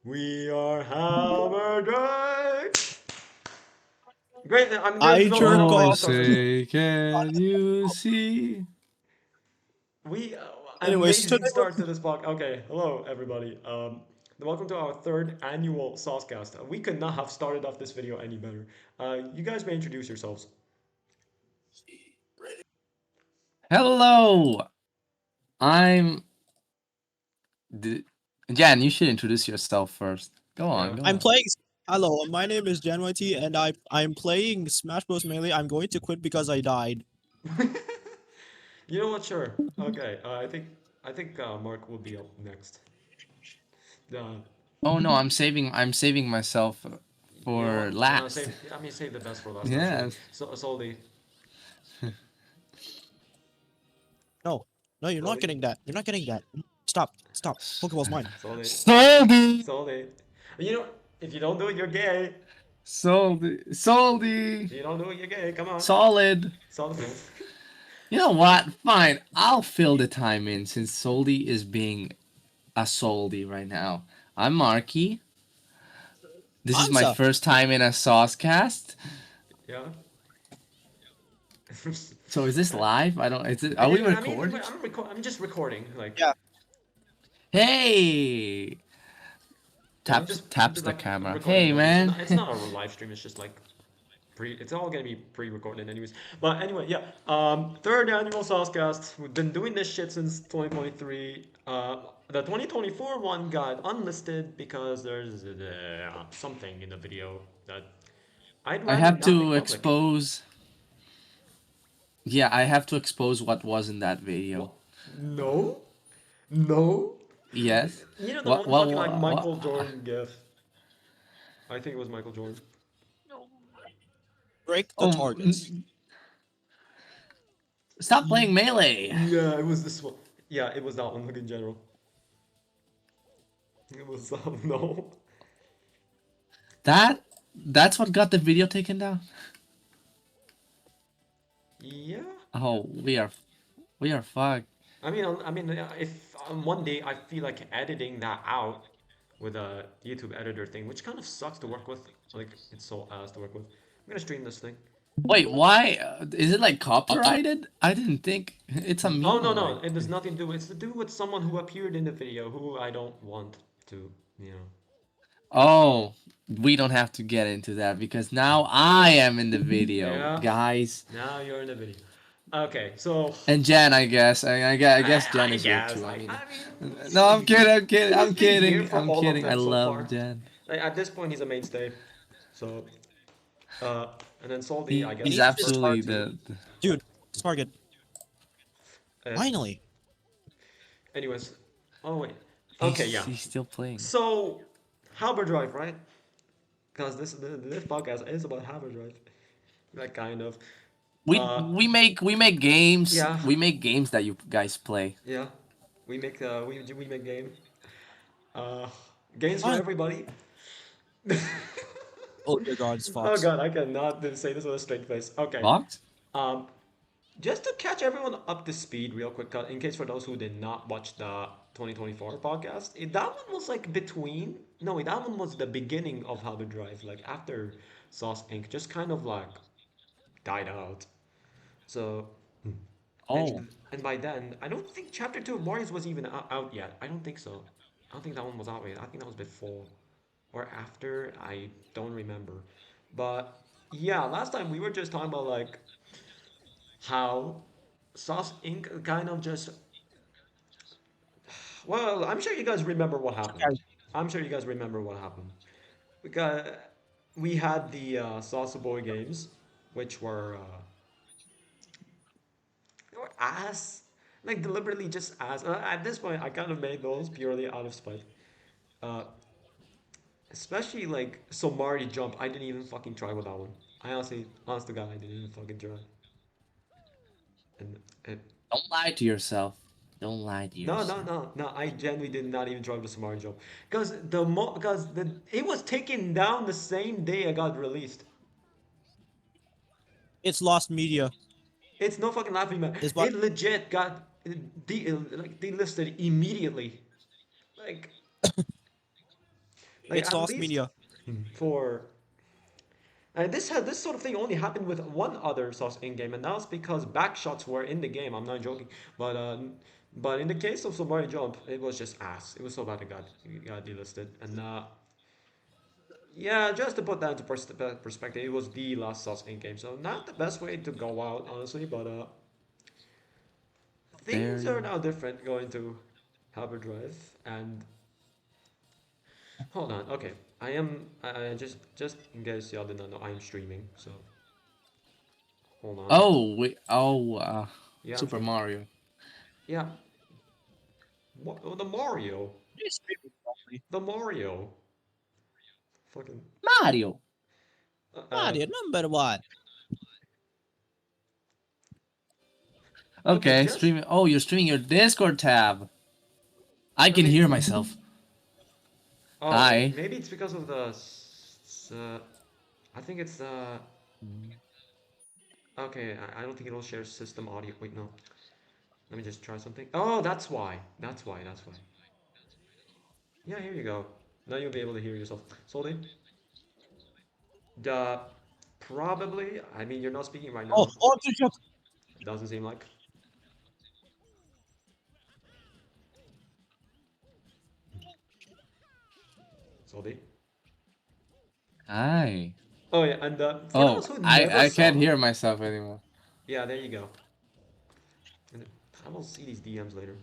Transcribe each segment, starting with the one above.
We are Halberdrive. Great. I mean, I there's no jerk way Oh, to off. start this. say, can you see? We Anyways, amazing today start to this podcast. Okay, hello everybody. Welcome to our third annual Soscast. We could not have started off this video any better. You guys may introduce yourselves. Hello, I'm. Jan, you should introduce yourself first. Go on, Yeah. go I'm on. playing. Hello, my name is JanYT, and I'm playing Smash Bros. Melee. I'm going to quit because I died. You know what? Sure. Okay. I think Mark will be up next. Uh, Oh no, I'm saving myself you know for what? last. Save the best for last. Actually, Yes. so Soldi, No, no, you're not Soldi, getting that. You're not getting that. Stop, stop. Pokeball's mine. Soldi, Soldy, Soldi. You know, if you don't do it, you're gay. Soldy, If you don't do it, you're gay. Come on. solid. Soldi. You know what? Fine, I'll fill the time in since Soldy is being a Soldy right now. I'm Marky. This is my Answer. first time in a Soscast. Yeah. So is this live? I don't. Is it? I Are we didn't. I mean, recording? I'm just recording. Like. Yeah. Hey! Yeah, Taps the like I'm camera. recording Hey, remotely. man. It's not a live stream. It's just like it's all gonna be pre-recorded anyways. But anyway, yeah. Third annual Saucecast. We've been doing this shit since 2023. The 2024 one got unlisted because there's something in the video that I'd I rather have not make to public. expose. Yeah, I have to expose what was in that video. What? No, no. Yes. You know the What? one What? fucking like What? Michael Jordan gif. I think it was Michael Jordan. Break the Oh, targets. stop playing melee. Yeah, it was this one. Yeah, it was that one. Look in general. It was no. That's what got the video taken down. Yeah. Oh, we are fucked. If one day I feel like editing that out with a YouTube editor thing, which kind of sucks to work with. Like it's so ass to work with. I'm gonna stream this thing. Wait, why? Is it like copyrighted? I didn't think it's a meme. Oh no, like. it has nothing to do. It's to do with someone who appeared in the video who I don't want to. You know. Oh, we don't have to get into that because now I am in the video, Yeah. guys. Now you're in the video. Okay, so. And Jan, I guess. I guess Jan is here too. No, I'm kidding. I'm kidding. I'm He's been here kidding. for I'm all of kidding. them I so love far. Jan. Like, at this point, he's a mainstay. So, and then Soldi, I guess. He's He's absolutely just the. Dude, target. Uh, Finally. anyways, oh wait. Okay, yeah. He's still playing. So, Halberdrive, right? Because this podcast is about Halberdrive. Like kind of. We make games. Yeah. We make games that you guys play. Yeah. We make game. Uh, games for Fine. everybody. Oh dear God, it's Oh Fox. god, I cannot say this with a straight face. Okay. What? Um, just to catch everyone up to speed real quick, in case for those who did not watch the 2024 podcast, that one was like between, no, that one was the beginning of Halberdrive, like after SOS Inc. just kind of like died out. So, Oh, and by then, I don't think Chapter 2 of Warriors was even out yet. I don't think so. I don't think that one was out yet. I think that was before or after. I don't remember. But yeah, last time we were just talking about like how SOS Inc. kind of just. Well, I'm sure you guys remember what happened. I'm sure you guys remember what happened. Because we had the Sauce Boy games, which were they were ass. Like deliberately just ass. At this point, I kind of made those purely out of spite. Uh, especially like Somari Jump. I didn't even fucking try with that one. I honestly, honest to God, I didn't even fucking try. And it, don't lie to yourself. Don't lie to no, yourself. no. I genuinely did not even try with the Somari Jump because it was taken down the same day I got released. It's lost media. It's no fucking laughing man. It's what It legit got delisted immediately. Like Like It's at lost least media. for. And this sort of thing only happened with one other SOS in game, and that was because backshots were in the game. I'm not joking, but in the case of Somebody Jump, it was just ass. It was so bad it got delisted, and yeah, just to put that into perspective, it was the last SOS in game, so not the best way to go out, honestly, but things are Very. now different going to Halberdrive, and hold on, okay, just in case y'all did not know, I am streaming, so hold on. Oh, wait. Oh, Yeah, I'm Super streaming. Mario. Yeah, what? Oh, the Mario, It's streaming properly. the Mario, fucking. Mario. Uh, uh, Mario number one. okay, Okay, just streaming. Oh, you're streaming your Discord tab. I I can mean, hear myself. oh, Hi. maybe it's because of the. I think it's okay, I don't think it'll share system audio. Wait, no. Let me just try something. Oh, that's why. That's why. That's why. Yeah, here you go. Now you'll be able to hear yourself. Soldy? Uh, probably. I mean, you're not speaking right Oh, now. oh, there's your- Doesn't seem like. Soldy? Hi. Oh, yeah, and for Oh, those who never I can't saw. hear myself anymore. Yeah, there you go. And I will see these DMs later.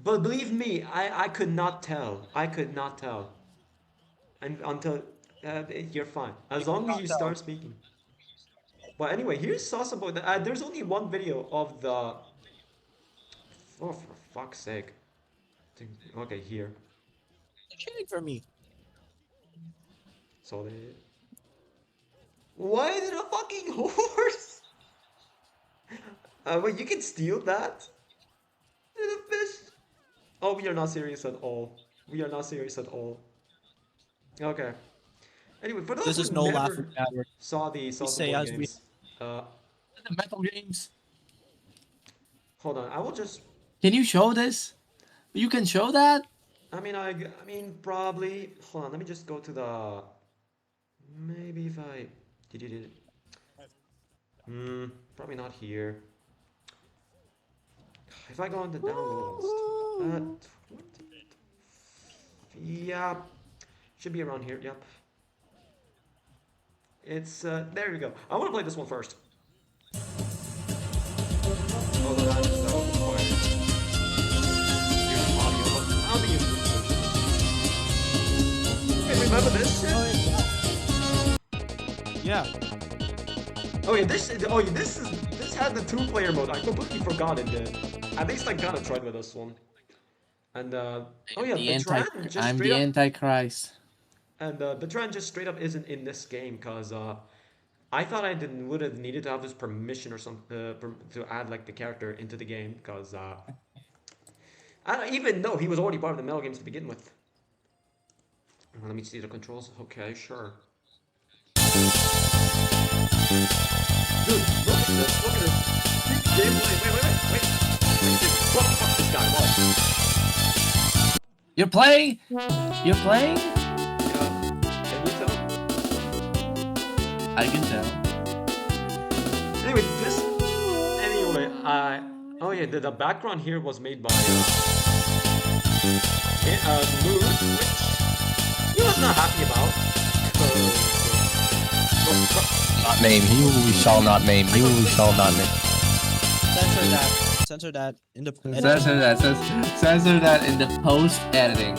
But believe me, I could not tell. I could not tell. And until you're fine. As long as you start speaking. But anyway, here's Salsa Boy. There's only one video of the. Oh, for fuck's sake. Okay, here. cheating for me. So they. Why is it a fucking horse? Wait, you can steal that? It's a fish. Oh, we are not serious at all. We are not serious at all. Okay. Anyway, for those This who is no never laughing matter. saw the We Salsa say Boy as we. games, uh, The metal games. hold on. I will just. Can you show this? You can show that? I mean, probably. Hold on. Let me just go to the. Maybe if I. Did it? Probably not here. If I go on the downloads, 20. Yeah, should be around here. Yep. It's there we go. I want to play this one first. Although that was required. Here's the audio, but I'll be using it. Hey, remember this shit? Yeah. Oh yeah, this had the two-player mode. I completely forgot it did. At least I kind of tried with this one. And oh yeah, Bertrand just I'm straight the up, Antichrist. and Bertrand just straight up isn't in this game because I thought I didn't would have needed to have his permission or something to add like the character into the game because I don't even know he was already part of the Metal games to begin with. Let me see the controls. Okay, sure. Dude, look at this. Look at this. Gameplay. Wait. What the fuck this guy was? You're playing? You're playing? Yeah. Can you tell? I can tell. Anyway, oh yeah, the background here was made by Mood, which he was not happy about. Not name. He who we shall not name. He who we shall not name. Censor that. Censor that in the. Censor that in the post editing.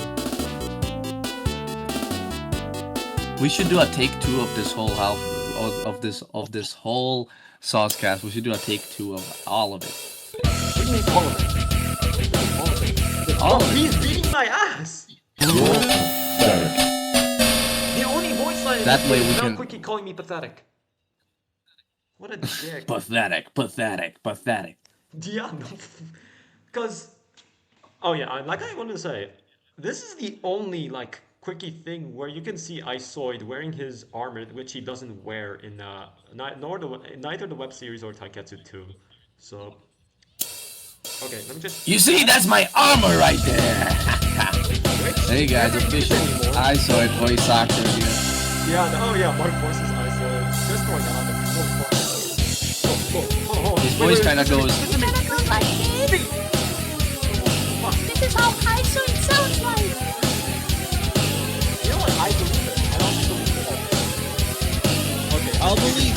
We should do a take two of this whole of this whole Soscast. We should do a take two of all of it. All of it. All Oh, of it. he's beating my ass. The only voice line That way we is now can- Quicky calling me pathetic. What a dick. Pathetic. Yeah, no, because, oh yeah, like I wanted to say, this is the only like quickie thing where you can see Isoid wearing his armor, which he doesn't wear in neither the web series or Taiketsu 2. So, okay, let me just. You see, that's my armor right there. Wait, Hey guys, Never used official. anymore. I saw it voice actor here. Yeah, oh yeah, Mark voices isolate. Just throwing that out there. Hold on. His voice kind of goes. Listen to me. Kinda goes like this. This is how isolate sounds like. You know what? I believe it. I don't believe it. Okay. I'll believe.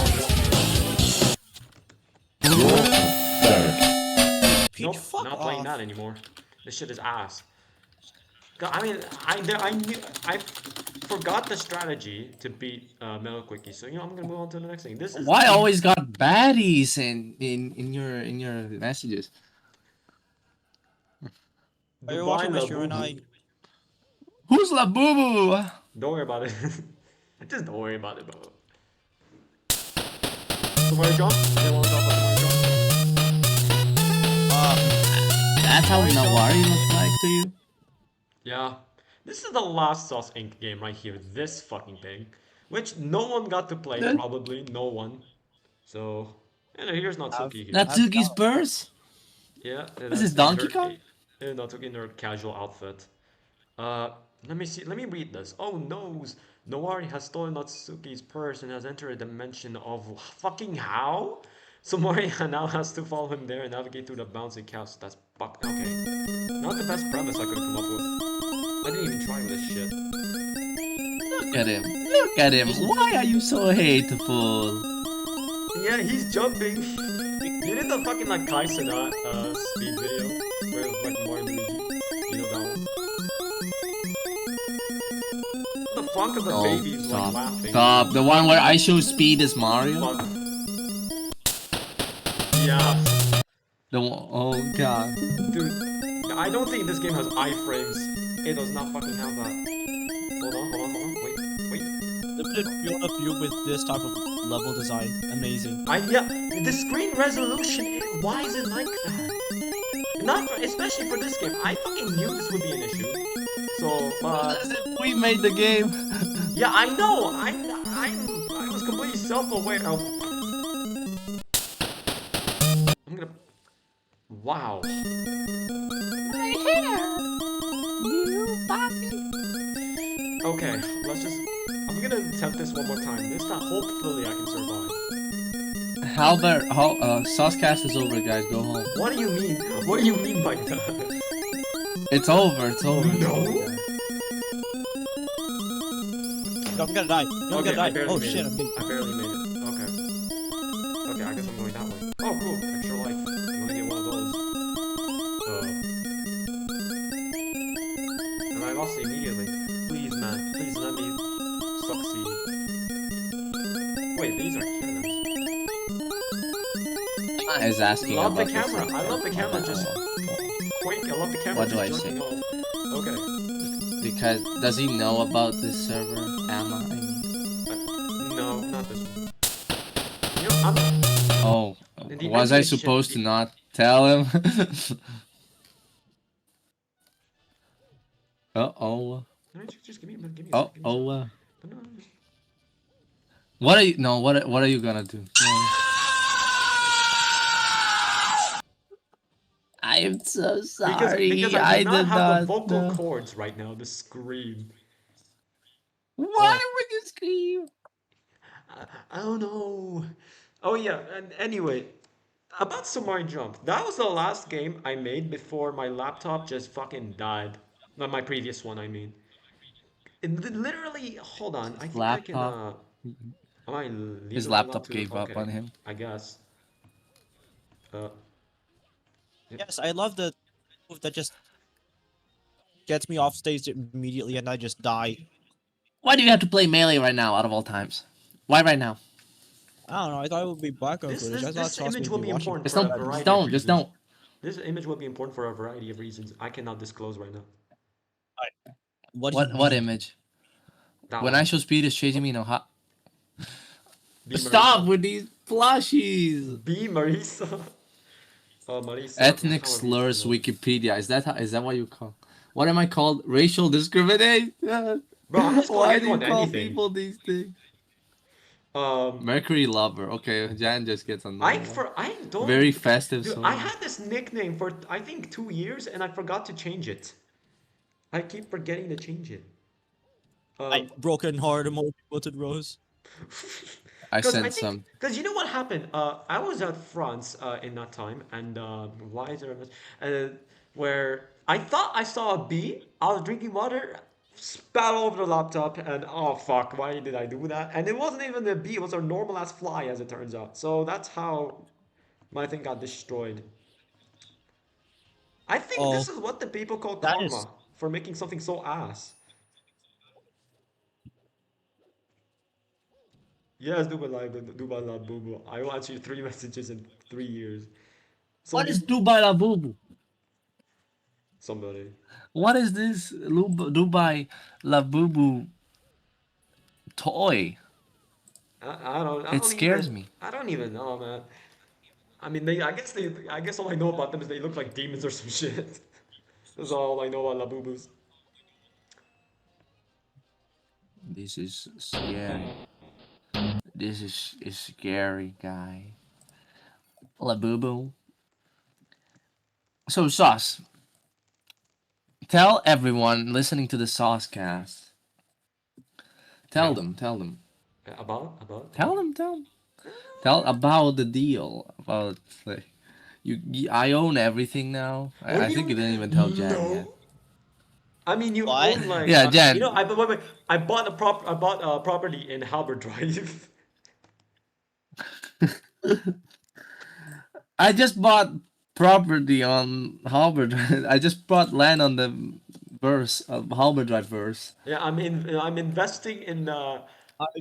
Peach, Nope, fuck not playing off. that anymore. This shit is ass. I mean, I forgot the strategy to beat Metal Quickie, so you know I'm gonna move on to the next thing. This is Why always got baddies in your messages? Are you watching my Divine stream and Labubu. Who's La Boo Boo? Don't worry about it. Just don't worry about it, bro. Tomorrow John? You wanna talk about Tomorrow John? That's how Nawari looks like to you. Yeah. This is the last SOS Inc. game right here. This fucking thing. Which no one got to play, Good. probably. No one. So, and here's Natsuki here. Natsuki's purse? Yeah. Is this Donkey Kong? Natsuki in her casual outfit. Let me see. Let me read this. Oh no! Nowari has stolen Natsuki's purse and has entered a dimension of fucking how? So Mori now has to follow him there and navigate through the bouncy castle. That's okay. Not the best premise I could have come up with. I didn't even try this shit. Look at him. Look at him. Why are you so hateful? Yeah, he's jumping. You did the fucking like Kaisena speed video where it was like Mario and Luigi. You know that one? The fuck of the babies like laughing. Stop. The one where I show speed is Mario? Fuck. Yeah. The one, oh god. Dude, I don't think this game has iframes. It does not fucking have that. Hold on. Wait. Limited field of view with this type of level design. Amazing. Yeah, the screen resolution, why is it like that? Not for, especially for this game. I fucking knew this would be an issue. So, We made the game. yeah, I know. I was completely self-aware of. I'm gonna. Wow. My hair. You puppy. Okay, let's just. I'm gonna attempt this one more time. This time, hopefully, I can survive. Halberd, Soscast is over, guys. Go home. What do you mean? What do you mean by that? It's over. It's over. No. I'm gonna die. I'm Okay, gonna I die. barely Oh made shit, it. I'm dead. I barely made it. Okay. Okay, I guess I'm going that way. Oh, cool. Extra life. You only get one of those. And I lost immediately. Please, man. Please let me succeed. Wait, these are cannons. Is asking Love the about this. camera. I love the camera. Just quick. I love the camera. What do just I jerking say? off. Okay. Because does he know about this server, Amma? I mean. No, not this one. You know, I'm. Oh, The was I enemy ship- supposed to not tell him? Uh-oh. No, just give me a minute. Give me a Oh, second, give me a oh. second. No. What are you? No. What are you gonna do? No. I am so sorry. Because I I do not did have not the vocal know. cords right now to scream. Why would you scream? I don't know. Oh yeah, and anyway, about Samurai Jump. That was the last game I made before my laptop just fucking died. Not my previous one, I mean. Literally, hold on. I think I can. Laptop. Am I leaving His it laptop up to- gave up okay, on him. I guess. Yes, I love the move that just gets me off stage immediately and I just die. Why do you have to play melee right now, out of all times? Why right now? I don't know. I thought it would be background This, footage. I this, thought this Sauce image would will be watching. important Just for a don't. variety Just of don't. reasons. Just don't. This image will be important for a variety of reasons I cannot disclose right now. What? do you What mean? image? That When one. I show speed is chasing me, no ha. Be Stop Marisa. with these plushies. Be Marisa. Marisa. Ethnic however you slurs say it. Wikipedia. Is that what you call? What am I called? Racial discrimination. Bro, I'm just calling Why do you anyone call anything. people these things? Um, Mercury lover. Okay, Jan just gets annoyed. I don't. Very festive Dude, song. I had this nickname for I think 2 years and I forgot to change it. I keep forgetting to change it. Like broken heart emoji voted Rose. I Because sent some. because you know what happened? I was at France in that time, and why is there a where I thought I saw a bee. I was drinking water, spat all over the laptop, and oh fuck, why did I do that? And it wasn't even a bee; it was a normal ass fly, as it turns out. So that's how my thing got destroyed. I think Oh, this is what the people call that is karma for making something so ass. Yes, Dubai Lab Boo Boo. I will answer you 3 messages in 3 years. What Somebody, is Dubai La Bubu? somebody. What is this Dubai La Bubu toy? I It don't scares even, me. I don't even know, man. I mean, I guess all I know about them is they look like demons or some shit. That's all I know about Labubus. This is scary. This is scary, guy. La Bubu. So, Sauce, tell everyone listening to the Soscast. Tell Yeah. them, tell them. About. Tell them. Tell about the deal. About like I own everything now. What do I you think you mean? didn't even tell Jan yet. No. I mean, you what? own like, Yeah, you know, Jan. wait. I bought a property in Halberdrive. I just bought property on Halberd. I just bought land on the verse of Halberdrive verse. Yeah, I'm investing in I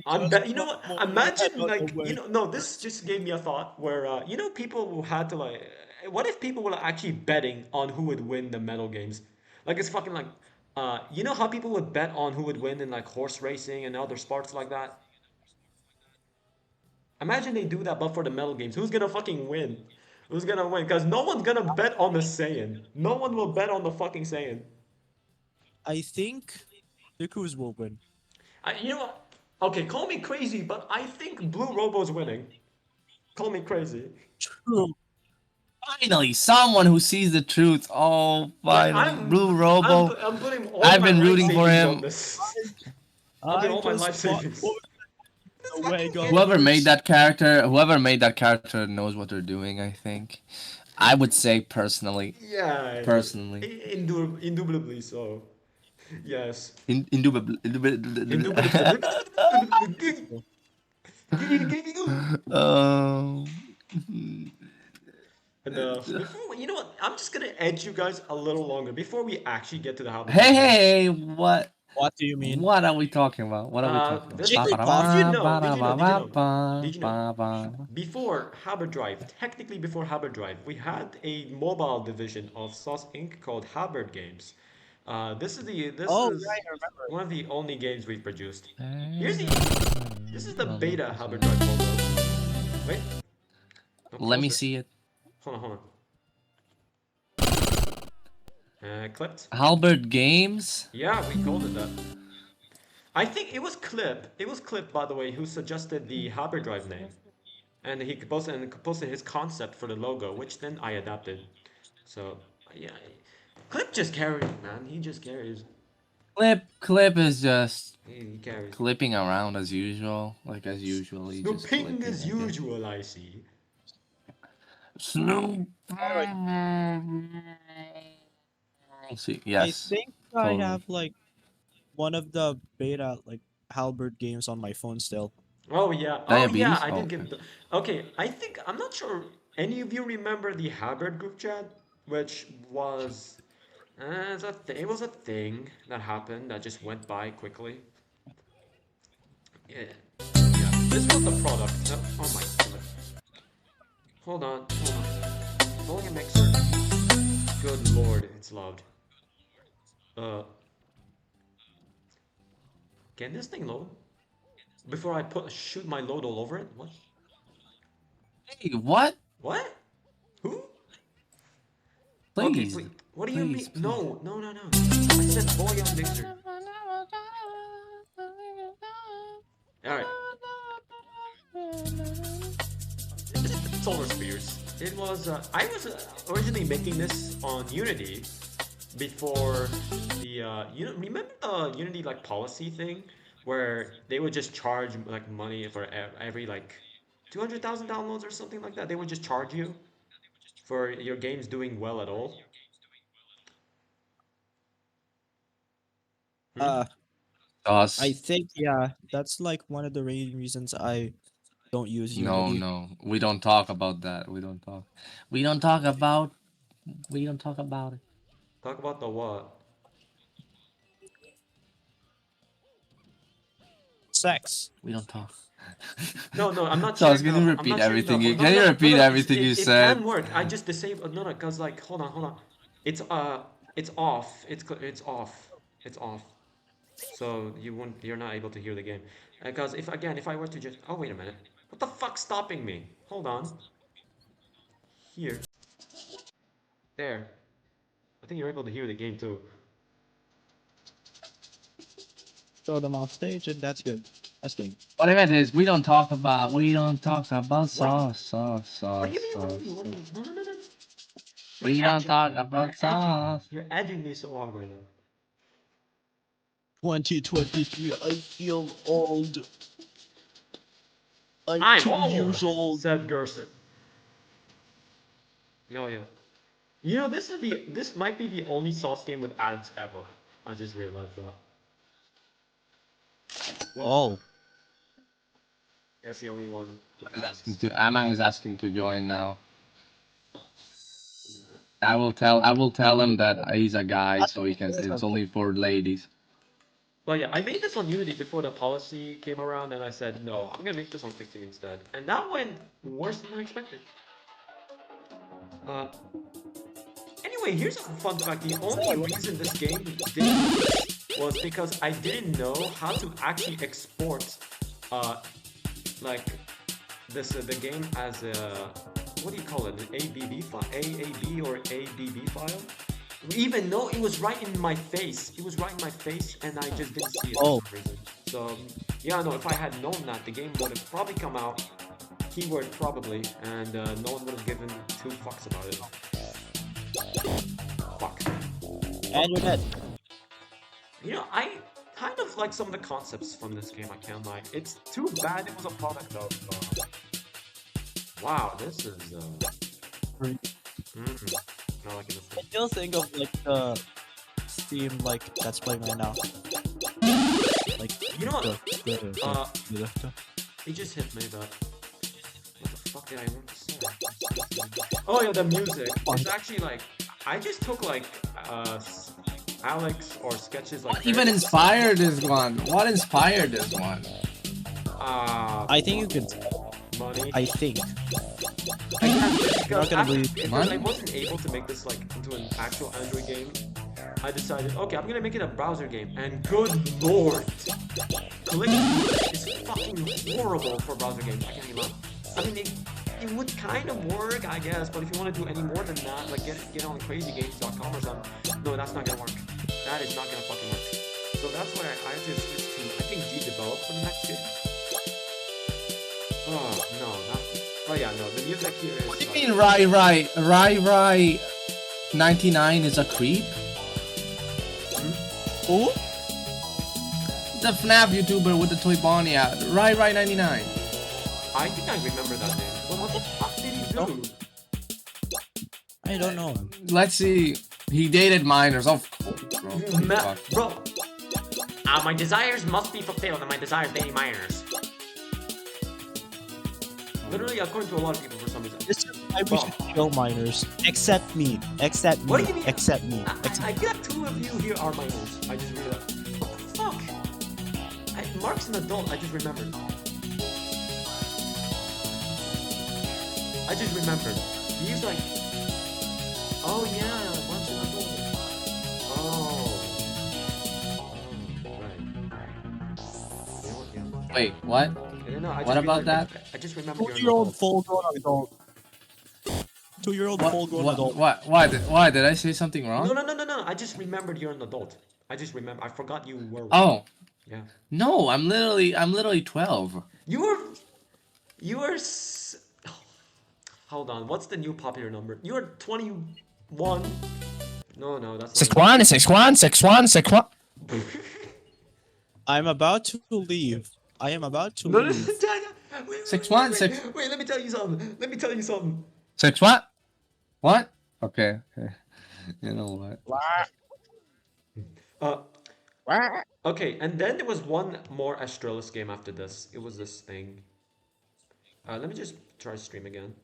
I'm just bet you know got what? more Imagine out the like way. no, this just gave me a thought where you know people who had to like what if people were actually betting on who would win the medal games? Like it's fucking like you know how people would bet on who would win in like horse racing and other sports like that? Imagine they do that but for the medal games. Who's gonna fucking win? Who's gonna win? Because no one's gonna bet on the Saiyan. No one will bet on the fucking Saiyan. I think Miku's will win. You know what? Okay, call me crazy, but I think Blue Robo's winning. Call me crazy. True. Finally, someone who sees the truth. Oh, Like finally, Blue Robo. I'm putting all I've my been life rooting for savings on him. this. I'm putting I all my life just bought savings. the fucking Wega idiot. Whoever made that character knows what they're doing. I think. I would say personally. Yeah. Personally. Indubitably so. Yes. Indubitably. Indubitably. Um. And before you know what, I'm just gonna edge you guys a little longer before we actually get to the Halberd. Hey, what? What do you mean? What are we talking about? What are we talking about? This, Jigglypuff. did you know? Before Halberdrive, technically before Halberdrive, we had a mobile division of SOS Inc. called Halberd Games. This is Oh, right, I remember. one of the only games we've produced. This is the beta Halberdrive mobile. Wait. Oh, Let me closer. see it. Hold on. Clipped. Halberd Games. Yeah, we called it that. I think it was Clip. It was Clip, by the way, who suggested the Halberdrive name, and he posted his concept for the logo, which then I adapted. So yeah, Clip just carries, man. He just carries. Clip is just He carries. clipping around as usual, like as usual. He The just ping clipping, as I guess. usual, I see. Snoop. See, yes. I think totally. I have like one of the beta like Halberd games on my phone still. Oh yeah. Oh Diabetes? yeah. I Oh, did get. Okay. I think I'm not sure. Any of you remember the Halberd group chat, which was, it was a thing that happened that just went by quickly. Yeah. Yeah. This was the product. Oh my god. Hold on. Volume mixer. Good lord, it's loud. Can this thing load? Before I shoot my load all over it? What? Hey, what? What? Who? Please. Okay, what do you mean? Please, please. No. I said volume mixer. Alright. Solar Spheres. It was, I was originally making this on Unity before the you know, remember the Unity like policy thing where they would just charge like money for every like 200,000 downloads or something like that. They would just charge you for your games doing well at all. Hmm? I Sauce. think yeah, that's like one of the main reasons I don't use No, Unity. no. We don't talk about that. We don't talk. We don't talk about. We don't talk about it. Talk about the what? Sex. We don't talk. No, no, I'm not Sauce, sharing can you the. I'm repeat not sharing the. everything? No, Can you no, no, repeat no. everything you It said? can work. I just disabled. No, no, cause like, hold on. It's off. It's off. It's off. So you won't. You're not able to hear the game. Because if I were to just. Oh wait a minute. What the fuck's stopping me? Hold on. Here. There. I think you're able to hear the game too. Throw them off stage, and that's good. That's good. What I meant is, we don't talk about. We don't talk about sauce. What do you mean? What do you mean? No, no, no, no. We don't talk about sauce. You're edging me so hard right now. 2023. I feel old. I'm I'm 2 years old. said Gerson. Oh yeah. You know, this might be the only Sauce game with ads ever. I just realized that. Oh. That's the only one. Anna is asking to join now. I will tell him that he's a guy, so he can. It's only for ladies. Well, yeah, I made this on Unity before the policy came around, and I said no, I'm gonna make this on Quicky instead, and that went worse than I expected. Uh. Anyway, here's a fun fact. The only reason this game didn't was because I didn't know how to actually export, like the game as a, what do you call it, an ABB file, AAB or ABB file. Even though it was right in my face, and I just didn't see it for some reason. So yeah, no, if I had known that, the game would have probably come out, keyword probably, and no one would have given 2 fucks about it. Fuck. And you're dead. You know, I kind of like some of the concepts from this game, I can't lie. It's too bad it was a product of, wow, this is, not liking this I one. still think of like the Steam like that's playing right now. Like You know what? the It just hit me that. What the fuck did I want to say? Oh yeah, the music. It's actually like, I just took like, Alex or sketches like. What even inspired this one? What inspired this one? I think you can. Money. I think. I can't, because gonna believe because I wasn't able to make this like into an actual Android game. I decided, okay, I'm gonna make it a browser game, and good lord, clicking is fucking horrible for browser games. I can't even lie. I mean, it would kind of work, I guess, but if you want to do any more than that, like get on crazygames.com or something, no, that's not gonna work. That is not gonna fucking work. So that's why I had to switch to, I think, G-Develop for the next game. Oh no, not. Oh yeah, no, the music here is. What do you mean, Rai 99 is a creep? Who? The FNAF YouTuber with the Toy Bonnie out. Rai 99. I think I remember that name. But what the fuck did he do? I don't know. Let's see. He dated minors. Of course, bro. Bro. My desires must be fulfilled, and my desires dating minors. Literally, according to a lot of people, for some reason. This is why we should kill minors. Except me. Except me. What do you mean? Except me. I get 2 of you here are minors. I just realized. What the fuck? Mark's an adult. I just remembered. He's like, oh yeah, Mark's an adult. Right. Wait, what? No, I just What about realized- that? I just remembered you're an 2-year-old adult. full-grown adult. 2-year-old full-grown adult. Why did I say something wrong? No. I just remembered you're an adult. I forgot you were. Oh. Yeah. No, I'm literally 12. You were. Hold on. What's the new popular number? You are 21. No, no, that's Six not one, 6-1, 6-1, 6-1. I'm about to leave. I am about to No, no, leave. wait, 6-1, wait, 6. wait, let me tell you something. Let me tell you something. 6 what? What? Okay. You know what? Uh, okay, and then there was one more Astralis game after this. It was this thing. Let me just try to stream again.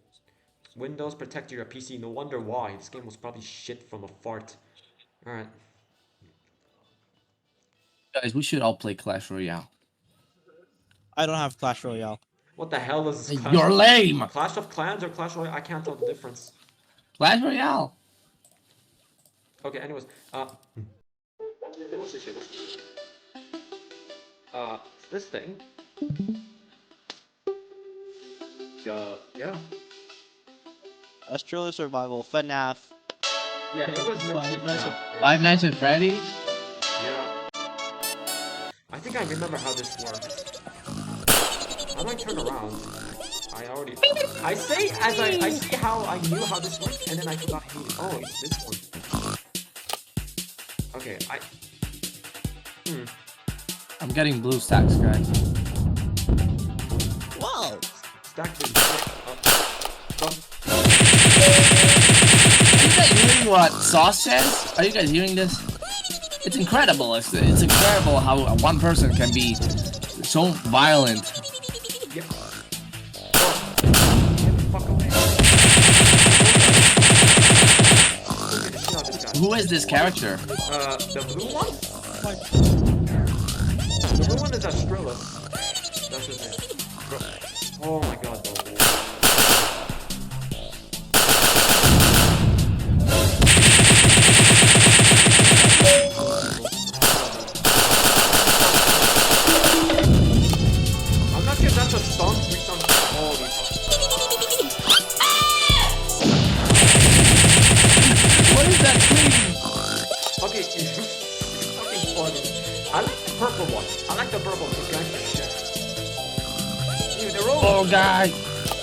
Windows protect your PC. No wonder why. This game was probably shit from a fart. Alright. Guys, we should all play Clash Royale. I don't have Clash Royale. What the hell is this? You're lame! Clash of Clans or Clash Royale? I can't tell the difference. Clash Royale. Okay, anyways. What's this shit? This thing. Yeah. Australia Survival, FNAF. Yeah, it was Five Nights at Freddy? Yeah. I think I remember how this works. How do I turn around? I say how I knew how this worked, and then I forgot how. Oh, it's this one. Okay, I'm getting blue stacks, guys. Whoa! Stack this. Are you guys hearing what Sauce says? Are you guys hearing this? It's incredible. It's incredible how one person can be so violent. Yeah. Oh. Get the fuck away. Okay, this is not this guy. Who is this character? The blue one? The blue one is Astralis. That's his name. Oh my god, though. I'm not sure if that's a stomp reach on all these. What is that thing? Okay, it's fucking funny. I like the purple one. I like the purple one. This guy's shit. Dude, they're all. Oh, guy.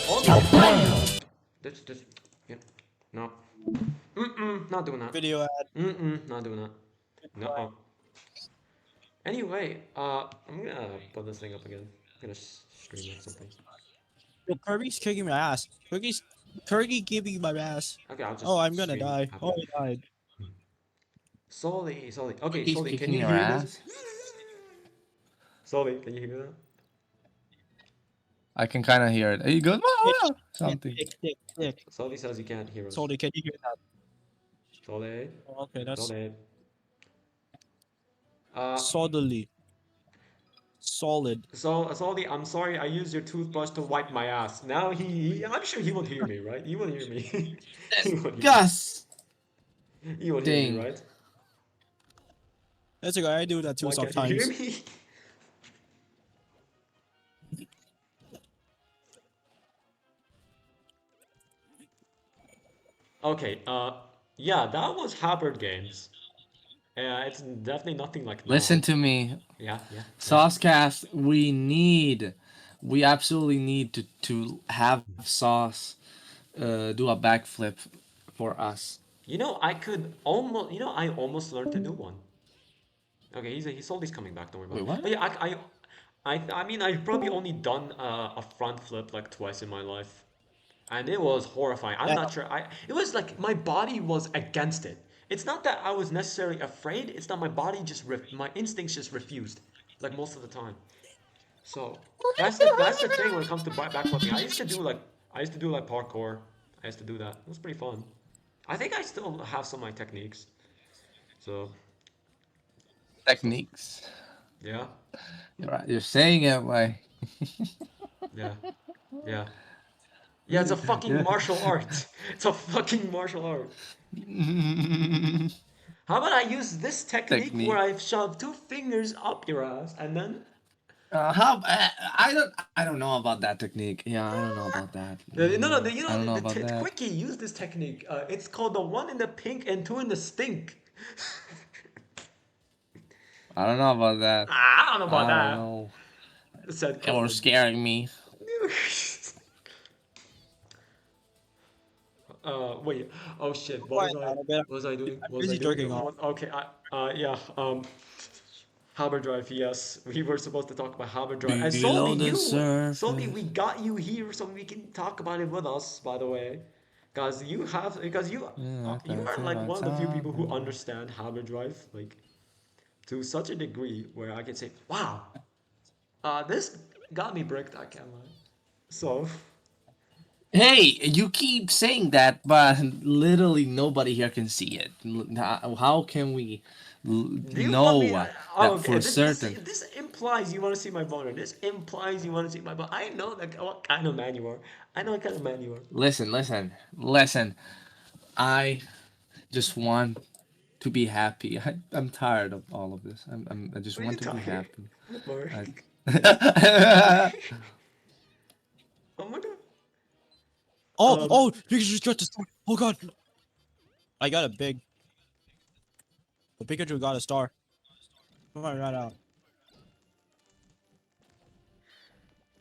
All these. This. Yep. No. Not doing that. Video ad. Not doing that. No. Anyway, I'm gonna put this thing up again. I'm gonna stream it or something. Yo, Kirby's kicking my ass. Kirby giving my ass. Okay, I'll just. Oh, I'm gonna stream die. after. Oh, I died. Solly. Okay, He's Solly, can kicking you your hear ass. this? Solly, can you hear that? I can kind of hear it. He goes, "Ah," something. Tick. Solly says you can't hear us. Solly, can you hear that? Solly. Oh, okay, that's Solly. solidly. Solid. So Solly, I'm sorry I used your toothbrush to wipe my ass. Now I'm sure he won't hear me, right? He won't hear me. He won't hear Gus. me. He won't hear me, Dang. right? That's okay. I do that too Why can't you hear sometimes. me? Okay, yeah, that was Halberd games. Yeah, it's definitely nothing like normal. Listen to me. Yeah. Soscast, we absolutely need to have Sauce do a backflip for us. You know, I almost learned to do one. Okay, he's always coming back. Don't worry about Wait, it. what? But yeah, I mean, I've probably only done a front flip like twice in my life, and it was horrifying. I'm not sure. It was like my body was against it. It's not that I was necessarily afraid. It's that my body my instincts just refused, like most of the time. So that's the thing when it comes to backflipping. I used to do like parkour. I used to do that. It was pretty fun. I think I still have some of my techniques. So Techniques. yeah, You're right. You're saying it like. yeah. Yeah, it's a fucking martial art. It's a fucking martial art. How about I use this technique where I shove 2 fingers up your ass and then I don't know about that technique. Yeah, I don't know about that. no, I don't know about that. Quicky use this technique. It's called the 1 in the pink and 2 in the stink. I don't know about that. I don't know about I that. don't know. Said You're Cohen. scaring me. Wait. Oh shit. Quiet down a bit. What was I doing? I'm What was I busy doing? jerking off. Okay. Yeah. Halberdrive. Yes, we were supposed to talk about Halberdrive. And Below Soldi, the Soldi, surface. we got you here so we can talk about it with us. By the way, because you are like one of the few people who understand Halberdrive like to such a degree where I can say, wow, this got me bricked. I can't lie. So. Hey, you keep saying that, but literally nobody here can see it. How can we Do you want me? know Oh, that okay. for This certain? this implies you want to see my boner. This implies you want to see my boner. I know that what kind of man you are. I know what kind of man you are. Listen. I just want to be happy. I'm tired of all of this. I just What are you want to be talking? happy. More. I... Oh my god. Oh, Pikachu just got to star. Oh god. I got a big. The Pikachu got a star. Oh, I ran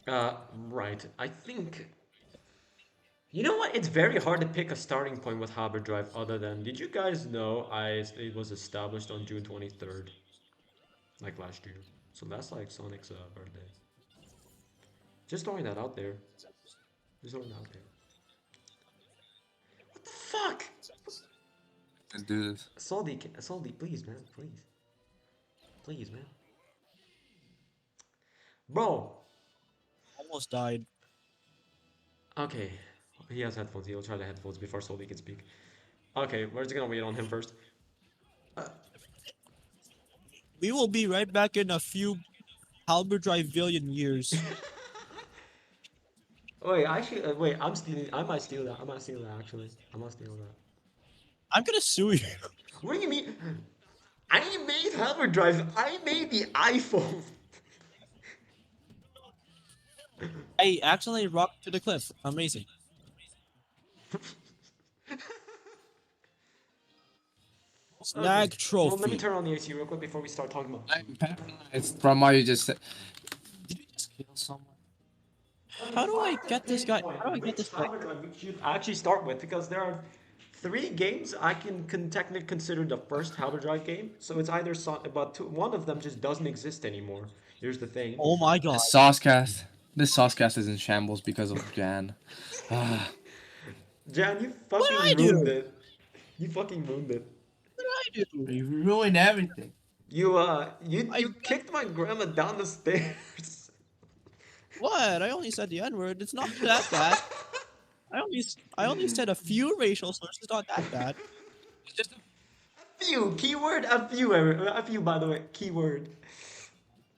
out. Right. I think. You know what? It's very hard to pick a starting point with Halberdrive other than. Did you guys know it was established on June 23rd, like last year? So that's like Sonic's birthday. Just throwing that out there. Just throwing that out there. What the fuck? do this. Salty, please, man, please, man, bro. Almost died. Okay, he has headphones. He'll try the headphones before Salty can speak. Okay, we're just gonna wait on him first. We will be right back in a few Halberdrive billion years. Wait, actually, wait. I'm stealing. I might steal that. I might steal that. Actually, I might steal that. I'm gonna sue you. What do you mean? I made Halberdrive. I made the iPhone. I accidentally rocked to the cliff. Amazing. Snag Okay. trophy. Well, let me turn on the AC real quick before we start talking about. I'm paralyzed from what you just said. Did you just kill someone? How do I get this guy? How do I get this guy? Halberdrive we should actually start with because there are 3 games I can technically consider the first Halberdrive game. So it's either but one of them just doesn't exist anymore. Here's the thing. Oh my god. This Soscast. This Soscast is in shambles because of Jan. Ah. Jan, you did I fucking do? ruined it. You fucking ruined it. What did I do? You ruined everything. You kicked my grandma down the stairs. What? I only said the N-word. It's not that bad. I only said a few racial slurs. It's not that bad. It's just A few keyword. A few. By the way, keyword.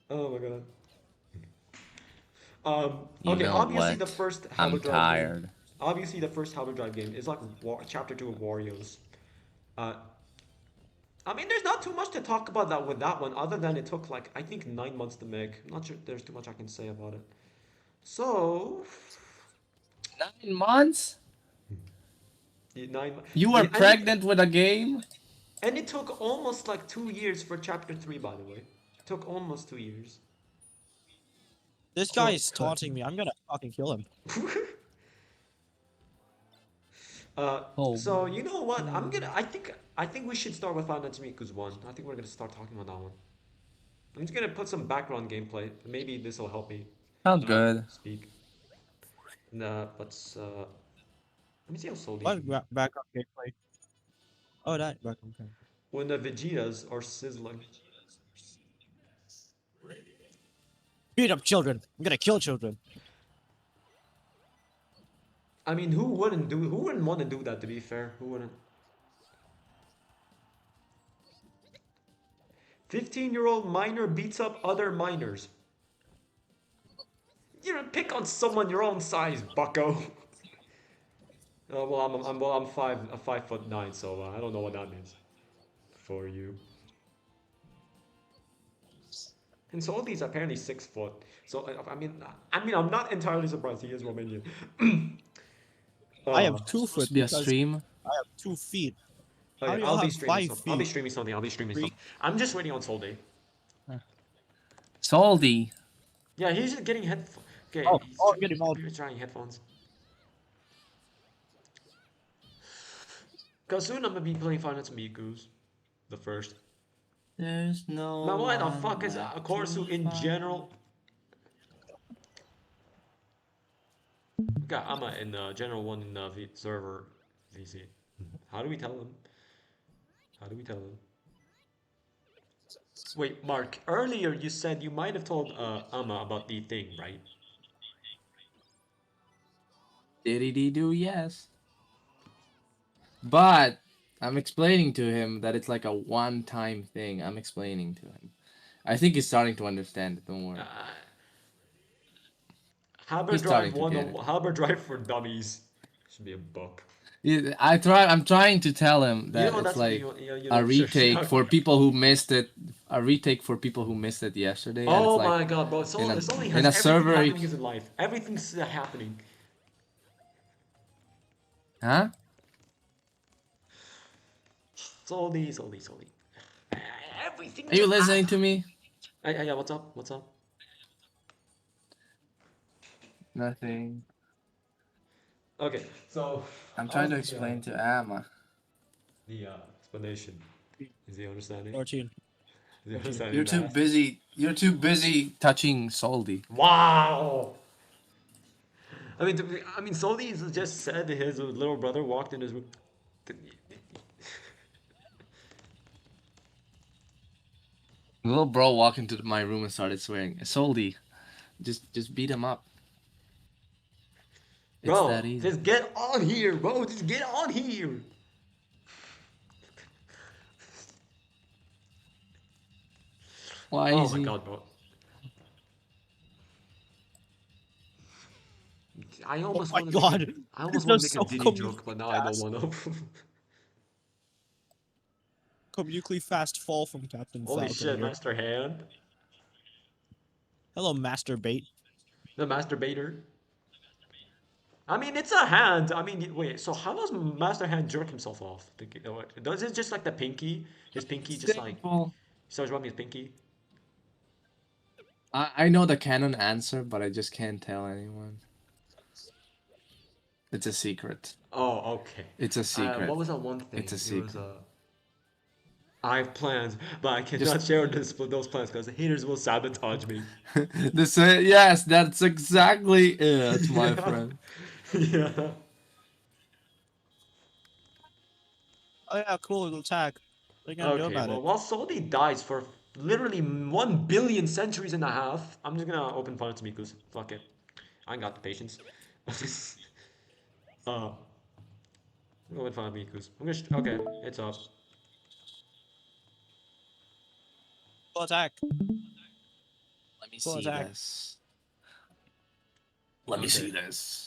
Oh my god. You Okay. know Obviously, what? the first I'm Halberdrive tired. game. Obviously, the first Halberdrive game is like chapter 2 of Warriors. I mean, there's not too much to talk about that with that one, other than it took like I think 9 months to make. I'm not sure there's too much I can say about it. So 9 months. 9. You were and pregnant with a game. and it took almost like 2 years for chapter 3. By the way, it took almost 2 years. This guy is taunting me. I'm gonna fucking kill him. Oh. So you know what? I think we should start with Final Fantasy Miku's 1. I think we're gonna start talking about that one. I'm just gonna put some background gameplay. Maybe this will help me Sounds good. speak. Let's let me see how slowly. What background gameplay? Oh, that background gameplay. When the Vegetas are sizzling. Beat up children. I'm gonna kill children. I mean, who wouldn't want to do that, to be fair? Who wouldn't? 15-year-old minor beats up other minors. You know, pick on someone your own size, bucko. I'm 5'9", so I don't know what that means for you. And so all these apparently 6 foot. So I mean, I'm not entirely surprised he is Romanian. I have 2 foot. Must be a because stream. I have 2 feet. Okay, How do you I'll be have streaming 5 something. I'll be feet? streaming something. I'll be streaming Three. something. I'm just waiting on Soul Day. Salty. Yeah, he's just getting headphones. Okay, I'm getting all. he's trying headphones. Cause soon I'm gonna be playing Finance Miku's, the first. There's no Man, why the one fuck is left Korsu to in find. general? Okay, I'm in general one in server VC. How do we tell him? How do we tell him? Wait, Mark, earlier you said you might have told Amma about the thing, right? Diddy do, yes. But I'm explaining to him that it's like a one-time thing. I'm explaining to him. I think he's starting to understand it. Don't worry. He's starting Halberdrive to get it. Halberdrive for dummies. Should be a book. I'm trying to tell him You that know it's that's like you a know, sure, retake for people who missed it. A retake for people who missed it yesterday. And it's Oh like my god, bro! Soli has in everything a server. happening in life. Everything's happening. Huh? Soli. Everything. Are you listening to me? Yeah, what's up? What's up? Nothing. Okay, so I'm trying to explain to Amma. the explanation. Is he understanding? 14. Is he understanding You're too that? busy. You're too busy touching Soldi. Wow. I mean, Soli just said his little brother walked in his room. Little bro walked into my room and started swearing. Soldi, just beat him up. It's Bro, that easy. just get on here, bro. Just get on here. Why Oh is my he? god, bro. I almost my want God. to. I almost They're want to make so a Diddy communally joke, but now I don't fast. want to. Comedically fast fall from Captain Holy Falcon shit, here. Master Hand, Hello, Masturbate. the masturbator. I mean, it's a hand. I mean, wait. So how does Master Hand jerk himself off? Does it just like the pinky? His pinky just like Simple. starts rubbing his pinky. I know the canon answer, but I just can't tell anyone. It's a secret. Oh, okay. It's a secret. What was that one thing? It's a It was secret. I have plans, but I cannot Just- share those plans because the haters will sabotage me. Yes, that's exactly it, my friend. Yeah. Oh yeah, cool little tag. What are you gonna do Okay, about well, it? while Soldi dies for literally 1 billion centuries and a half, I'm just gonna open Finance Miku's. Fuck it. I ain't got the patience. I'm gonna open Finance Miku's. Okay, it's up. Full attack. Let me Full see attack. this. Let me Okay. see this.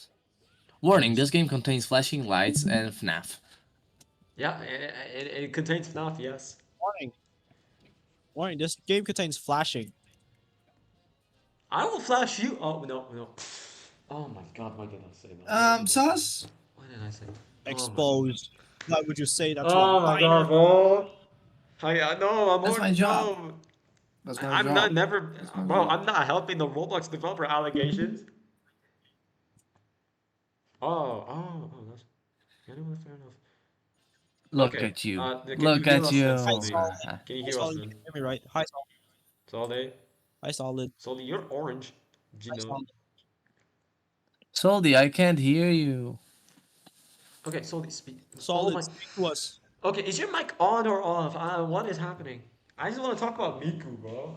Warning, this game contains flashing lights and FNAF. Yeah, it contains FNAF, yes. Warning. Warning, this game contains flashing. I will flash you. Oh, no. Oh my god, what did I say? Man? Sauce? What did I say? Exposed. Why would you say that to Oh a my minor? god, bro. I know, I'm That's my already- job. no. That's my I'm job. not never, my bro. job. I'm not helping the Roblox developer allegations. That's fair enough. Look Okay, at you. can Look you hear at us you. then, Soldi? Solid. Can you Hi, hear us Solid. then? You hear me right? Hi, Solid. Soldi? Hi, Solid. Soldi, you're orange. Did you Hi, know? Solid. Soldi, I can't hear you. Okay, Soldi, speak. Solid, Oh my. speak to us. Okay, is your mic on or off? What is happening? I just want to talk about Miku, bro.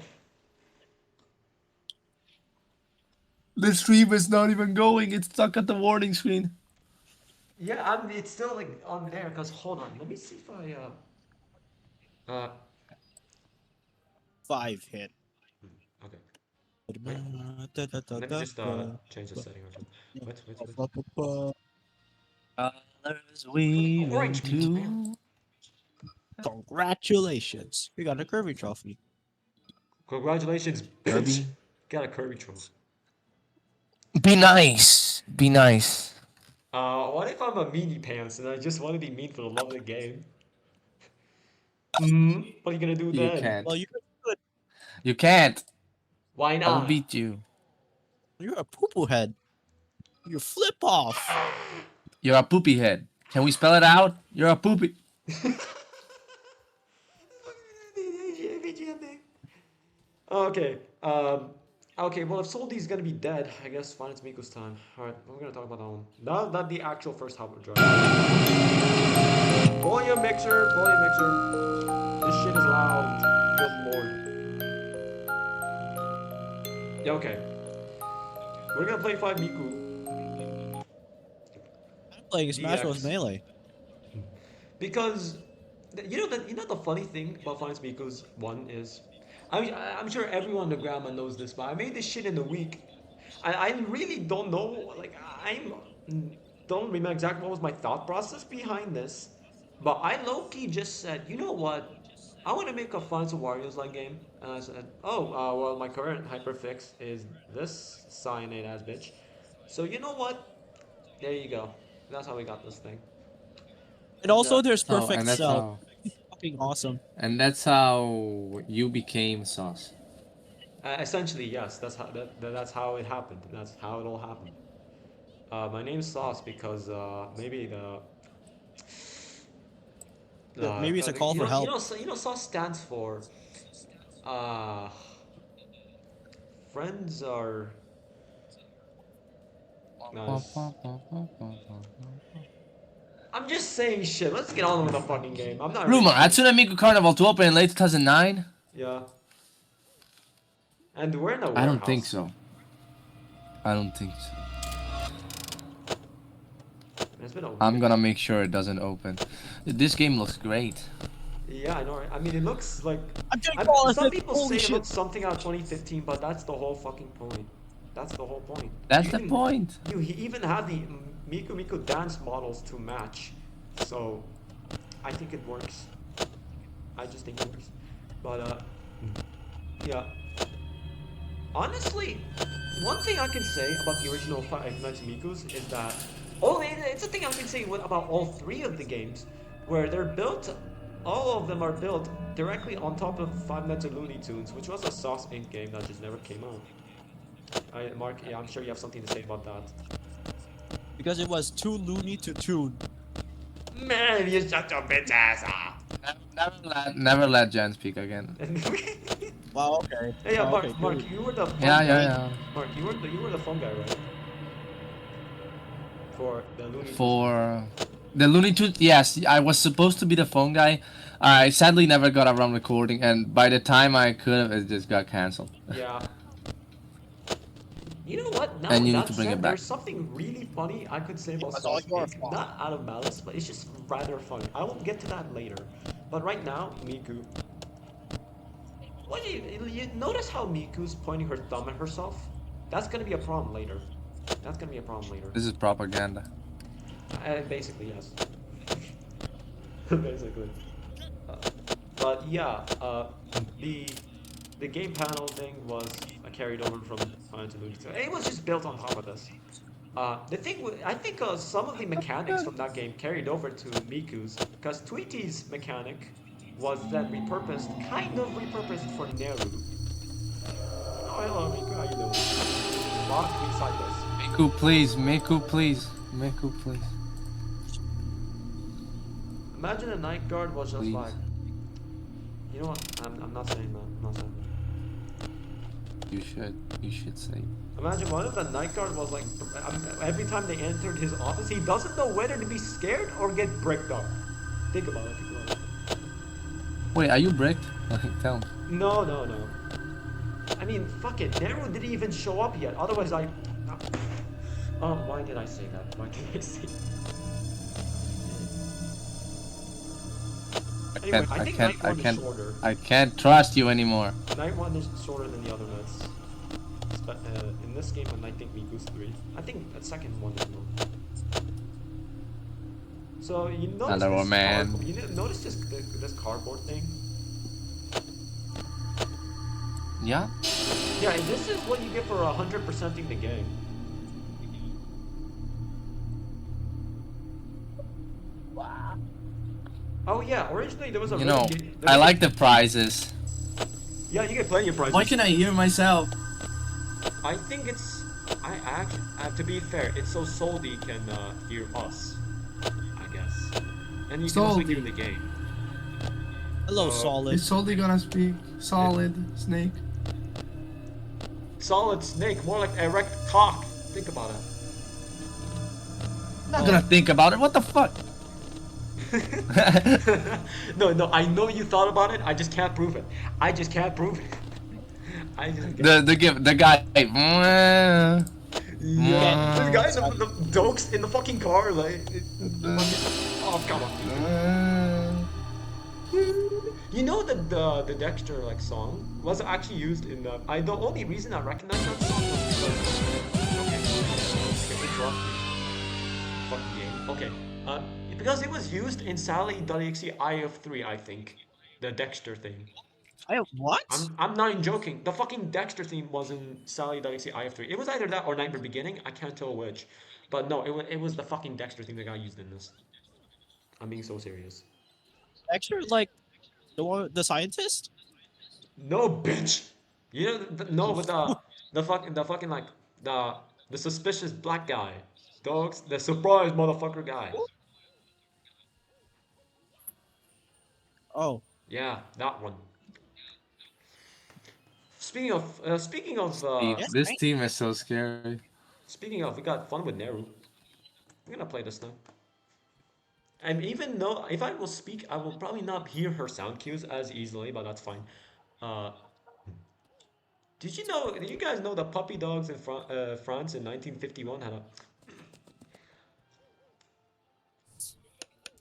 The stream is not even going. It's stuck at the warning screen. Yeah, it's still like on there. Cause hold on, let me see if I 5 hit. okay. Let me just change the setting. Wait. Colors weaving Orange meat, too. man. Congratulations. You got a Kirby trophy. Congratulations, Kirby. bitch. Got a Kirby trophy. Be nice. Be nice. What if I'm a meanie pants and I just want to be mean for the love of the game? What are you gonna do You then? can't. Well, could. You can't. Why I will not? beat you. You're a poo-poo head. You flip off. You're a poopy head. Can we spell it out? You're a poopy. Okay. Okay. Well, if Soldy's gonna be dead, I guess fine. It's Miku's time. All right. We're gonna talk about that one. Not the actual first Halberdrive. Volume mixer. Volume mixer. This shit is loud. Good lord. Yeah. Okay. We're gonna play 5 Miku. I'm playing Smash Bros. DX. Melee. Because you know the funny thing about Finance Miku's one is, I'm sure everyone in the grandma knows this, but I made this shit in a week. I really don't know, like don't remember exactly what was my thought process behind this, but I low-key just said, you know what, I want to make a Finance of Warriors like game, and I said, oh, well, my current hyperfix is this cyanide ass bitch, so you know what, there you go, that's how we got this thing. And also, there's Oh, Perfect and that's Cell. how. Fucking awesome. And that's how you became Sauce. Essentially, yes. That's how it happened. That's how it all happened. My name's Sauce because maybe Maybe it's a call for help. You know, Sauce stands for uh, friends are. No, I'm just saying shit. Let's get on with the fucking game. I'm not. Rumor: Hatsune Miku Carnival to open in late 2009. Yeah. And we're in a warehouse. I don't think so. I don't think so. It's been a I'm gonna make sure it doesn't open. This game looks great. Yeah, I know. Right? I mean, it looks like. Some people say it looks something out of 2015, but that's the whole fucking point. That's the whole point. That's the point. He even had the Miku dance models to match, so I think it works. I just think it works. But yeah. Honestly, one thing I can say about the original Five Nights at Miku's is that it's a thing I can say about all 3 of the games, where they're built. All of them are built directly on top of Five Nights at Looney Tunes, which was a SOS Inc. game that just never came out. Mark, yeah, I'm sure you have something to say about that. Because it was too loony to tune. Man, you shut your bitch ass up. Never let Jan speak again. Wow. Okay. Hey, yeah, Mark, okay, Mark, good. you were the phone Yeah, guy. yeah, yeah. Mark, you were the phone guy, right? For the Looney Tunes. For the Looney Tunes, yes, I was supposed to be the phone guy. I sadly never got around recording, and by the time I could have, it just got cancelled. Yeah. You know what? Now And you that need to bring said, it back. There's something really funny I could say about It's all SOS your Inc. fault. Not out of malice, but it's just rather funny. I will get to that later. But right now, Miku. What do you notice how Miku's pointing her thumb at herself? That's gonna be a problem later. That's gonna be a problem later. This is propaganda. Basically, yes. Basically. But yeah, the game panel thing was carried over from Final Fantasy. It was just built on top of this. The thing I think some of the mechanics from that game carried over to Miku's, because Tweety's mechanic was then kind of repurposed for Neru. Oh, hello Miku, how you doing? Lock me sideways. Miku, please. Miku, please. Miku, please. Imagine a night guard was just Please. like, you know what? I'm not saying that. I'm not saying that. You should say. Imagine one of the night guard was like, every time they entered his office, he doesn't know whether to be scared or get bricked up. Think about it. Wait, are you bricked? Tell me. No. I mean, fuck it. Neru didn't even show up yet. Otherwise, why did I say that? Why did I say that? Anyway, I think night one is shorter. I can't trust you anymore. Night one is shorter than the other nights. But in this game, I think Miku's 3. I think the second one is more. So you notice Hello, this man. notice this cardboard thing? Yeah? Yeah, this is what you get for 100%ing the game. Wow. Oh yeah, originally there was a You really know, good- I like the prizes. Yeah, you get plenty of prizes. Why can I hear myself? I think it's to be fair, it's so Soldy can hear us. I guess. And you can also Soldy. hear the game. Hello, Solid. Is Soldy gonna speak? Solid snake. Solid snake, more like erect cock. Think about it. I'm not gonna think about it. What the fuck? No, I know you thought about it. I just can't prove it. I just can't prove it. I just can't. The guy. Yeah, this guy in the dokes in the fucking car, like. Oh, come on. You know that the Dexter like song was actually used in the. The only reason I recognize that song was because. Okay, interrupt me. Fucking game. Okay, because it was used in Sally.exe IF3, I think, the Dexter thing. I have what? I'm not even joking. The fucking Dexter theme was in Sally.exe IF3. It was either that or Nightmare Beginning. I can't tell which, but no, it was the fucking Dexter theme that got used in this. I'm being so serious. Dexter, like the scientist? No, bitch. You know, no, but the fucking like the suspicious black guy, dogs, the surprise motherfucker guy. Oh, Yeah, that one. Speaking of Yes, This right? team is so scary. we got fun with Neru. We're gonna play this now. And even though if I will speak, I will probably not hear her sound cues as easily, but that's fine. Uh, did you know? Did you guys know that puppy dogs in France in 1951 had a?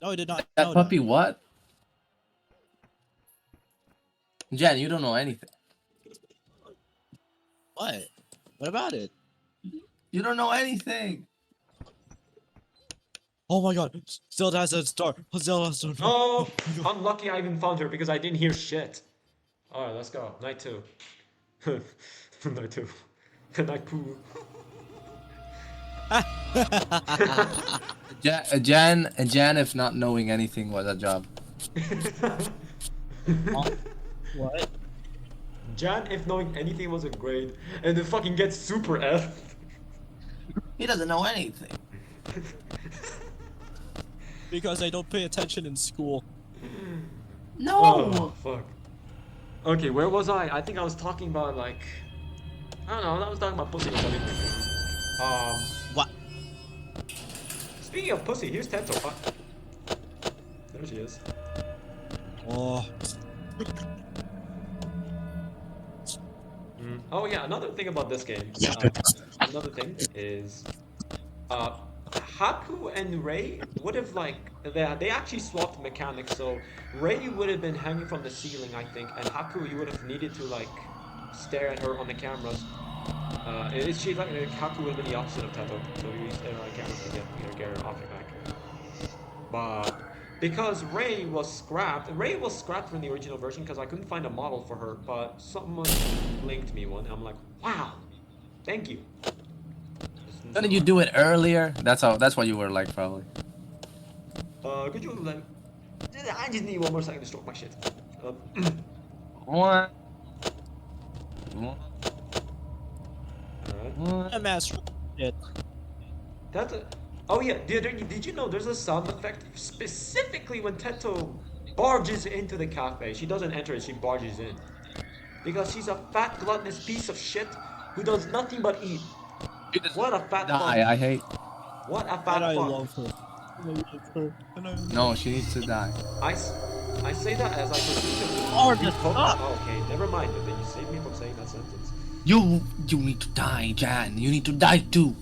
no, I did not That know puppy what? Jen, you don't know anything. What? What about it? You don't know anything. Oh my god, Zelda has a star. Zelda has a star. Oh, unlucky I even found her because I didn't hear shit. All right, let's go. Night 2. Night 2. Night poo. Jan, if not knowing anything was a job. What? Jan, if knowing anything was a grade, and then fucking gets super F. He doesn't know anything. Because I don't pay attention in school. No. Oh, fuck. Okay, where was I? I think I was talking about like, I don't know. I was talking about pussy or something. What? Speaking of pussy, here's Tento. There she is. Oh. Oh yeah, another thing about this game. Another thing is, Haku and Ray would have like they actually swapped mechanics. So Ray would have been hanging from the ceiling, I think, and Haku you would have needed to like stare at her on the cameras. She like Haku would have been the opposite of Teto, so you stare at the cameras to get her off your back. But because Ray was scrapped from the original version because I couldn't find a model for her, but someone linked me one. And I'm like, wow, thank you. Couldn't you do it earlier? That's what you were like probably. Could you like? I just need one more second to stroke my shit. What? Alright. A master. Shit. That's a. Oh yeah, did you know there's a sound effect specifically when Teto barges into the cafe? She doesn't enter it, she barges in. Because she's a fat gluttonous piece of shit who does nothing but eat. What a fat fuck. I hate. What a fat And I fuck. love her. I love her. And I No, she needs to die. I say that as I proceed to Oh, just stop. Oh, okay, never mind. Then you saved me from saying that sentence. You need to die, Jan. You need to die too.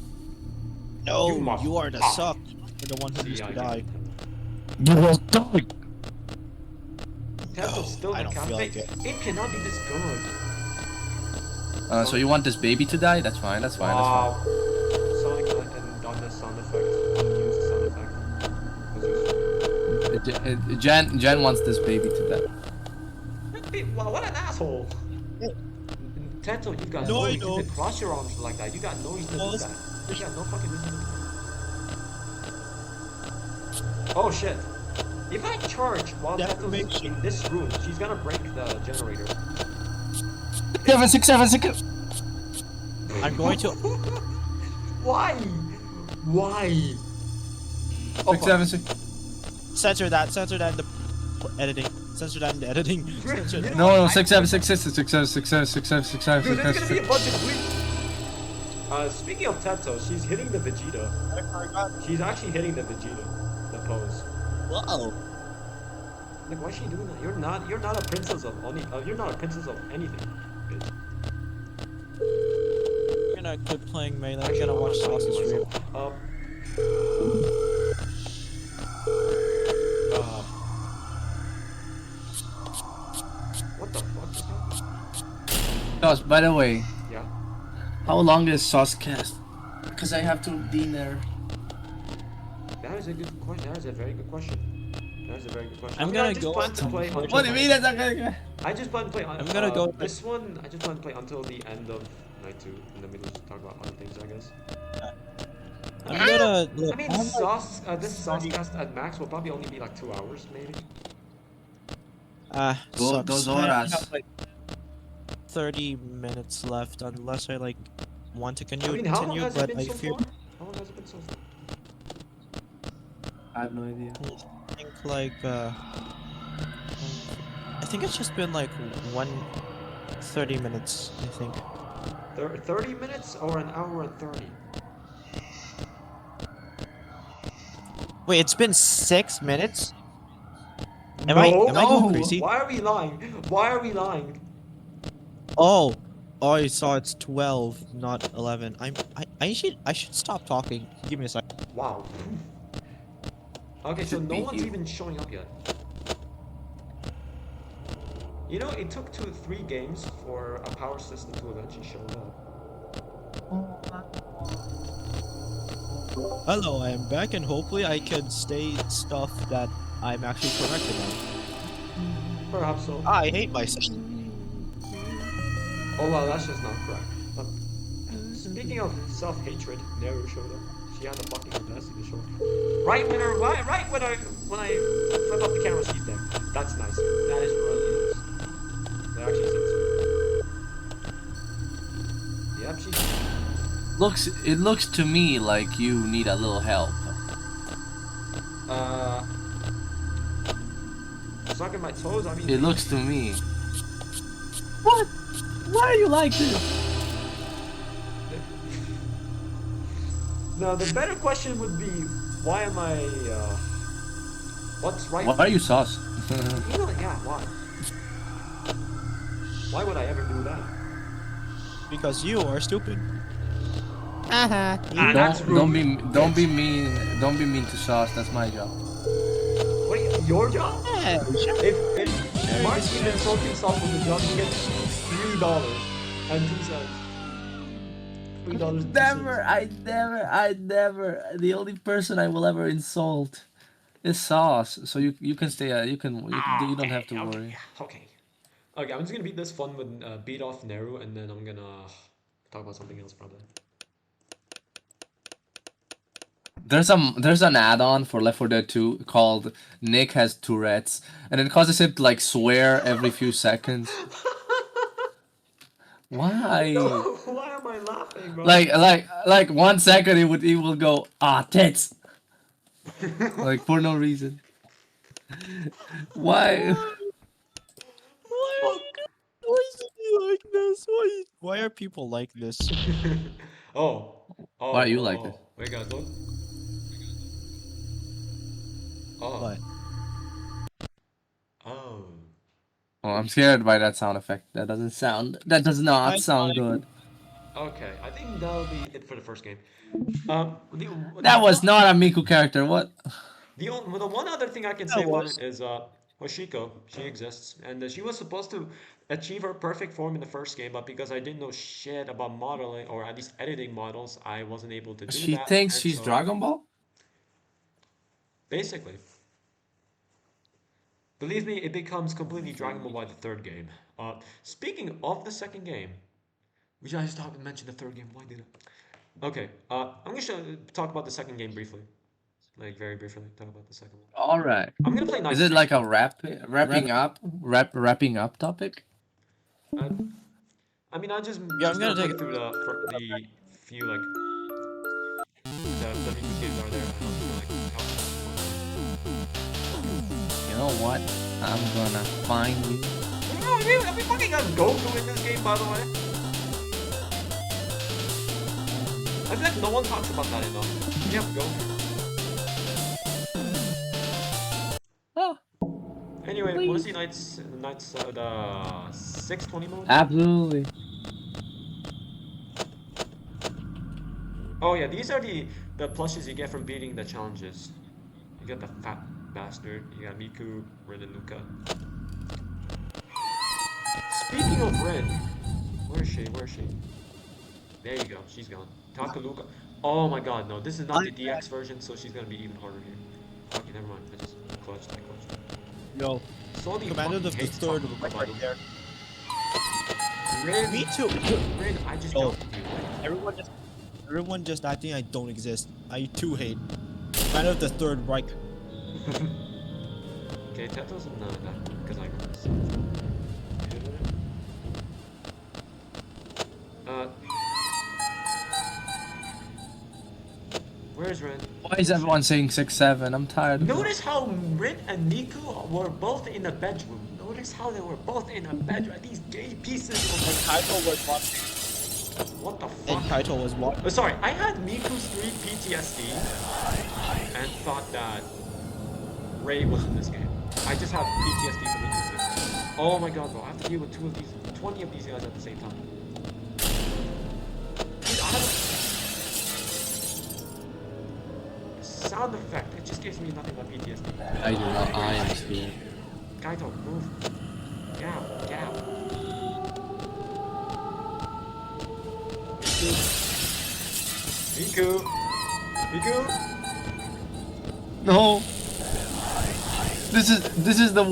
No, You must you are the stop. suck. You're the one who needs to die. You will die. Teto's still I in the don't feel cafe. like it. It cannot be this good. So you want this baby to die? That's fine. That's fine. That's Wow. Sonic and on this sound effect. Unused sound effect. Jan wants this baby to die. Wow, what an asshole! Teto, you got No, no I reason to don't. cross your arms like that. You got no reason to do that. You got no fucking reason to do that. Oh shit. If I charge while Teto's Defamation. in this room, she's gonna break the generator. 7 6 7 6. I'm going to. Why? Why? Oh, 6 7 6. Censor that in the editing. Censor that in the editing. Censor that. No, 6-7, 6-6, 6-7, 6-7, 6-7, 6-7, Dude, there's gonna be a 6-7. bunch of bleeps. Speaking of Teto, she's hitting the Vegeta. She's actually hitting the Vegeta. The pose. Whoa. Like, why is she doing that? You're not a princess of any. You're not a princess of anything. Bitch. I'm gonna quit playing Melee. I'm gonna watch Sauce's stream. What the fuck is that? Josh, by the way, Yeah. how long is Soscast? Because I have to dinner. That is a good question. That is a very good question. That is a very good question. I'm I gonna just go plan to play until What do you mean that's not gonna... I just plan to play. I'm gonna go. This one. I just plan to play until the end of night 2, and then we just talk about other things, I guess. I'm gonna. I mean, this Soscast at max will probably only be like 2 hours, maybe. Sucks. Those I horas. have like 30 minutes left, unless I like want to I mean, how long continue, has it but been I so fear. far? How long has it been so far? I have no idea. I think like I think it's just been like 30 minutes. I think. 30 minutes or an hour and 30? Wait, it's been 6 minutes. Am No. I going crazy? Why are we lying? Why are we lying? Oh, I saw it's 12, not 11. I should stop talking. Give me a sec. Wow. Okay, so Should no be one's you. even showing up yet. You know, it took 3 games for a power system to eventually show up. Hello, I am back, and hopefully I can state stuff that I'm actually correct about. Perhaps so. I hate myself. Oh well, that's just not correct. Speaking of self-hatred, Neru showed up. She had the fucking audacity to show up. Right when I flip up the camera, she's there. That's nice. That is really nice. That actually seems. Yep, she's. It looks to me like you need a little help. Sucking my toes. I mean. It looks to me. What? Why are you like this? Now the better question would be, why am I? What's right? Why are you sauce? You know, yeah. Why? Why would I ever do that? Because you are stupid. Don't be mean to sauce. That's my job. What? Your job? Yeah, If Mark's even insulting himself with the job, you get $3.02. $3. I never. The only person I will ever insult is sauce. So you can stay. You don't have to worry. Okay. Okay, I'm just gonna beat this fun with beat off Neru, and then I'm gonna talk about something else probably. There's an add-on for Left 4 Dead 2 called Nick Has Tourette's, and it causes him to like swear every few seconds. Why? Why am I laughing, bro? Like 1 second he will go tits, like for no reason. Why? Why is it like this? Why are people like this? Oh. Why are you like this? Wait, guys, look. Oh. What? Oh. Oh, I'm scared by that sound effect. That does not sound good. Okay, I think that'll be it for the first game. That was not a Miku character. What? The one other thing I can say about it is Hoshiko. She exists, and she was supposed to achieve her perfect form in the first game, but because I didn't know shit about modeling or at least editing models, I wasn't able to do She that. thinks and she's so- Dragon Ball. Basically. Believe me, it becomes completely Dragon Ball by the third game. Speaking of the second game, which I stopped and mentioned the third game. Why did I? Okay, I'm gonna talk about the second game briefly, like very briefly. Talk about the second one. All right. I'm gonna play nice. Is it like a wrapping up topic? I mean, I'm just I'm gonna play take- through the few like the Miku games are there. I don't know, like, how- know what? I'm gonna find you. We fucking got Goku in this game, by the way. I feel like no one talks about that enough. We have Goku. Oh, Anyway, please. wanna see Knights the 620 mode? Absolutely. Oh yeah, these are the plushes you get from beating the challenges. You got the fat bastard. You got Miku, Rin, and Luca. Speaking of Rin, where is she? Where is she? There you go. She's gone. Takaluka. Oh my god, no. This is not the DX version, so she's gonna be even harder here. Okay, never mind. I just clutched. I clutched. Yo, Soldi Commander fucking of the hates third Takaluka, right, by the right way. there. Rin, Me too. Rin, I just Yo, dumped you. everyone just acting I don't exist. I too hate. Commander of the Third Reich. Okay, Teto's not that good, because I remember this. Uh, where's Rin? Why is everyone saying 6-7? I'm tired of it. Notice how Rin and Miku were both in a bedroom. Notice how they were both in a bedroom. These gay pieces of Kaito was watching. what the And fuck? Kaito was watching. Sorry, I had Miku's 3 PTSD and thought that Ray was in this game. I just had PTSD from Miku's 3. Oh my god, bro. I have to deal with 20 of these guys at the same time. Dude, I have a sound effect. It just gives me nothing but PTSD. I do not. I am scared. Kaito, move. Get out. Get out. Miku. Miku. No. This is the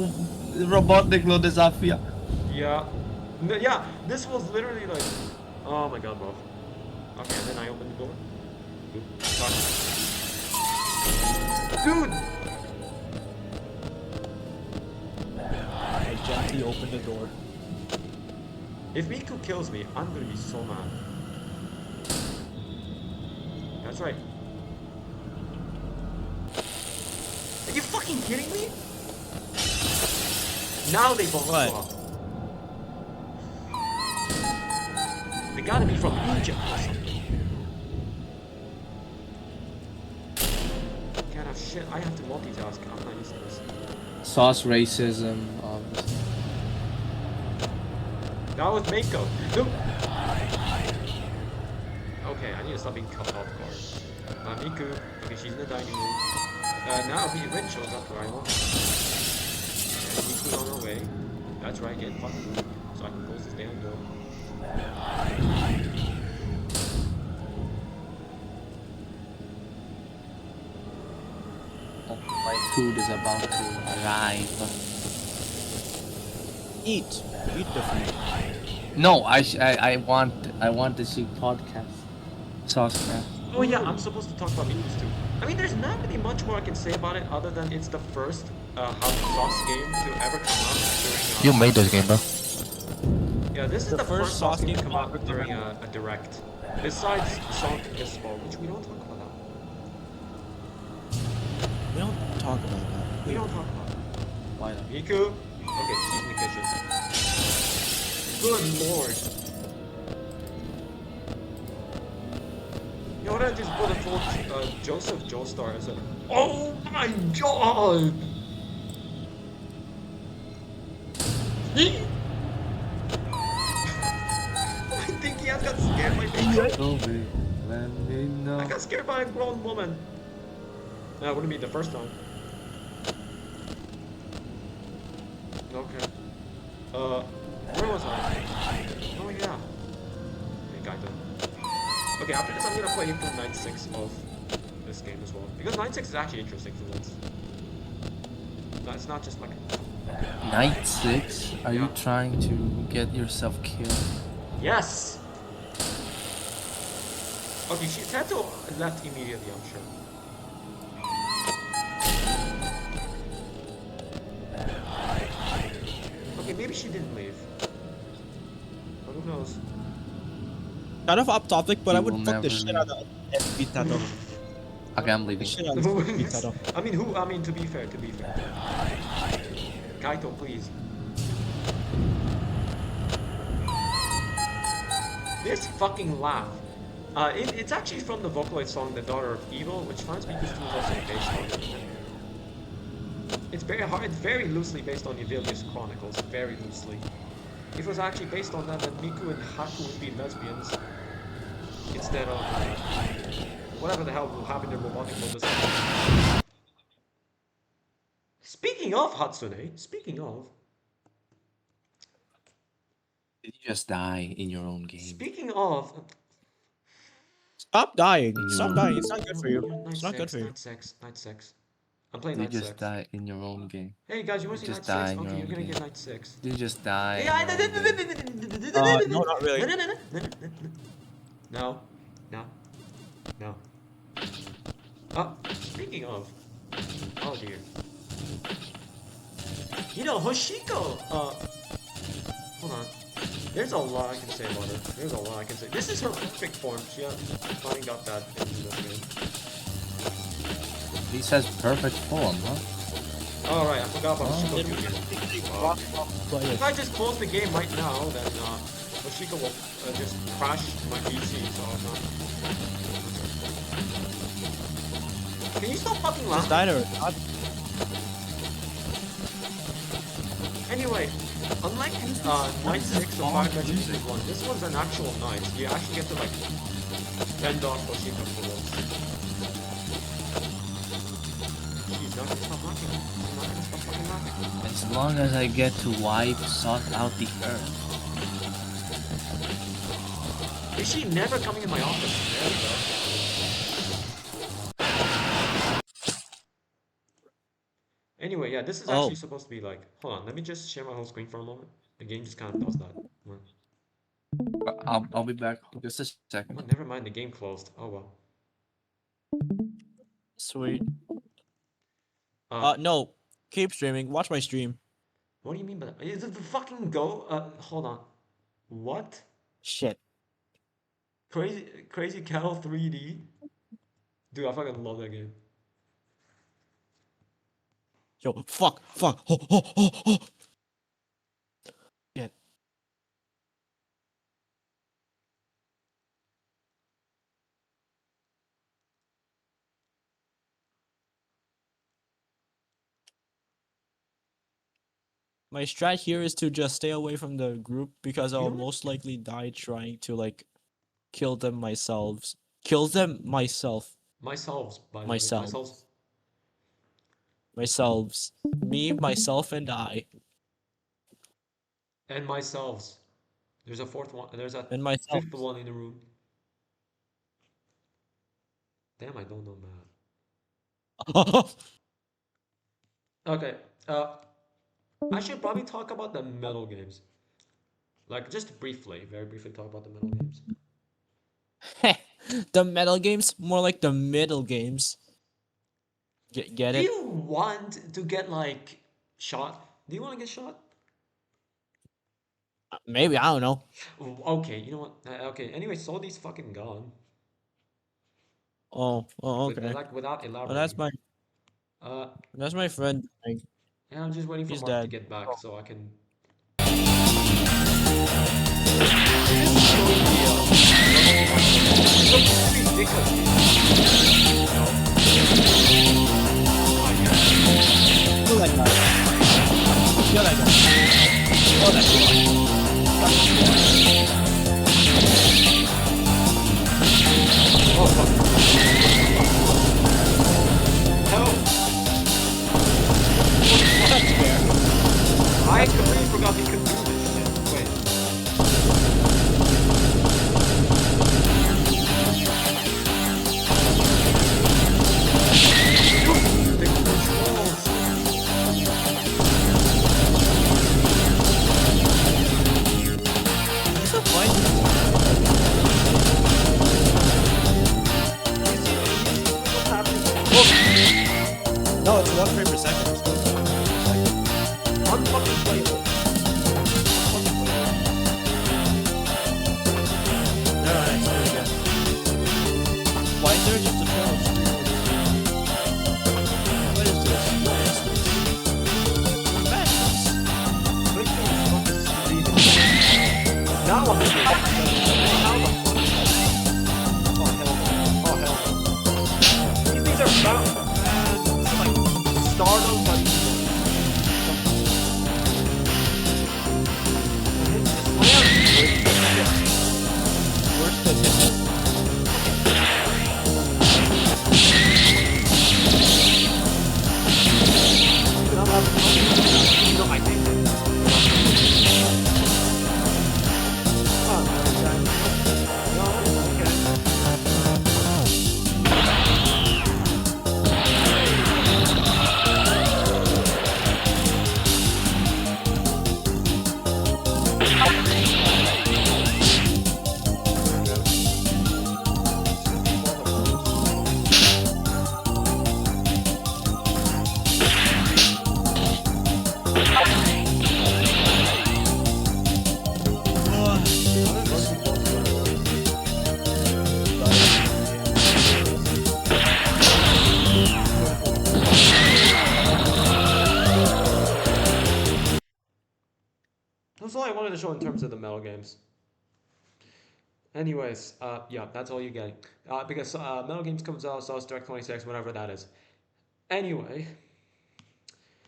robotic Lodesafia. Yeah. Yeah, this was literally like... Oh my god, bro. Okay, and then I opened the door. Oop, fuck. Dude! I gently opened the door. If Miku kills me, I'm gonna be so mad. That's right. Are you fucking kidding me? Now they both What? swap. They gotta be from Egypt or something. God of shit, I have to multitask. I'm not used to this. Sauce racism, obviously. That was Mako. Nope. Okay, I need to stop being cut off guard. Miku. Okay, she's in the dining room. Now Rin shows up where I want. And Miku's on her way. That's right, get fucking moved so I can close this damn door. Oh, my food is about to arrive. Eat. Eat the food. No, I want to see podcast. Soscast. Oh yeah, I'm supposed to talk about Miku's too. I mean, there's not really much more I can say about it other than it's the first Sauce game to ever come out during. You made this game, bro. Yeah, this is the first Sauce game to come out ever during a direct. Besides Sonic and Ball, which we don't talk about now. We don't talk about that. We don't talk about it. Why not? Miku? Okay, she's in the kitchen. Good lord. You know what, I just put a full Joseph Joestar as a... Oh my god! I think he has got scared by me. Let me know. I got scared by a grown woman. That wouldn't be the first time. Okay. Where was I? Oh yeah. Hey, Kaito. Okay, after this I'm gonna play into 9-6 of this game as well. Because 9-6 is actually interesting for once. No, it's not just like... Night 6? Are you Yeah. trying to get yourself killed? Yes! Okay, Teto left immediately, I'm sure. Okay, maybe she didn't leave. But who knows? Kind of off topic, but I You would will fuck the never shit out of FP Tato. Okay, I'm leaving. Shit, I don't. I mean, who? I mean, to be fair. Kaito, please. This fucking laugh. It's actually from the Vocaloid song "The Daughter of Evil," which finds Miku's tune is also based on it. It's very loosely based on Evilius Chronicles, very loosely. If it was actually based on that, then Miku and Haku would be lesbians instead of whatever the hell will happen in robotic mode. Speaking of Hatsune, Did you just die in your own game? speaking of, Stop dying. In your Stop own dying. game. It's not good for you. It's not good for you. night sex. I'm playing Did night you just sex. die in your own game? Hey guys, you want to see Just night die sex? in your Okay, you're own gonna game. get night sex. Did you just die? Yeah, in your own game? No, not really. No. Speaking of, oh dear. You know, Hoshiko, hold on. There's a lot I can say about her. This is her perfect form. She finally got that in this game. He says perfect form, huh? Oh right, I forgot about Hoshiko. If I just close the game right now, then Hoshiko will just crash my PC, so I'm not... Can you stop fucking Just laughing? died or not? Anyway, unlike Night 6 or Final Fantasy 1, this one's an actual night. You actually get to like fend off Hoshiko for once. She's not gonna stop laughing. She's not gonna stop fucking laughing. As long as I get to wipe sort out the earth. Is she never coming in my office? There we go. Anyway, yeah, this is actually supposed to be like... Hold on, let me just share my whole screen for a moment. The game just kind of does that. I'll be back just a Oh, second. never mind, the game closed. Oh well. Sweet. Uh, No. Keep streaming. Watch my stream. What do you mean by that? Is it the fucking go? Hold on. What? Shit. Crazy Cattle 3D? Dude, I fucking love that game. Yo, fuck. Oh. Shit. My strat here is to just stay away from the group because I'll know- most likely die trying to like kill them myself. Kill them myself. Myself, by the Myself. way. Myself. Me, myself, and I. And myself. There's a fourth one. There's a And myself. fifth one in the room. Damn, I don't know math. Okay. I should probably talk about the metal games. Like, just briefly, very briefly talk about the metal games. The metal games? More like the middle games. Get Do it? you want to get, like, shot? Do you want to get shot? Maybe, I don't know. Okay, you know what? Okay, anyway, Soldy's fucking gone. Oh, okay. Like, without Well, elaborating. that's my friend. And I'm just waiting for He's Mark to dead. get back so I can... Kill that guy. Kill that guy. Kill that Oh, fuck. Help! That's fair. I completely forgot he could do this shit. Wait. Dude, the controls. What's the point? No, it's 1 frame per second. Unfucking playable. No, it's good again. Why is there just a trail of screen? beneficial in terms of the metal games. Anyways, yeah, that's all you get. Because metal games comes out, SOS Direct 26, whatever that is. Anyway,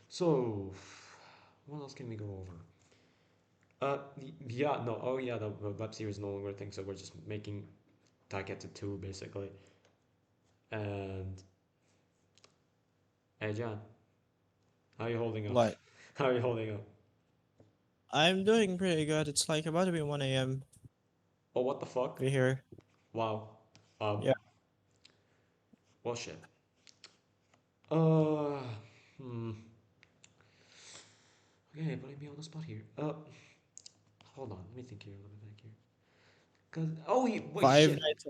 so what else can we go over? Yeah, no, oh yeah, the web series is no longer a thing, so we're just making Taiketsu 2 basically. And hey, John, how you holding up? What? How are you holding up? I'm doing pretty good. It's like about to be 1 a.m. Oh, what the fuck? We're here. Wow. Um, Yeah. well, shit. Uh, hmm. Okay, putting me on the spot here. Hold on, let me think here. Let me think here. Cause wait, Five shit. nights.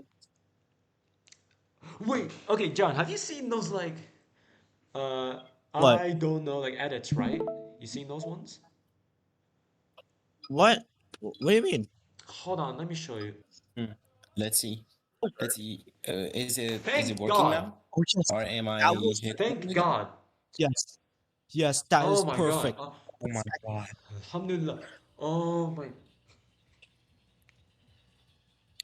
Wait, okay, John, have you seen those like uh What? I don't know like edits, right? You seen those ones? What? What do you mean? Hold on, let me show you. Hmm. Let's see. Let's see. Is it Thank working God. now? Oh, yes. Or am I That was hitting Thank again? God. yes. Yes, that Oh is my God. perfect. Oh my god. Alhamdulillah. Oh my.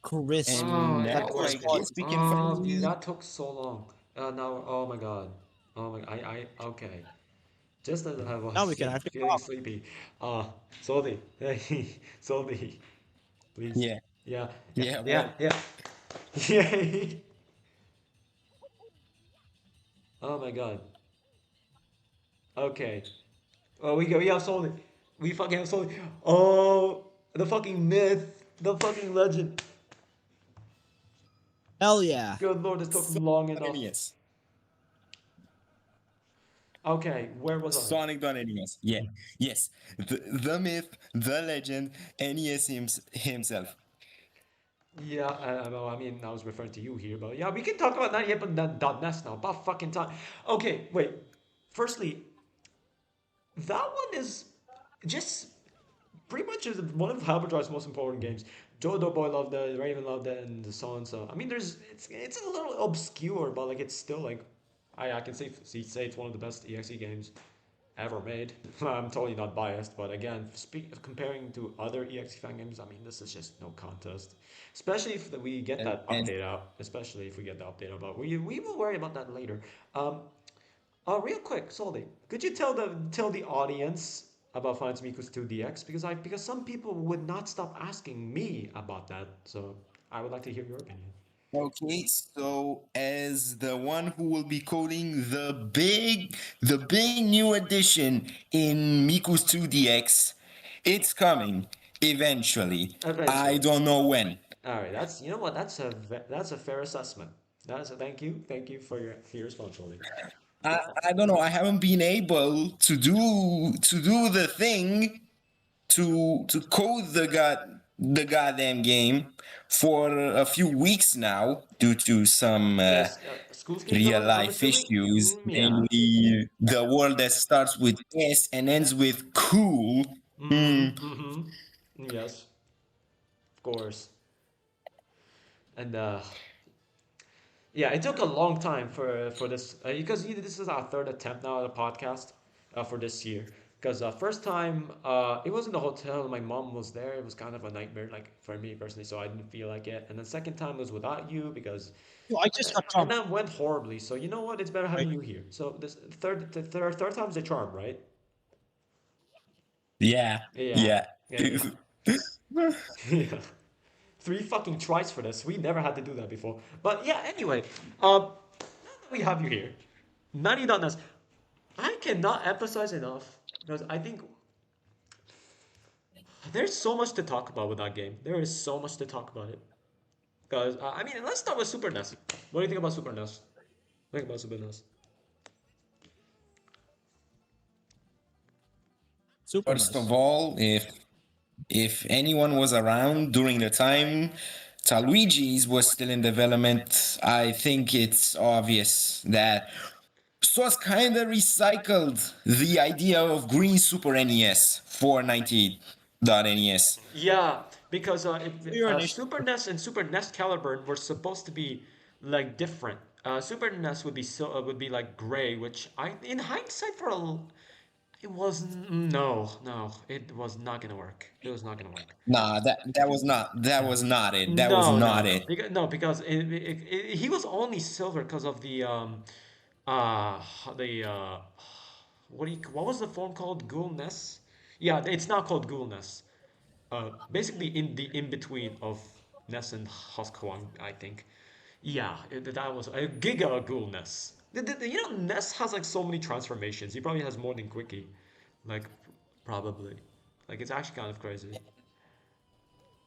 Crisp. Oh, And it That now worked. I crisp guess audio. we can Oh, dude, finally. that took so long. Now, oh my God. Oh my, okay. Just as I was Now we can actually feeling talk. sleepy. Soldi, hey, Soldi, please. Yeah. Yeah, yeah, Yeah. yeah, What? yeah. Yay. Oh my God. Okay. Oh, we have Soldi. We fucking have Soldi. Oh, the fucking myth, the fucking legend. Hell yeah. Good Lord, this took long enough. NES. Okay, where was I? Sonic Dot NES. Yeah. Yes. The myth, the legend, NES himself. Yeah, well, I mean, I was referring to you here, but yeah, we can talk about that yet, but that .NES now. About fucking time. Okay, wait. Firstly, that one is just pretty much is one of Halberdrive's most important games. Jodo Boy loved it, Raven loved it, and so on and so. I mean, it's a little obscure, but like it's still like I can say it's one of the best EXE games ever made. I'm totally not biased, but again, comparing to other EXE fan games, I mean, this is just no contest. Especially if we get that And update out. Especially if we get the update out, but we will worry about that later. Um, real quick, Soldi, could you tell the audience about Final Miku's 2DX because some people would not stop asking me about that, so I would like to hear your opinion. okay, so as the one who will be coding the big new addition in Miku's 2DX, it's coming eventually. I Eventually. don't know when. All right, that's you know what that's a fair assessment. That's a thank you for your response, Soldi. I don't know. I haven't been able to do the thing to code the goddamn game for a few weeks now due to some Yes, school games. real I'm life assuming. issues, Yeah. namely the world that starts with S and ends with cool. Hmm. Yes, of course. And yeah, it took a long time for this because this is our third attempt now at a podcast for this year. Because first time it was in the hotel. My mom was there. It was kind of a nightmare, like for me personally. So I didn't feel like it. And the second time was without you because, Yo, I just got and jumped. that went horribly. So you know what? It's better Right? having you here. So this third time's the charm, right? Yeah, Yeah, yeah. yeah, yeah. Three fucking tries for this. We never had to do that before. But yeah, anyway, now that we have you here, 90.NES. I cannot emphasize enough because I think there's so much to talk about with that game. There is so much to talk about it. Because I mean, let's start with Super NES. What do you think about Super NES? Think about Super NES. Super First nice. of all, if anyone was around during the time Taluigi's was still in development, I think it's obvious that SOS kind of recycled the idea of green Super NES for 98.NES. Yeah, because You're an issue. Super NES and Super NES Caliburn were supposed to be like different. Super NES would be like gray, which in hindsight It was no, it was not gonna work. It was not gonna work. Nah, that was not it. That was No, no, not no. it. Because he was only silver because of uh the what was the form called? Ghoulness? Yeah, it's not called Ghoulness. Basically in between of Ness and Hoskwang, I think. Yeah, that was a Giga Ghoulness. You know, Ness has like so many transformations. He probably has more than Quicky, like probably. Like it's actually kind of crazy.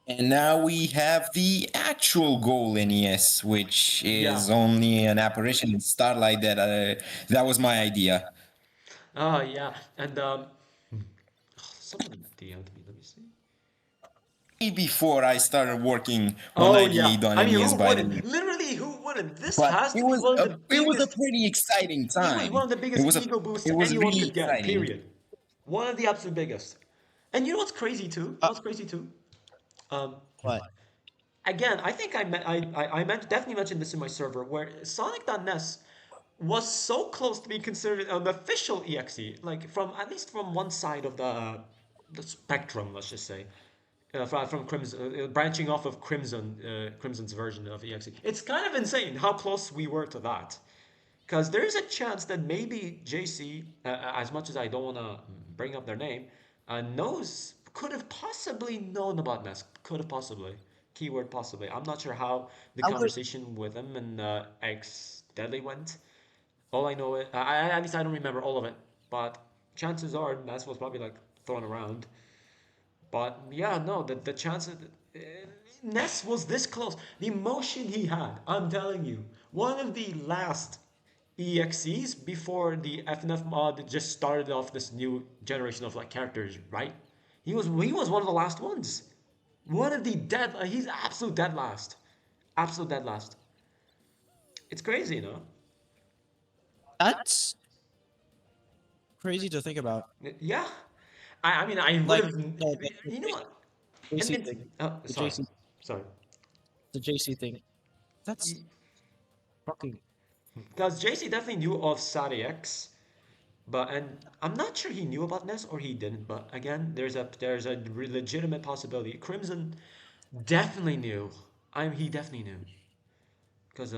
And now we have the actual goal in ES, which Yeah. is only an apparition in Starlight. That was my idea. Oh yeah, and somebody DM'd me. Let me see. Before I started working on Oh yeah, 98 on I mean, who NES, by the wouldn't? way. Literally, who wouldn't? This But has to be one of the it was a biggest. pretty exciting It was one time. of the It biggest was a ego boosts it was anyone really could get. exciting. Period. One of the absolute biggest. And you know what's crazy too? Uh, What's crazy too? Um, what? again, I think definitely mentioned this in my server where Sonic.NES was so close to being considered an official EXE, like from at least from one side of the spectrum, let's just say. From Crimson, branching off of Crimson's version of EXE. It's kind of insane how close we were to that. Because there's a chance that maybe JC, as much as I don't want to bring up their name, could have possibly known about Nest. Could have possibly. Keyword possibly. I'm not sure how the I would. conversation with him and X Deadly went. All I know is, at least I don't remember all of it. But chances are Nest was probably like thrown around. But yeah, no, the chances. Ness was this close. The emotion he had, I'm telling you, one of the last EXEs before the FNF mod just started off this new generation of like characters, right? He was one of the last ones. One of the dead. He's absolute dead last. Absolute dead last. It's crazy, you know. That's crazy to think about. Yeah. I mean, I would Like have. the You know what? And JC it's. thing. The Sorry. JC. Sorry. The JC thing. That's fucking. Because JC definitely knew of Sadi X, and I'm not sure he knew about Ness or he didn't. But again, there's a legitimate possibility. Crimson definitely knew. He definitely knew because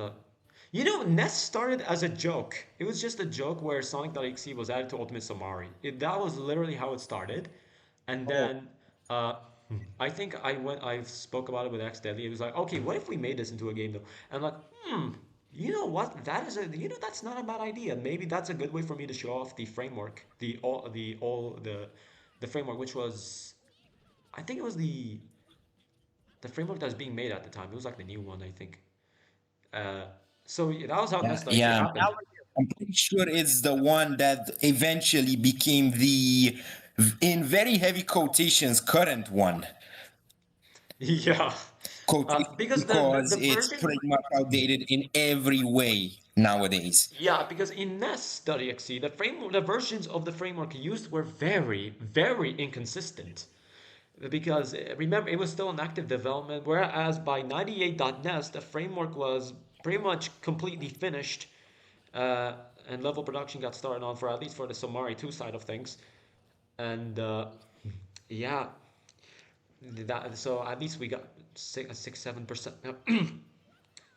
Ness started as a joke. It was just a joke where Sonic.exe was added to Ultimate Samari. That was literally how it started, and Oh. then uh, I think I spoke about it with X Deadly. It was like, okay, what if we made this into a game though? And I'm like, you know what? That's not a bad idea. Maybe that's a good way for me to show off the framework, the framework, which was, I think it was the framework that was being made at the time. It was like the new one, I think. Uh, so yeah, that was how Yeah, Nest actually yeah. happened. I'm pretty sure it's the one that eventually became the, in very heavy quotations, current one. Yeah, because the Because it's version. pretty much outdated in every way nowadays. Yeah, because in Nest.exe, the versions of the framework used were very, very inconsistent. Because remember, it was still in active development, whereas by 98.nest, the framework was pretty much completely finished, uh, and level production got started on for at least for the Somari 2 side of things. And yeah, so at least we got 6-7%. Dude,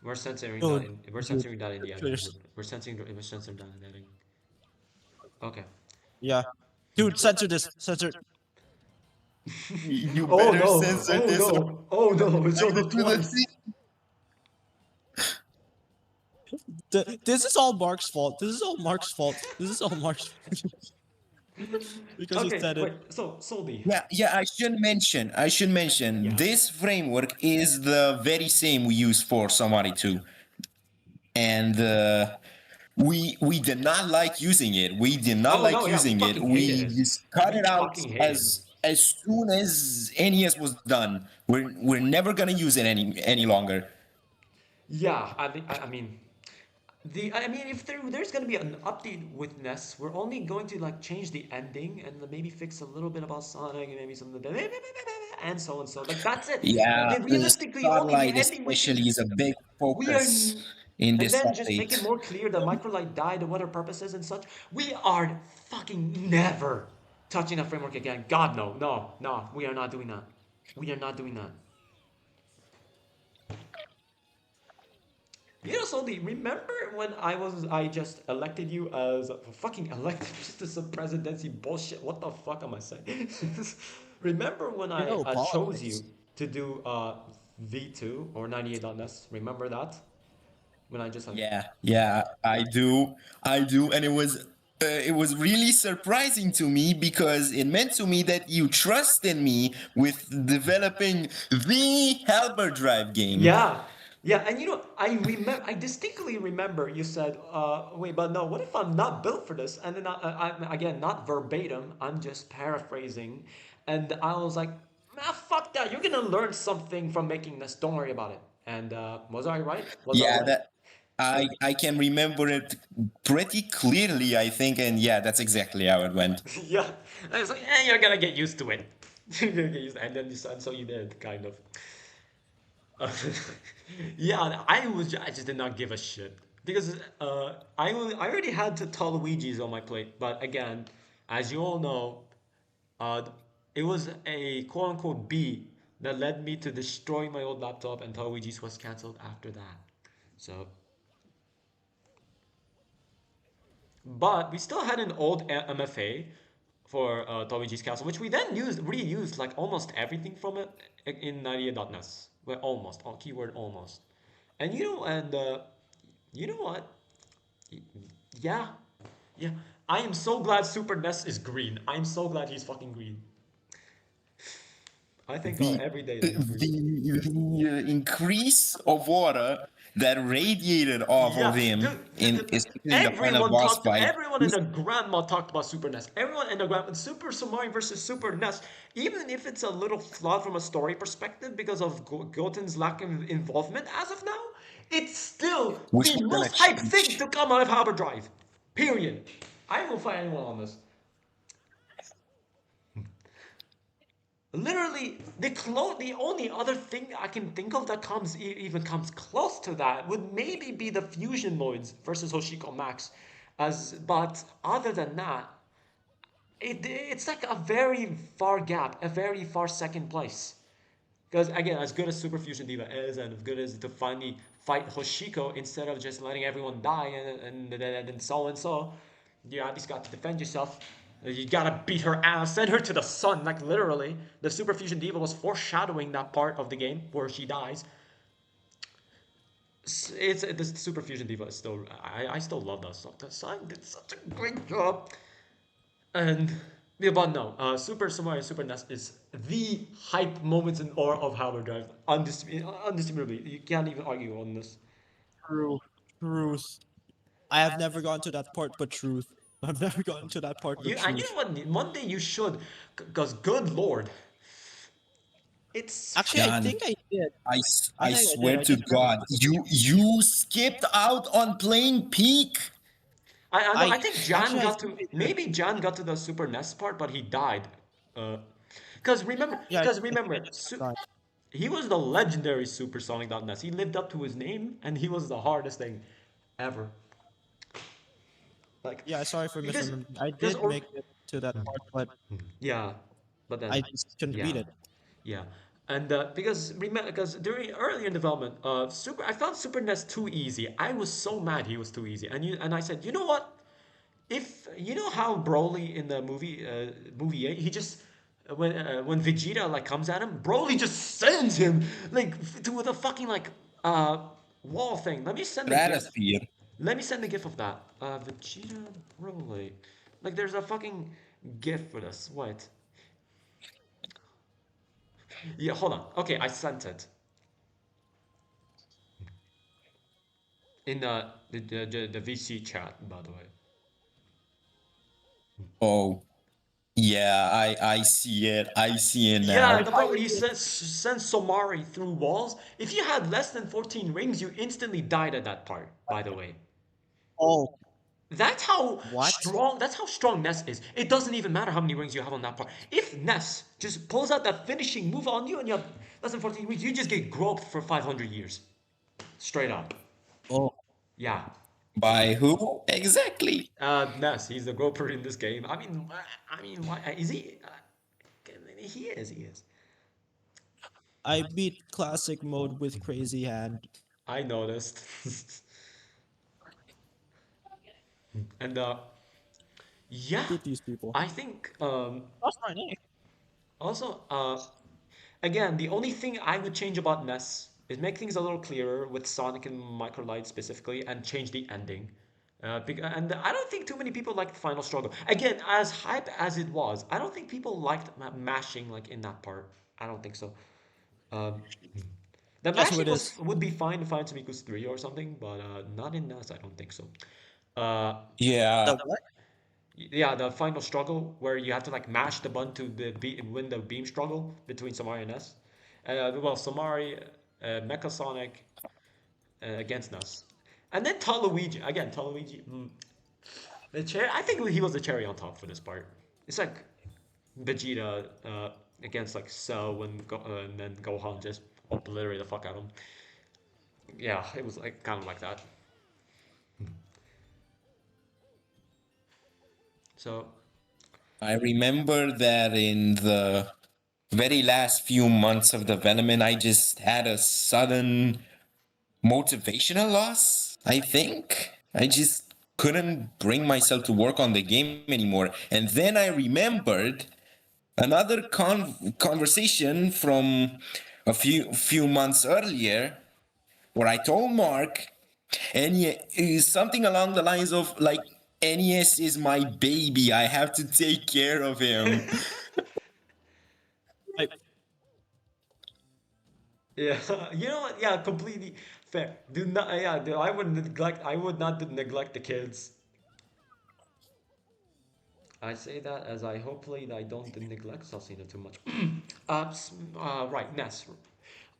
We're dude, censoring that in the editing. there's- We're censoring that in the editing. Okay. Yeah. Dude, censor this. Censor. You Oh better no! censor Oh this or no! Oh no! It's I'm on the gonna do the twice. This is all Mark's fault. This is all Mark's fault. This is all Mark's because he Okay, said wait. it. So Soldi. Yeah, I should mention, Yeah. this framework is the very same we use for Somari 2. And we did not like using it. We did not Oh like no! Yeah, we using it. fucking hated We it. just cut We it out fucking hated it. as soon as NES was done. We're never gonna use it any longer. Yeah, I mean, if there's gonna be an update with Ness, we're only going to like change the ending and maybe fix a little bit about Sonic and maybe something and so. Like that's it. Yeah, Realistically, only the Starlight ending, which is especially is a big we are focus. in And this then just make it update. more clear that Microlight died and what her purposes and such. We are fucking never touching that framework again. God, no, no, no. We are not doing that. We are not doing that. You know, Soldi, remember when I just elected you as fucking elected just as some presidency bullshit? What the fuck am I saying? Remember when Yo, I chose you politics. to do V2 or 98.NES? Remember that? When I just like, Yeah, I do, and it was really surprising to me because it meant to me that you trusted me with developing the Halberdrive game. yeah, yeah, and you know, I distinctly remember you said, wait, but no, what if I'm not built for this? And then again, not verbatim, I'm just paraphrasing, and I was like, nah, fuck that, you're gonna learn something from making this. Don't worry about it. And was I right? Was I Yeah, right? that I can remember it pretty clearly, I think, and yeah, that's exactly how it went. Yeah, I was like, you're gonna get used to it. You're gonna get used to it. And then and so you did, kind of. Yeah, I just did not give a shit because I already had the Luigi's on my plate, but again, as you all know, uh, it was a quote unquote B that led me to destroy my old laptop, and Luigi's was cancelled after that. So, but we still had an old MFA for Luigi's Castle, which we then reused like almost everything from it in 98.NES. Well, almost, all keyword almost. And you know what? Yeah, yeah. I am so glad Super Ness is green. I'm so glad he's fucking green. I think The every day that he's green. the increase of water that radiated off of Yeah, him in especially in the final boss fight. everyone and their grandma talked about Super NES. Everyone and their grandma, Super Mario versus Super NES, even if it's a little flawed from a story perspective because of Goten's lack of involvement as of now, it's still Which the was gonna most hyped thing change. to come out of Halberdrive. Period. I will fight anyone on this. Literally, the only other thing I can think of that even comes close to that would maybe be the fusion modes versus Hoshiko Max, but other than that, it's like a very far gap, a very far second place. Because again, as good as Super Fusion Diva is, and as good as to finally fight Hoshiko instead of just letting everyone die and so and so, you at least got to defend yourself. You gotta beat her ass, send her to the sun, like literally. The Super Fusion Diva was foreshadowing that part of the game where she dies. It's the Super Fusion Diva is still. I still love that song. The song did such a great job. And yeah, but no, Super Mario Super NES is the hype moments in awe of Halberdrive. Undisputably, you can't even argue on this. Truth. Truth. I have never gotten to that part, but truth. I've never gotten to that part, but You know truth. what? One day you should, because good lord, it's Actually, I fucking. John, think I did. I I think I did. swear I to just never. God, you skipped out on playing Peak. I know. I I think Jan actually I got think to I did. maybe Jan got to the Super NES part, but he died. Uh, because Yeah, I think I remember, did. Right. he was the legendary Supersonic.NES. He lived up to his name, and he was the hardest thing ever. Like, Yeah, sorry for because misremembering. I because did make it to that part, but yeah, but then I just couldn't beat yeah, it. yeah, and because remember because during early in development, I found Super NES too easy. I was so mad he was too easy, and I said, you know what? If you know how Broly in the movie 8, he just when Vegeta like comes at him, Broly just sends him like to the fucking like uh wall thing. Let me send the gif. Stratosphere. Let me send the gif of that. Vegeta Broly. Like there's a fucking gif for this. What? Yeah, hold on. Okay, I sent it in the VC chat, by the way. Oh, yeah, I see it. I see it Yeah, now. the part where he sends Somari through walls. If you had less than 14 rings, you instantly died at that part, by the way. Oh, what? That's how strong Ness is. It doesn't even matter how many rings you have on that part. If Ness just pulls out that finishing move on you and you have less than 14 rings, you just get groped for 500 years. Straight up. Oh. Yeah. By who exactly? Ness, he's the groper in this game. Why is he? He is. He is. I beat classic mode with crazy hand. I noticed. And yeah, Beat these people. I think That's my name. also again the only thing I would change about Ness is make things a little clearer with Sonic and Microlight specifically, and change the ending. And I don't think too many people liked the final struggle. Again, as hype as it was, I don't think people liked mashing like in that part. I don't think so. Um, the That's who mashing it is. would be fine if Finds Miku's 3 or something, but not in Ness. I don't think so. Uh, Yeah, The what? Yeah, the final struggle where you have to like mash the button to win the beam struggle between Samari and Ness. Well, Samari, Mecha Sonic against Ness, and then Taluigi again. Taluigi, the cherry. I think he was the cherry on top for this part. It's like Vegeta against like Cell and then Gohan just obliterate the fuck out of him. Yeah, it was like kind of like that. So I remember that in the very last few months of development, I just had a sudden motivational loss, I think. I just couldn't bring myself to work on the game anymore. And then I remembered another conversation from a few months earlier where I told Mark, and something along the lines of like, NES is my baby. I have to take care of him. I, yeah, you know what? Yeah, completely fair. Do not. Yeah, I would neglect. I would not neglect the kids. I say that as I hopefully I don't neglect Sosina too much. Right, Ness.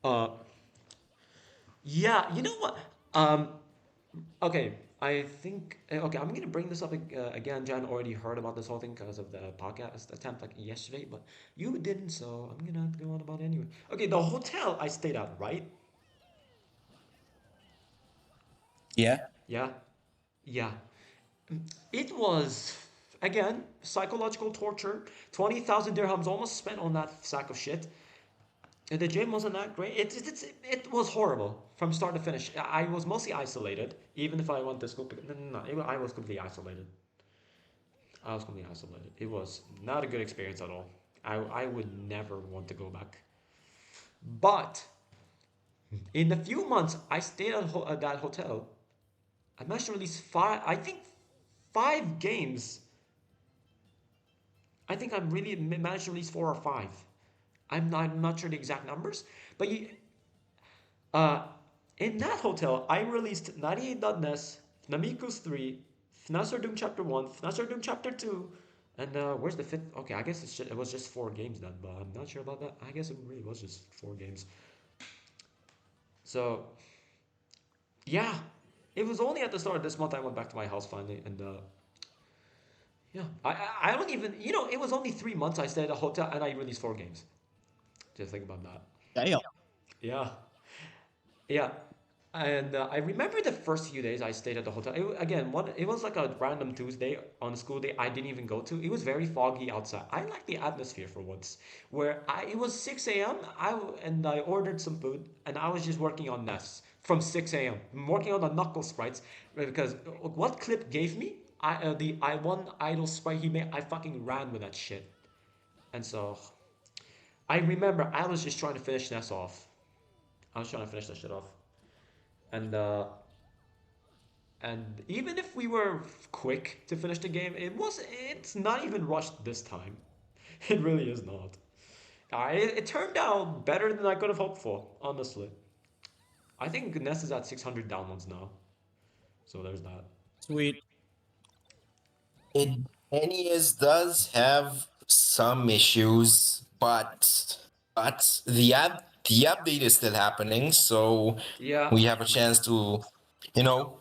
Uh, yeah, you know what? Um, okay, I think okay. I'm gonna bring this up again. Jan already heard about this whole thing because of the podcast attempt like yesterday, but you didn't, so I'm gonna go on about it anyway. Okay, the hotel I stayed at, right? Yeah. Yeah, yeah. It was again psychological torture. 20,000 dirhams almost spent on that sack of shit. And the gym wasn't that great. It was horrible from start to finish. I was mostly isolated, even if I went to school. No, I was completely isolated. I was completely isolated. It was not a good experience at all. I would never want to go back. But in the few months I stayed at that hotel, I managed to release five. I think 5 games. I think I really managed to release 4 or 5. I'm not sure the exact numbers, but uh, in that hotel, I released 98.NES, Namiko's 3, FNASR Doom Chapter 1, FNASR Doom Chapter 2, and where's the fifth? Okay, I guess it was just 4 games then, but I'm not sure about that. I guess it really was just 4 games. So, yeah, it was only at the start of this month I went back to my house finally, and yeah, I don't even, it was only 3 months I stayed at a hotel and I released 4 games. Just think about that. damn. Yeah. Yeah, and I remember the first few days I stayed at the hotel. It was like a random Tuesday on a school day I didn't even go to. It was very foggy outside. I like the atmosphere for once, where it was 6 a.m. And I ordered some food, and I was just working on nests from 6 a.m. I'm working on the knuckle sprites because what Clip gave me, the I one idle sprite he made, I fucking ran with that shit, and so I remember I was just trying to finish Ness off. I was trying to finish that shit off. And even if we were quick to finish the game, it's not even rushed this time. It really is not. It turned out better than I could have hoped for, honestly. I think Ness is at 600 downloads now. So there's that. Sweet. It NES does have some issues, but the update is still happening, so Yeah. we have a chance to, you know,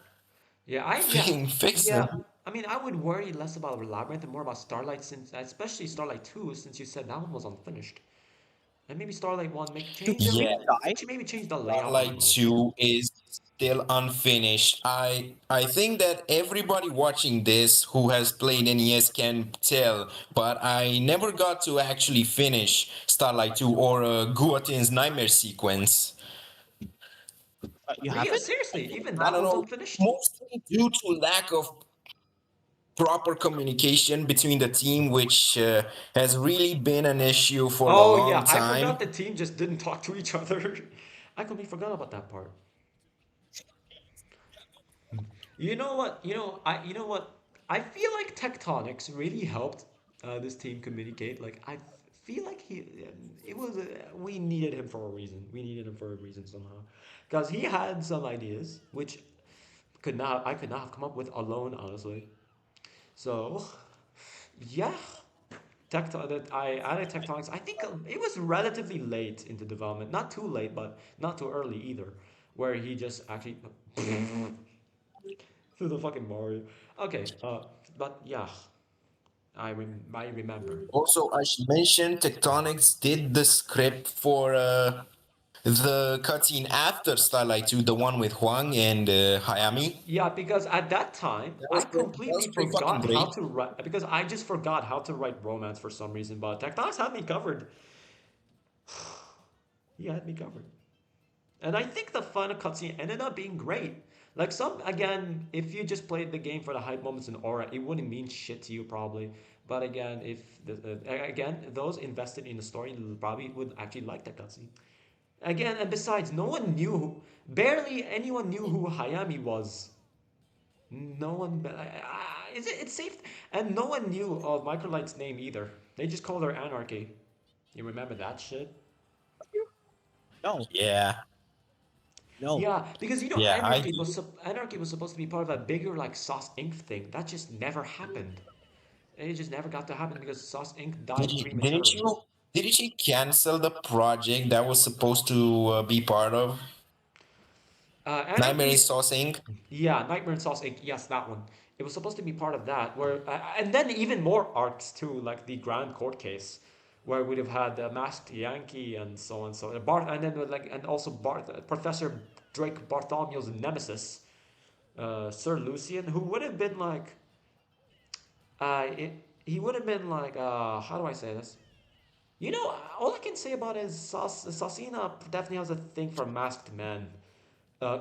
Yeah, yeah. fix Yeah. them. I mean, I would worry less about Labyrinth and more about Starlight, since especially Starlight 2, since you said that one was unfinished. And maybe Starlight 1 make Do change people the Yeah, die? maybe change the layout, I don't Starlight know. 2 is still unfinished. I think that everybody watching this who has played NES can tell, but I never got to actually finish Starlight 2 or Guatin's Nightmare sequence. You Yeah, haven't? seriously, even I that don't was know, unfinished. mostly due to lack of proper communication between the team, which has really been an issue for a Oh yeah, long I forgot time. the team just didn't talk to each other. I completely forgot about that part. You know what? You know what? I feel like Tectonics really helped this team communicate. Like I feel like it was we needed him for a reason. We needed him for a reason somehow, because he had some ideas which I could not have come up with alone, honestly. So yeah, that I added Tectonics. I think it was relatively late into development, not too late, but not too early either, where he just actually through the fucking Mario. Okay, but yeah, I remember. Also, I should mention Tectonics did the script for the cutscene after Starlight 2, the one with Huang and Hayami. Yeah, because at that time I That completely was pretty fucking forgot how great. to write because I just forgot how to write romance for some reason. But Tectonics had me covered. He had me covered. And I think the final cutscene ended up being great. Like some again, if you just played the game for the hype moments and aura, it wouldn't mean shit to you probably. But again, if again those invested in the story probably would actually like that cutscene. Again, and besides, no one knew, barely anyone knew who Hayami was. No one, is it? It's safe, and no one knew of Microlight's name either. They just called her Anarchy. You remember that shit? No, Yeah, no. Yeah, because yeah, I Anarchy was supposed to be part of a bigger like SOS Inc. thing. That just never happened. It just never got to happen because SOS Inc. did. died Didn't prematurely. you? Didn't you cancel the project that was supposed to be part of Nightmare in Anarchy, Sauce Inc? yeah, Nightmare and Sauce Inc. Yes, that one. It was supposed to be part of that. Where and then even more arcs too, like the Grand Court case, where we'd have had Masked Yankee and so on, so Bart, and then like and also Bart, Professor Drake Bartholomew's nemesis, Sir Lucian, who would have been like, he would have been like, how do I say this? All I can say about it is Sosina definitely has a thing for masked men. Uh,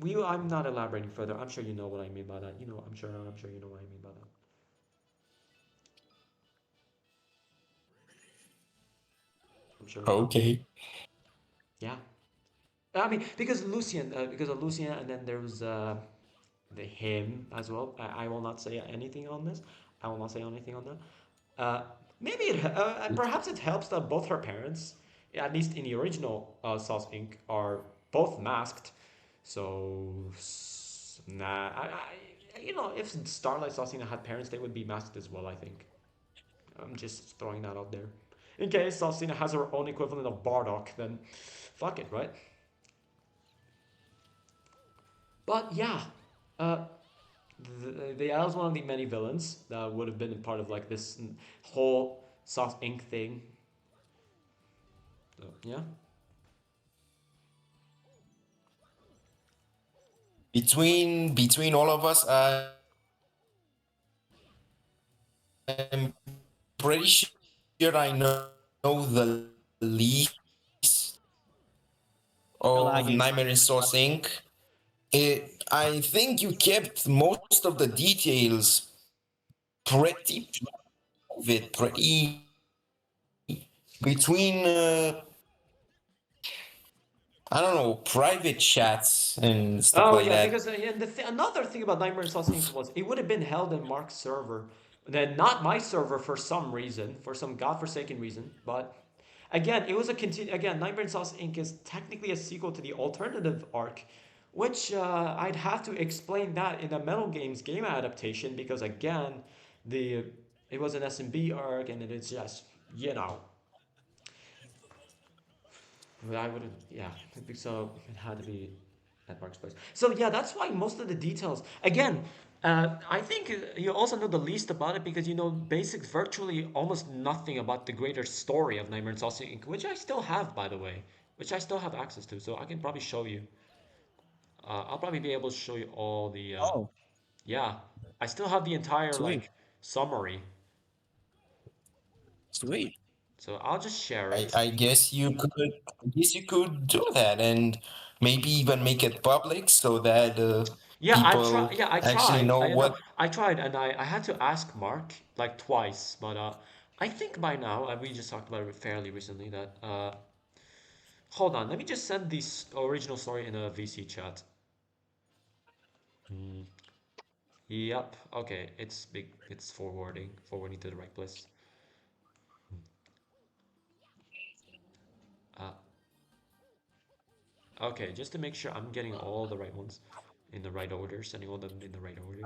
I'm not elaborating further. I'm sure you know what I mean by that. I'm sure you know what I mean by that. I'm sure. Okay. Yeah. I mean, because of Lucian, and then there was the him as well. I will not say anything on this. I will not say anything on that. Maybe perhaps it helps that both her parents, at least in the original Sauce Inc., are both masked. So nah, if Starlight Saucina had parents, they would be masked as well. I think. I'm just throwing that out there. In case Saucina has her own equivalent of Bardock, then fuck it, right? But yeah, uh, that was one of the many villains that would have been part of like this whole Sauce Inc. thing. So yeah. Between all of us, I'm pretty sure I know the least You're of lagging. Nightmare in Sauce Inc. I think you kept most of the details pretty private, pretty between I don't know, private chats and stuff Oh like yeah, that. because another thing about Nightmare and Sauce Inc. was it would have been held in Mark's server, then not my server for some reason, for some godforsaken reason. But again, it was a continue. Again, Nightmare and Sauce Inc. is technically a sequel to the alternative arc, which I'd have to explain that in the Metal Games game adaptation because again, the it was an SMB arc and it's just you know I wouldn't. Yeah, so it had to be at Mark's place. So yeah, that's why most of the details. Again, I think you also know the least about it because you know basic, virtually almost nothing about the greater story of Nightmare and Saucer Inc., which I still have, by the way, which I still have access to. So I can probably show you. I'll probably be able to show you all the Oh, yeah. I still have the entire sweet, like summary, sweet. so I'll just share I, it. I guess you could I guess you could do that and maybe even make it public so that Yeah, I try. people Yeah, I actually tried. know I know what. I tried, and I had to ask Mark like twice, but I think by now we just talked about it fairly recently that hold on, let me just send this original story in a VC chat. Hmm. Yep. Okay, it's big. It's forwarding to the right place. Uh, okay, just to make sure I'm getting all the right ones in the right order, sending all them in the right order.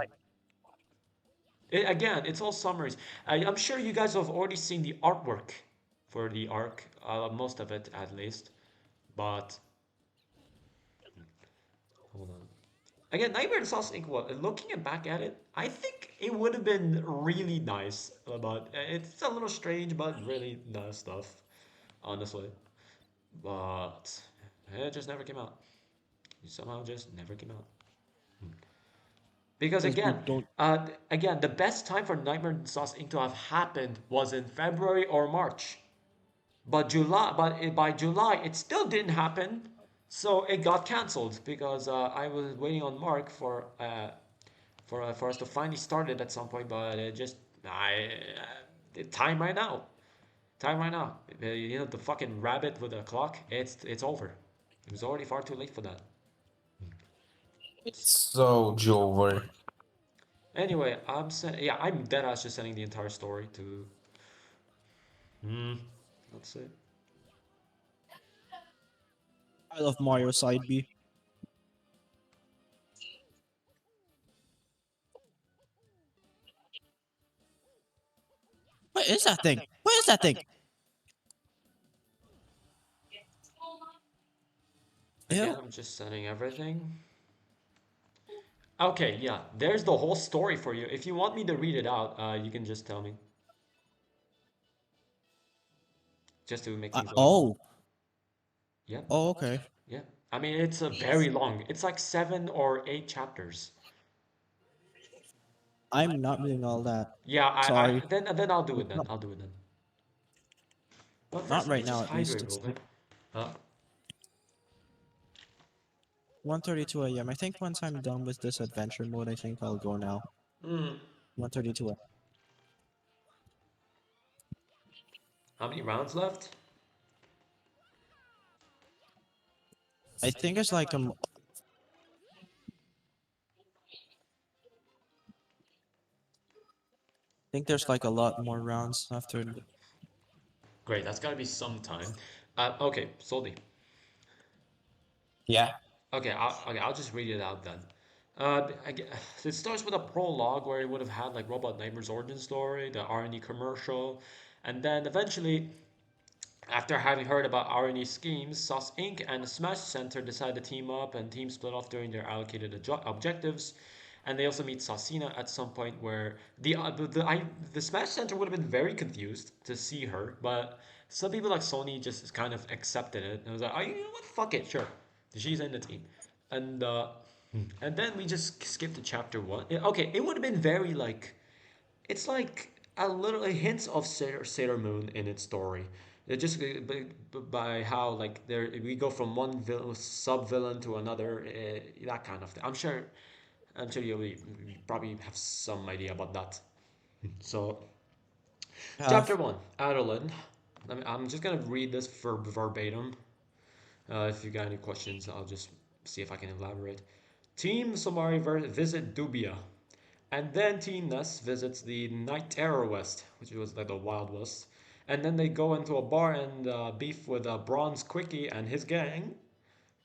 Again, it's all summaries. I'm sure you guys have already seen the artwork for the arc, most of it at least. But hold on. Again, Nightmare on Sauce Inc. What? Looking back at it, I think it would have been really nice. But it's a little strange, but really nice stuff, honestly. But it just never came out. It somehow just never came out. Because Because we again, don't. the best time for Nightmare on Sauce Inc. to have happened was in February or March. By July, it still didn't happen, so it got canceled because I was waiting on Mark for us to finally start it at some point, but it just time right now, time right now. You know the fucking rabbit with the clock. It's over. It was already far too late for that. So Jover. Anyway, I'm dead ass just sending the entire story to. Hmm. Let's see. I love Mario Side B. What is that thing? What is that thing? Again, Ew. I'm just sending everything. Okay, yeah, there's the whole story for you. If you want me to read it out, you can just tell me, just to make things a little. Oh. Yeah, Oh, okay. yeah. I mean, it's a very long. It's like 7 or 8 chapters. I'm not reading all that. Yeah, Sorry. then I'll do it then. Not, I'll do it then. But first, not let me right just now, at least. hydrate real It's quick. Uh, 1:32 a.m. I think once I'm done with this adventure mode, I think I'll go now. mm, 1:32 a.m. how many rounds left? I think it's like I think there's like a lot more rounds after. Great, that's gotta be some time. Okay, Soldi. Yeah. I'll just read it out then. It starts with a prologue where it would have had like Robot Nightmare's origin story, the R&D commercial, and then eventually, after having heard about R&D schemes, SOS Inc. and the Smash Center decide to team up, and teams split off during their allocated objectives. And they also meet Sosina at some point where the Smash Center would have been very confused to see her, but some people like Sony just kind of accepted it and was like, oh, you know what, fuck it, sure, she's in the team, and then we just skip to chapter one. Okay, it would have been very like it's like a little hints of Sailor Moon in its story. It just by how like there we go from one sub villain to another, that kind of thing. I'm sure you probably have some idea about that. So chapter Have one, Adeline. I'm just gonna read this for verbatim. If you got any questions, I'll just see if I can elaborate. Team Somari visit Dubia. And then Team Ness visits the Night Terror West, which was like the Wild West. And then they go into a bar and beef with Bronze Quicky and his gang.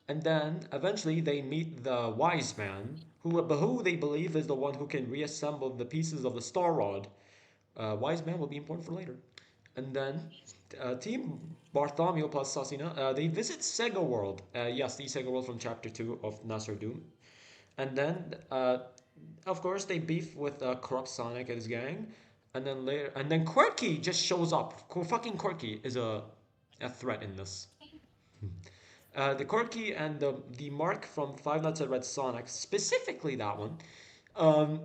And then eventually they meet the Wise Man, who they believe is the one who can reassemble the pieces of the Star Rod. Wise Man will be important for later. And then Team Bartholomew plus Sasina, they visit Sega World. Yes, the Sega World from Chapter 2 of Nasser Doom. And then, of course, they beef with Corrupt Sonic and his gang. And then Quirky just shows up. Fucking Quirky is a threat in this. The Corky and the Mark from Five Nights at Red Sonic, specifically that one. Um,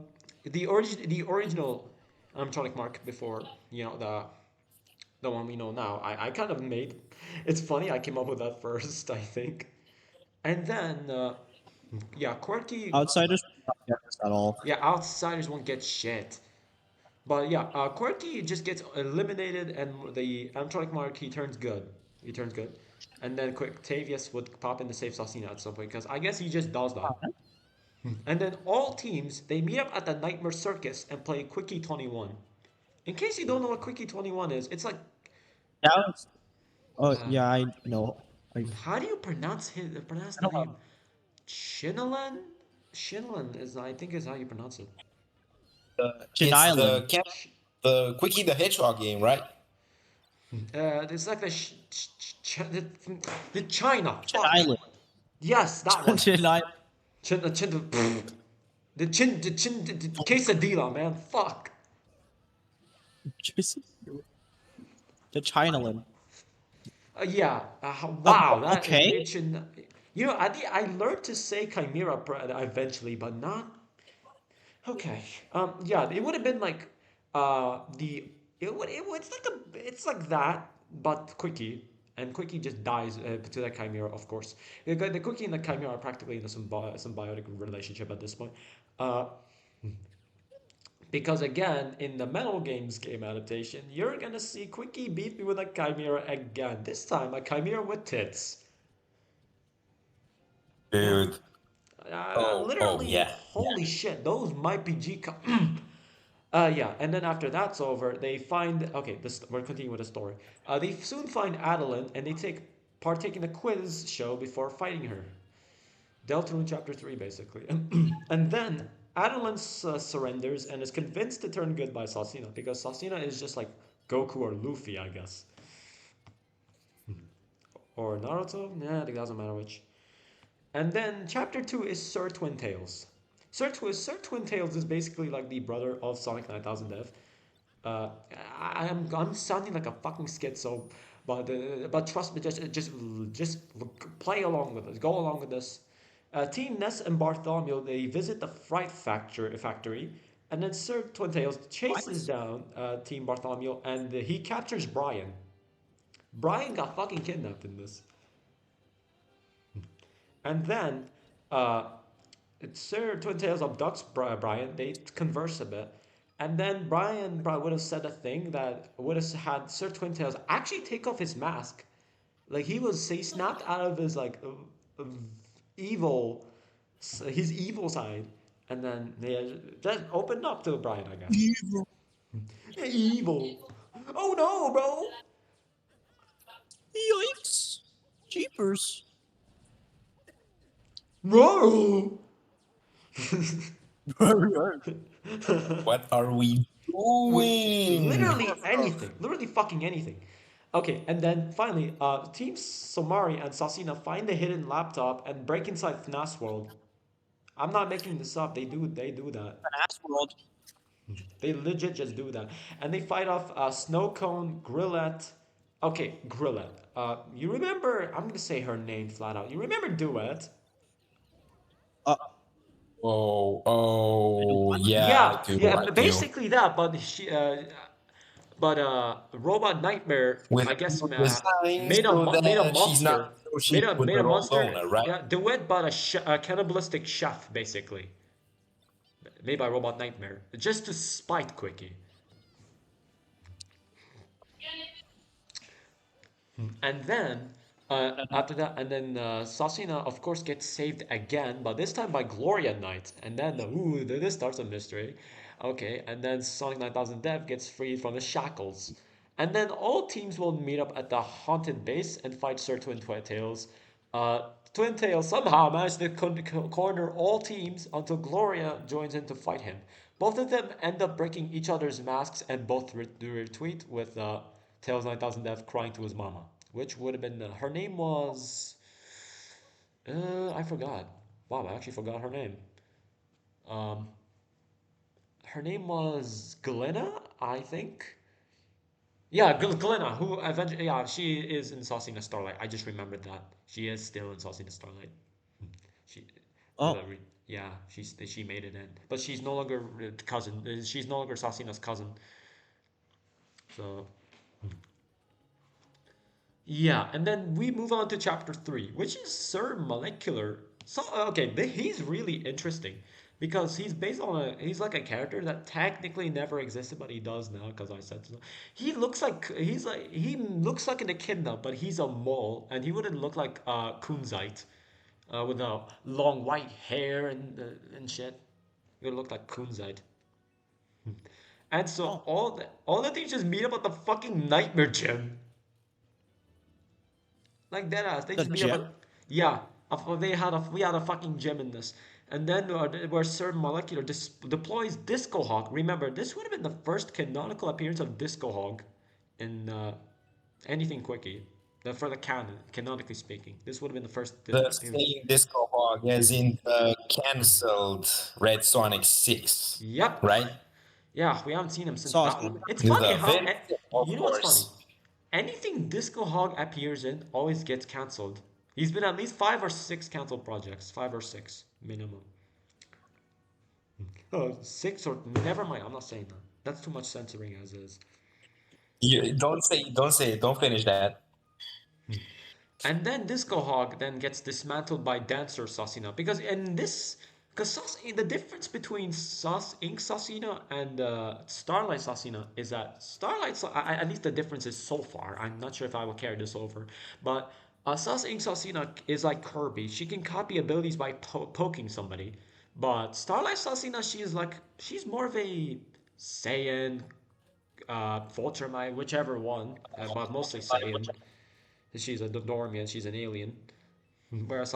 the original animatronic Mark before the one we know now. I kind of made. It's funny. I came up with that first, I think. And then yeah, Quirky. Outsiders don't get this at all. Yeah, outsiders won't get shit. But yeah, Quirky just gets eliminated, and the animatronic Mark he turns good. He turns good. And then Quick Tavius would pop in to save Sosina at some point because I guess he just does that. And then all teams they meet up at the Nightmare Circus and play Quickie 21. In case you don't know what Quickie 21 is, it's like That was, oh uh, yeah, I know. Like, how do you pronounce I the don't name? know. Shinalan? Shinalan is I think is how you pronounce it. Chin It's Island. Sh- the Quickie the Hedgehog game, right? it's like the China. Chin Fuck. Island. Yes, that one. Chin Island. The quesadilla, man. Fuck. The Chinaland. Yeah. Wow. That Okay. it should. I learned to say chimera eventually, but not. Okay. Yeah. It would have been like, the. It's like it's like that, but Quickie. And Quickie just dies to that chimera, of course. The Quickie and the chimera are practically in a symbiotic relationship at this point. Uh, Because again, in the Metal Games game adaptation, you're gonna see Quickie beat me with a chimera again. This time, a chimera with tits. Yeah. Dude. Oh Literally, yeah. holy shit, those might be G. Yeah, and then after that's over, they find. Okay, we're continuing with the story. They soon find Adeline, and they partake in a quiz show before fighting her. Deltarune Chapter 3, basically. And then Adeline surrenders and is convinced to turn good by Sosina because Sosina is just like Goku or Luffy, I guess. Or Naruto? Nah, it doesn't matter which. And then Chapter 2 is Sir Twin Tails. Sir Twin Tails is basically like the brother of Sonic 9000 Dev. Uh, I'm sounding like a fucking schizo, but trust me, just play along with us. Go along with this. Team Ness and Bartholomew they visit the factory, and then Sir Twintails chases What? down Team Bartholomew, and he captures Brian. Brian got fucking kidnapped in this, and then uh, Sir Twintails abducts Brian. They converse a bit, and then Brian would have said a thing that would have had Sir Twintails actually take off his mask. Like he snapped out of his like evil, his evil side, and then they just opened up to Brian, I guess. Evil. Evil. Oh no, bro. Yikes. Jeepers. Bro. What are we doing? Literally anything. Literally fucking anything. Okay, and then finally, Team Somari and Sosina find the hidden laptop and break inside FNAS World. I'm not making this up. They do that. An ass world. They legit just do that. And they fight off Snow Cone, Grillette. Okay, Grillette. You remember, I'm gonna say her name flat out. You remember Duet? Uh, Oh, yeah, Yeah, I do, yeah, I do. basically that, but Robot Nightmare, With I guess, the signs made a so made a that she's monster, not associated with made a the wrong monster. owner, right? Yeah, Duet bought a cannibalistic chef, basically, made by Robot Nightmare, just to spite Quickie. And then after that, and then Sasina, of course, gets saved again, but this time by Gloria Knight. And then, this starts a mystery. Okay, and then Sonic 9000 Dev gets freed from the shackles. And then all teams will meet up at the haunted base and fight Sir Twin Tails. Twin Tails somehow managed to corner all teams until Gloria joins in to fight him. Both of them end up breaking each other's masks and both retweet with Tails 9000 Death crying to his mama, which would have been her name was I forgot. Wow, I actually forgot her name. Her name was Glenna, I think. Yeah, Glenna, who eventually, yeah, she is in Sosina Starlight. I just remembered that she is still in Sosina Starlight. She, Oh, yeah, she made it in, but she's no longer cousin. She's no longer Sosina's cousin. So yeah, and then we move on to chapter three, which is Sir Molecular. So okay, he's really interesting because he's based on he's like a character that technically never existed, but he does now because I said so. He looks like an echidna, but he's a mole, and he wouldn't look like Kunzite with long white hair and shit. He would look like Kunzite. And so oh, all the things just meet up at the fucking nightmare gym. Like dead ass. They the just meet up gem. at yeah. We had a fucking gem in this, and then where Sir Molecular deploys Disco Hawk. Remember, this would have been the first canonical appearance of Disco Hawk in anything Quickie. For the canon, canonically speaking, this would have been the first The appearance. same Disco Hog as in the cancelled Red Sonic 6, Yep. right? Yeah, we haven't seen him since that Saucy. one. It's funny The how very, of you know what's funny? course. Anything Disco Hog appears in always gets cancelled. He's been at least 5 or 6 cancelled projects, 5 or 6 minimum. Oh, 6 or never mind. I'm not saying that. That's too much censoring as is. You don't say it, don't finish that. And then Disco Hog then gets dismantled by Dancer Sosina because in this, because the difference between Sos Inc Sosina and Starlight Sosina is that at least the difference is so far. I'm not sure if I will carry this over, but Sos Inc Sosina is like Kirby. She can copy abilities by poking somebody, but Starlight Sosina she's more of a Saiyan, Fortramite, whichever one, but mostly Saiyan. She's a Dormian, she's an alien. Whereas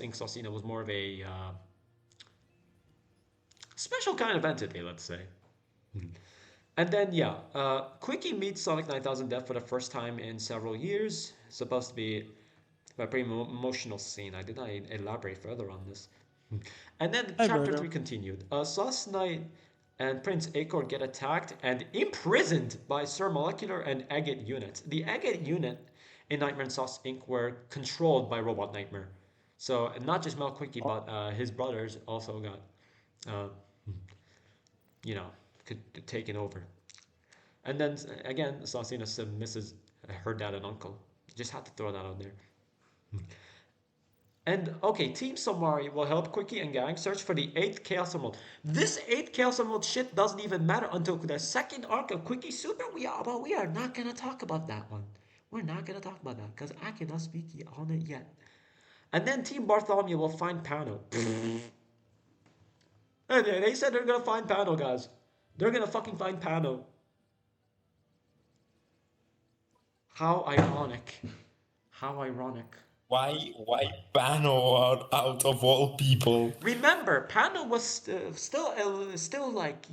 Ink Sosina was more of a special kind of entity, let's say. And then, yeah, Quickie meets Sonic 9000 Death for the first time in several years. Supposed to be a pretty emotional scene. I did not elaborate further on this. And then Hi, chapter Virgo. 3 continued. Sus Knight and Prince Acor get attacked and imprisoned by Sir Molecular and Agate units. The Agate unit in Nightmare and Sauce Inc. were controlled by Robot Nightmare. So not just Mel Quickie, Oh, but his brothers also got, uh, you know, taken over. And then again, Sosina misses her dad and uncle. Just had to throw that out there. And okay, Team Somari will help Quickie and Gang search for the 8th Chaos Emerald. This 8th Chaos Emerald shit doesn't even matter until the second arc of Quickie Super. We are not gonna talk about that one. We're not gonna talk about that because I cannot speak on it yet. And then Team Bartholomew will find Pano. And they said they're gonna find Pano, guys. They're gonna fucking find Pano. How ironic. How ironic. Why Bano out of all people? Remember, Panda was still like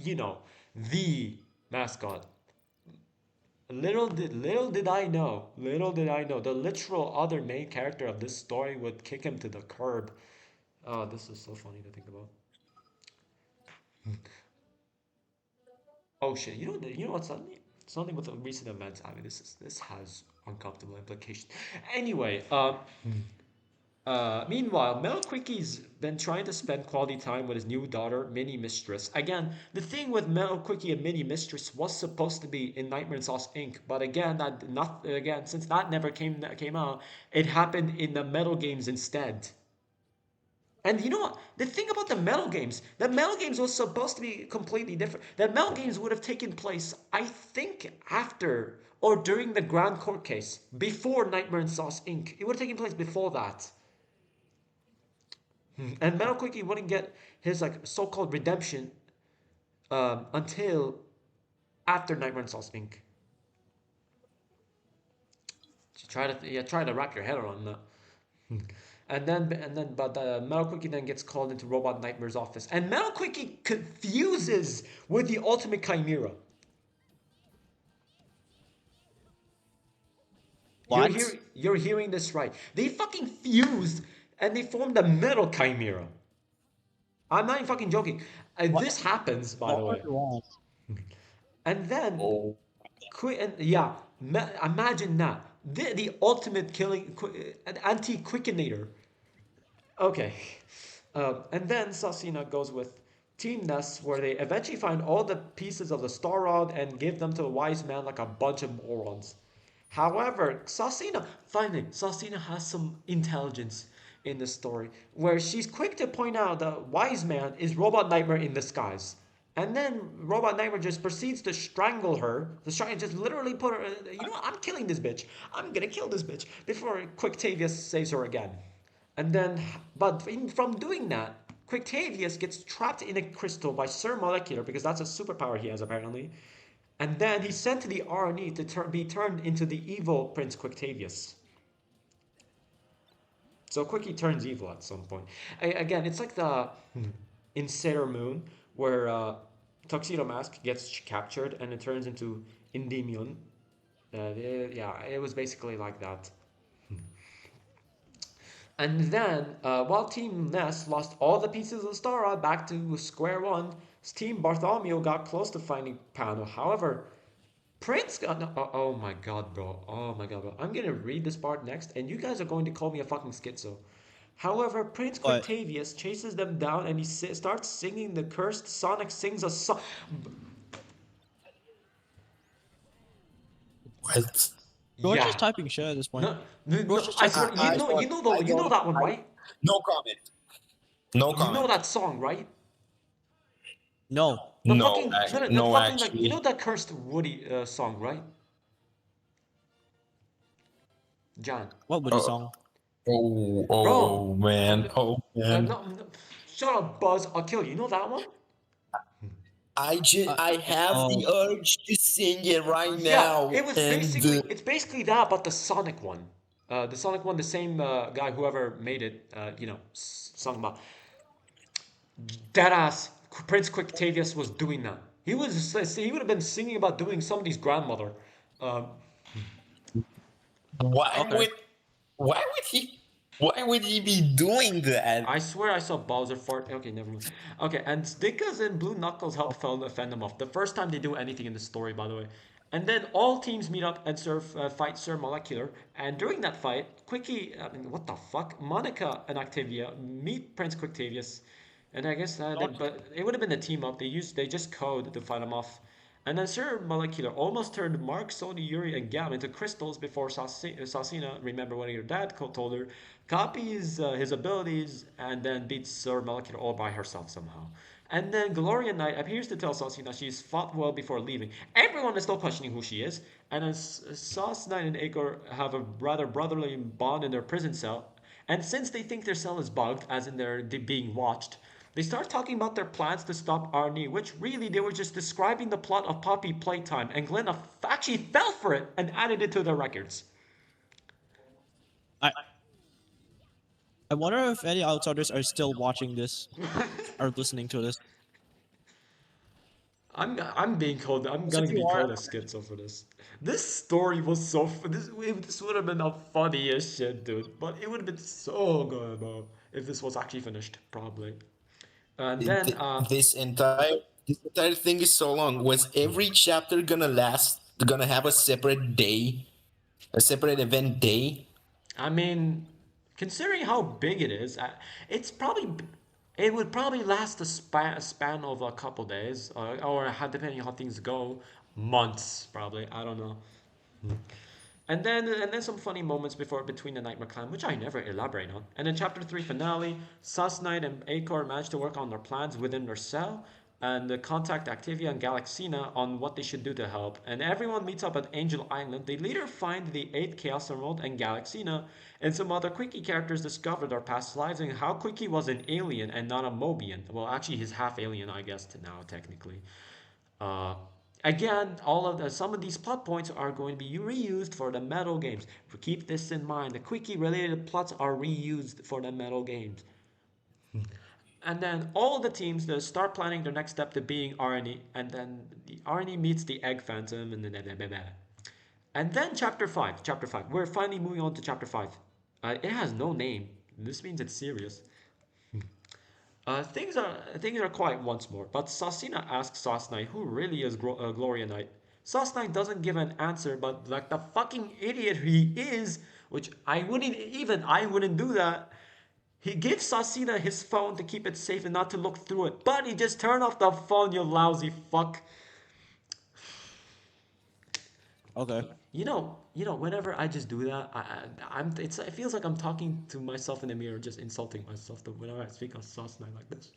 the mascot. Little did I know, the literal other main character of this story would kick him to the curb. Oh, this is so funny to think about. Oh shit! You know what? Something with the recent events. I mean, this has uncomfortable implications. Anyway, meanwhile, Mel Quickie's been trying to spend quality time with his new daughter, Mini Mistress. Again, the thing with Mel Quickie and Mini Mistress was supposed to be in Nightmare and Sauce Inc. But again, since that never came out, it happened in the Metal games instead. And you know what? The thing about the Metal games was supposed to be completely different. The Metal games would have taken place, I think, after or during the Grand Court case, before Nightmare and Sauce Inc. It would have taken place before that. And Metal Quickie wouldn't get his like so-called redemption until after Nightmare and Sauce Inc. Try to wrap your head around that. But Metal Quickie then gets called into Robot Nightmare's office, and Metal Quickie confuses with the Ultimate Chimera. what? You're hearing this right. They fucking fused and they formed the Metal Chimera. I'm not even fucking joking. What? This happens, by the What way. went wrong? And then Oh And yeah, imagine that. The ultimate killing, an anti-quickinator. Okay. And then Sosina goes with Team Ness, where they eventually find all the pieces of the Star Rod and give them to the wise man like a bunch of morons. However, finally, Sosina has some intelligence in the story, where she's quick to point out that wise man is Robot Nightmare in disguise. And then Robot Nightmare just proceeds to strangle her. The strangle just literally put her. You know what? I'm killing this bitch. I'm gonna kill this bitch before Quictavius saves her again. And then, from doing that, Quictavius gets trapped in a crystal by Sir Molecular because that's a superpower he has apparently. And then he's sent to the RNE to be turned into the evil Prince Quictavius. So Quickie turns evil at some point. Again, it's like the in Sailor Moon where Tuxedo Mask gets captured and it turns into Endymion. Yeah, it was basically like that. And then, while Team Ness lost all the pieces of the Star Rod back to square one, Team Bartholomew got close to finding Pano. However, Prince got. No, oh my god, bro. Oh my god, bro. I'm gonna read this part next, and you guys are going to call me a fucking schizo. However, Prince But Quictavius chases them down and he starts singing the cursed Sonic sings a song. What? George Yeah. is typing shit at this point. No, no, George no, is I typing. swear, I don't. I you know don't. that one, right? No comment. No You know comment. that song, right? No. The No, fucking, the no, fucking like, you know actually. that cursed Woody song, right? John, What Woody Uh, song? bro, oh man. Oh man. no, no, shut up, Buzz. I'll kill you. You know that one? I have Oh, the urge to sing it right Yeah, now, it was and basically it's basically that, but the Sonic one. The Sonic one, the same guy, whoever made it, sung about. Deadass Prince Quictavius was doing that. He would have been singing about doing somebody's grandmother. Um, why okay. would why would he why would he be doing that? I swear I saw Bowser fart. Okay, never mind. Okay, and Stickers and Blue Knuckles help fend them off. The first time they do anything in the story, by the way. And then all teams meet up and fight Sir Molecular. And during that fight, Quickie, I mean, what the fuck? Monica and Octavia meet Prince Quictavius. And I guess, but it would have been a team up. They just code to fight him off. And then Sir Molecular almost turned Mark, Sony, Yuri, and Gam into crystals before Sasina, remember what your dad told her, copies his abilities and then beats Sir Molecular all by herself somehow. And then Gloria Knight appears to tell Sasina she's fought well before leaving. Everyone is still questioning who she is. And then Sauce Knight and Acor have a rather brotherly bond in their prison cell. And since they think their cell is bugged, as in they're being watched, they start talking about their plans to stop Arnie, which really they were just describing the plot of Poppy Playtime, and Glenna actually fell for it and added it to their records. I I wonder if any outsiders are still watching this or listening to this. I'm being called. I'm So gonna if you be are, called a schizo for this. This story was so. This would have been the funniest shit, dude. But it would have been so good, bro, if this was actually finished, probably. And then, This entire thing is so long. Was every chapter gonna have a separate day, a separate event day? I mean, considering how big it is, it's probably it would probably last a span of a couple days, or depending on how things go, months probably. I don't know. And then some funny moments between the Nightmare Clan, which I never elaborate on. And then chapter three finale, Sus Knight and Acor manage to work on their plans within their cell and contact Activia and Galaxina on what they should do to help. And everyone meets up at Angel Island. They later find the 8th Chaos Emerald and Galaxina, and some other Quickie characters discover their past lives and how Quickie was an alien and not a Mobian. Well, actually, he's half alien, I guess, now, technically. Uh, Again, some of these plot points are going to be reused for the Metal games. Keep this in mind. The Quickie related plots are reused for the Metal games. And then all the teams that start planning their next step to being RNE, and then the RNE meets the Egg Phantom, and then blah, blah, blah. And then chapter five. Chapter five. We're finally moving on to chapter five. It has no name. This means it's serious. Things are quiet once more, but Sosina asks Sauce Knight who really is Gloria Knight. Sauce Knight doesn't give an answer, but like the fucking idiot he is, which I wouldn't do that. He gives Sosina his phone to keep it safe and not to look through it, but he just turned off the phone, you lousy fuck. Okay. Whenever I just do that, it feels like I'm talking to myself in the mirror, just insulting myself. Whenever I speak on Sauce Knight like this,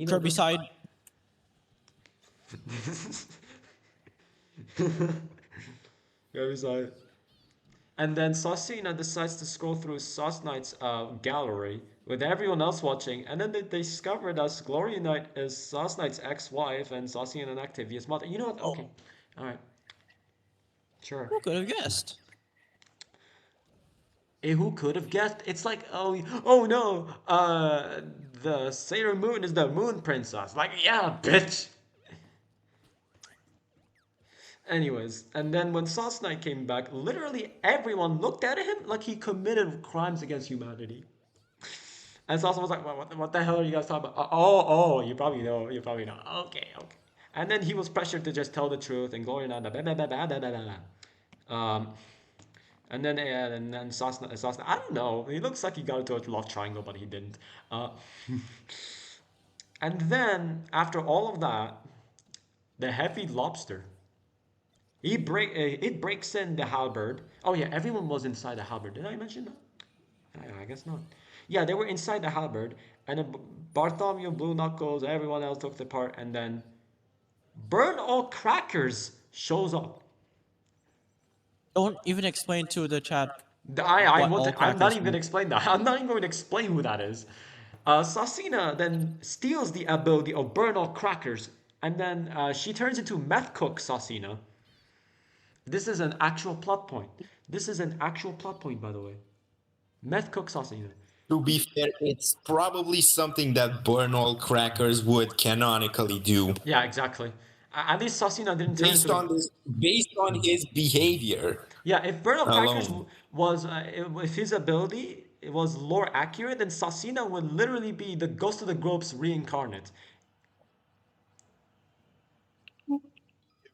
Kirby side. Very sorry. And then Sosina decides to scroll through Sauce Knight's gallery with everyone else watching, and then they discover that Glory Knight is Sauce Knight's ex-wife and Sosina and Actavia's mother. You know what? Okay, all right, sure. Who could have guessed? Who could have guessed? It's like, oh no, the Sailor Moon is the Moon Princess. Like, yeah, bitch. Anyways, and then when Sauce Knight came back, literally everyone looked at him like he committed crimes against humanity. And Sauce was like, what the hell are you guys talking about? Oh, you probably know. Okay. And then he was pressured to just tell the truth and Gloria Nanda, blah, blah, blah, blah, blah, blah, blah. And then Sauce Knight, I don't know. He looks like he got into a love triangle, but he didn't. And then, after all of that, the heavy lobster. It breaks in the halberd. Oh yeah, everyone was inside the halberd. Did I mention that? I guess not. Yeah, they were inside the halberd, and then Bartholomew, Blue Knuckles, everyone else took the part, and then Burn All Crackers shows up. Don't even explain to the chat. I'm not even going to explain that. I'm not even going to explain who that is. Sosina then steals the ability of Burn All Crackers, and then she turns into Meth Cook Sosina. This is an actual plot point. By the way. Meth Cook Sosina. To be fair, it's probably something that Burn All Crackers would canonically do. Yeah, exactly. At least Sosina didn't turn Based on his behavior. Yeah, if Burn All Crackers Alone. was if his ability it was lore accurate, then Sosina would literally be the Ghost of the Globes reincarnate.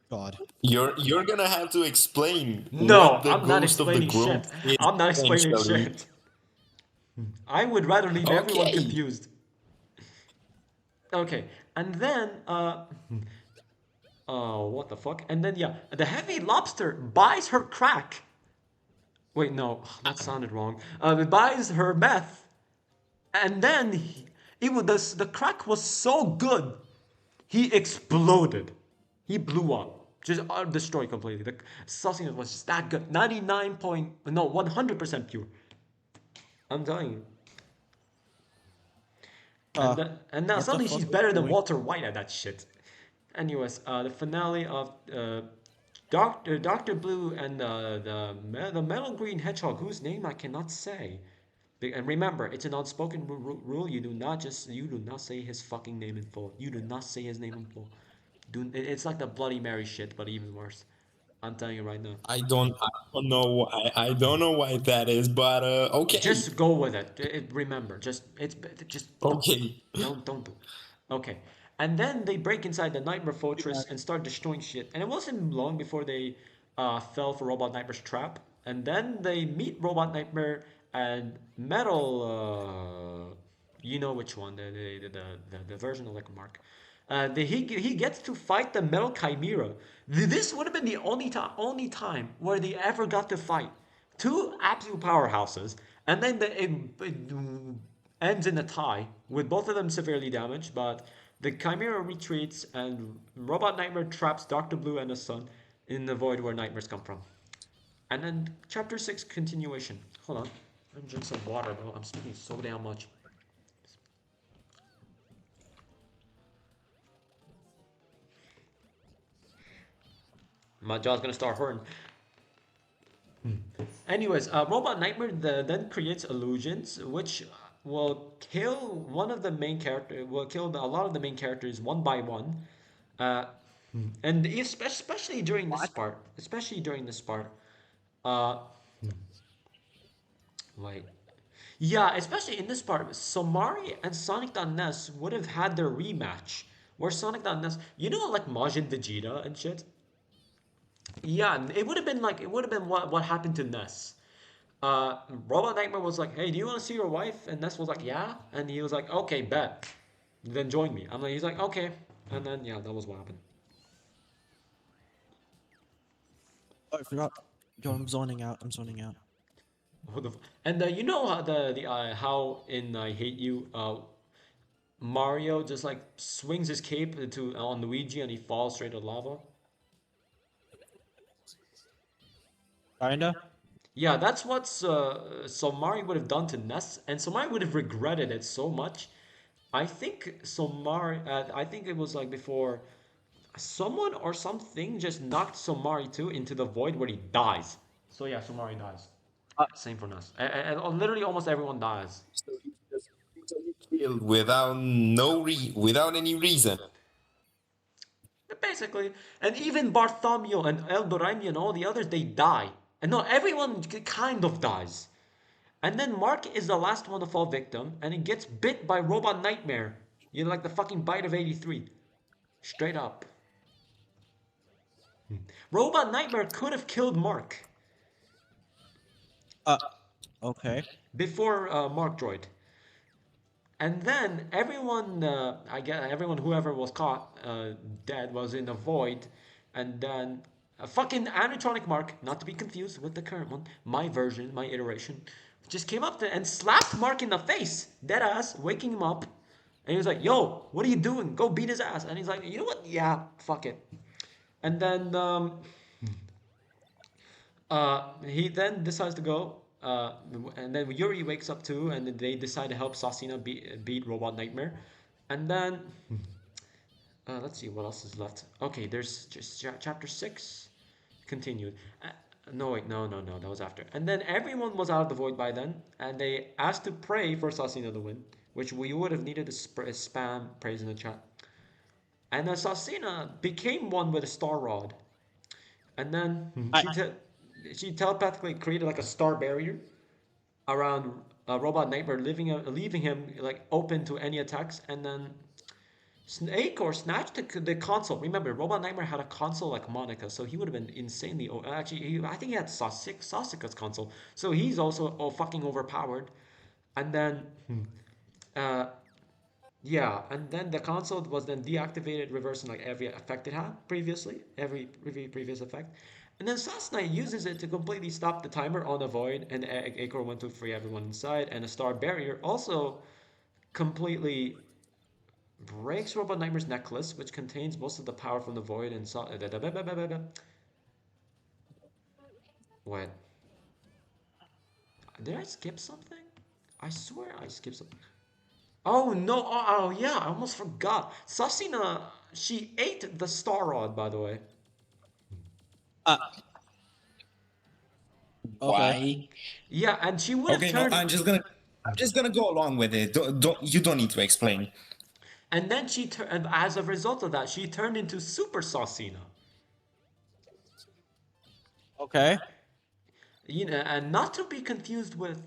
God. You're gonna have to explain. No, what the I'm not Ghost of the explaining Grove shit. is I'm not explaining essentially. shit. I would rather leave everyone Okay. confused. Okay, and then oh, what the fuck? And then yeah, the heavy lobster buys her crack. Wait, no, that sounded wrong. It buys her meth, and then the crack was so good, he exploded. He blew up. Just destroyed completely. The sauciness was just that good. 100% pure. I'm telling you. And now what the suddenly fuck she's was better than doing? Walter White at that shit. Anyways, the finale of Doctor Blue and the Metal Green Hedgehog, whose name I cannot say. And remember, it's an unspoken rule. You do not say his fucking name in full. You do not say his name in full. It's like the Bloody Mary shit, but even worse. I'm telling you right now. I don't know why. I don't know why that is, but okay. Just go with it. Remember, just Okay. don't do. Okay, and then they break inside the Nightmare Fortress and start destroying shit. And it wasn't long before they fell for Robot Nightmare's trap. And then they meet Robot Nightmare and Metal. You know which one? The version of like Mark. He gets to fight the Metal Chimera. This would have been the only time where they ever got to fight two absolute powerhouses, and then it ends in a tie with both of them severely damaged. But the Chimera retreats, and Robot Nightmare traps Doctor Blue and his son in the void where nightmares come from. And then Chapter 6 continuation. Hold on, I'm drinking some water, bro. I'm speaking so damn much. My jaw's gonna start hurting. Anyways, Robot Nightmare then creates illusions, which will kill one of the main characters. Will kill a lot of the main characters one by one, uh, and especially during this part. Uh, wait. Yeah, especially in this part, Somari and Sonic.NES would have had their rematch Where Sonic got Ness, you know, like Majin Vegeta and shit. Yeah, it would have been like it would have been what happened to Ness. Robot Nightmare was like, "Hey, do you want to see your wife?" And Ness was like, "Yeah," and he was like, "Okay, bet." Then join me. He's like, "Okay," and then yeah, that was what happened. Oh, I forgot. Yo, I'm zoning out. I'm zoning out. What the and you know how how in I Hate You, Mario just like swings his cape to on Luigi and he falls straight to lava. Kinda. Yeah, that's what's Somari would have done to Ness, and Somari would have regretted it so much. I think Somari, I think it was like before someone or something just knocked Somari too into the void where he dies. So yeah, Somari dies. Same for Ness. And literally almost everyone dies. So he's just brutally killed without without any reason. Basically, and even Bartholomew and El Doraimi and all the others, they die. And no, everyone kind of dies. And then Mark is the last one to fall victim, and he gets bit by Robot Nightmare. You know, like the fucking bite of 83. Straight up. Robot Nightmare could have killed Mark Uh, okay. before Mark droid. And then everyone, I guess everyone, whoever was caught dead, was in a void. And then a fucking animatronic Mark, not to be confused with the current one, my version, my iteration, just came up to and slapped Mark in the face, dead ass, waking him up. And he was like, "Yo, what are you doing? Go beat his ass." And he's like, "You know what? Yeah, fuck it." And then he then decides to go, and then Yuri wakes up too, and then they decide to help Sosina beat Robot Nightmare. And then, let's see what else is left. Okay, there's just chapter 6 continued. No, wait, no, that was after. And then everyone was out of the void by then, and they asked to pray for Sosina to win, which we would have needed to spam praise in the chat. And then Sosina became one with a star rod. And then she telepathically created like a star barrier around Robot Nightmare, leaving him like open to any attacks. And then Snake or snatched the console. Remember, Robot Nightmare had a console like Monica, so he would have been insanely. Actually, I think he had Sosika's console, so he's also fucking overpowered. And then, uh, yeah, and then the console was then deactivated, reversing like every effect it had previously, every previous effect. And then Sasnai uses it to completely stop the timer on the void, and Acor went to free everyone inside, and a star barrier also completely breaks Robot Nightmare's necklace, which contains most of the power from the void and what? Did I skip something? I swear I skipped something. Oh no! Oh yeah, I almost forgot. Sasina, she ate the star rod, by the way. Uh, okay. Why? Yeah, and she would have Okay, no, turned. I'm just gonna go along with it. You don't need to explain. And then and as a result of that, she turned into Super Sasina. Okay. You know, and not to be confused with.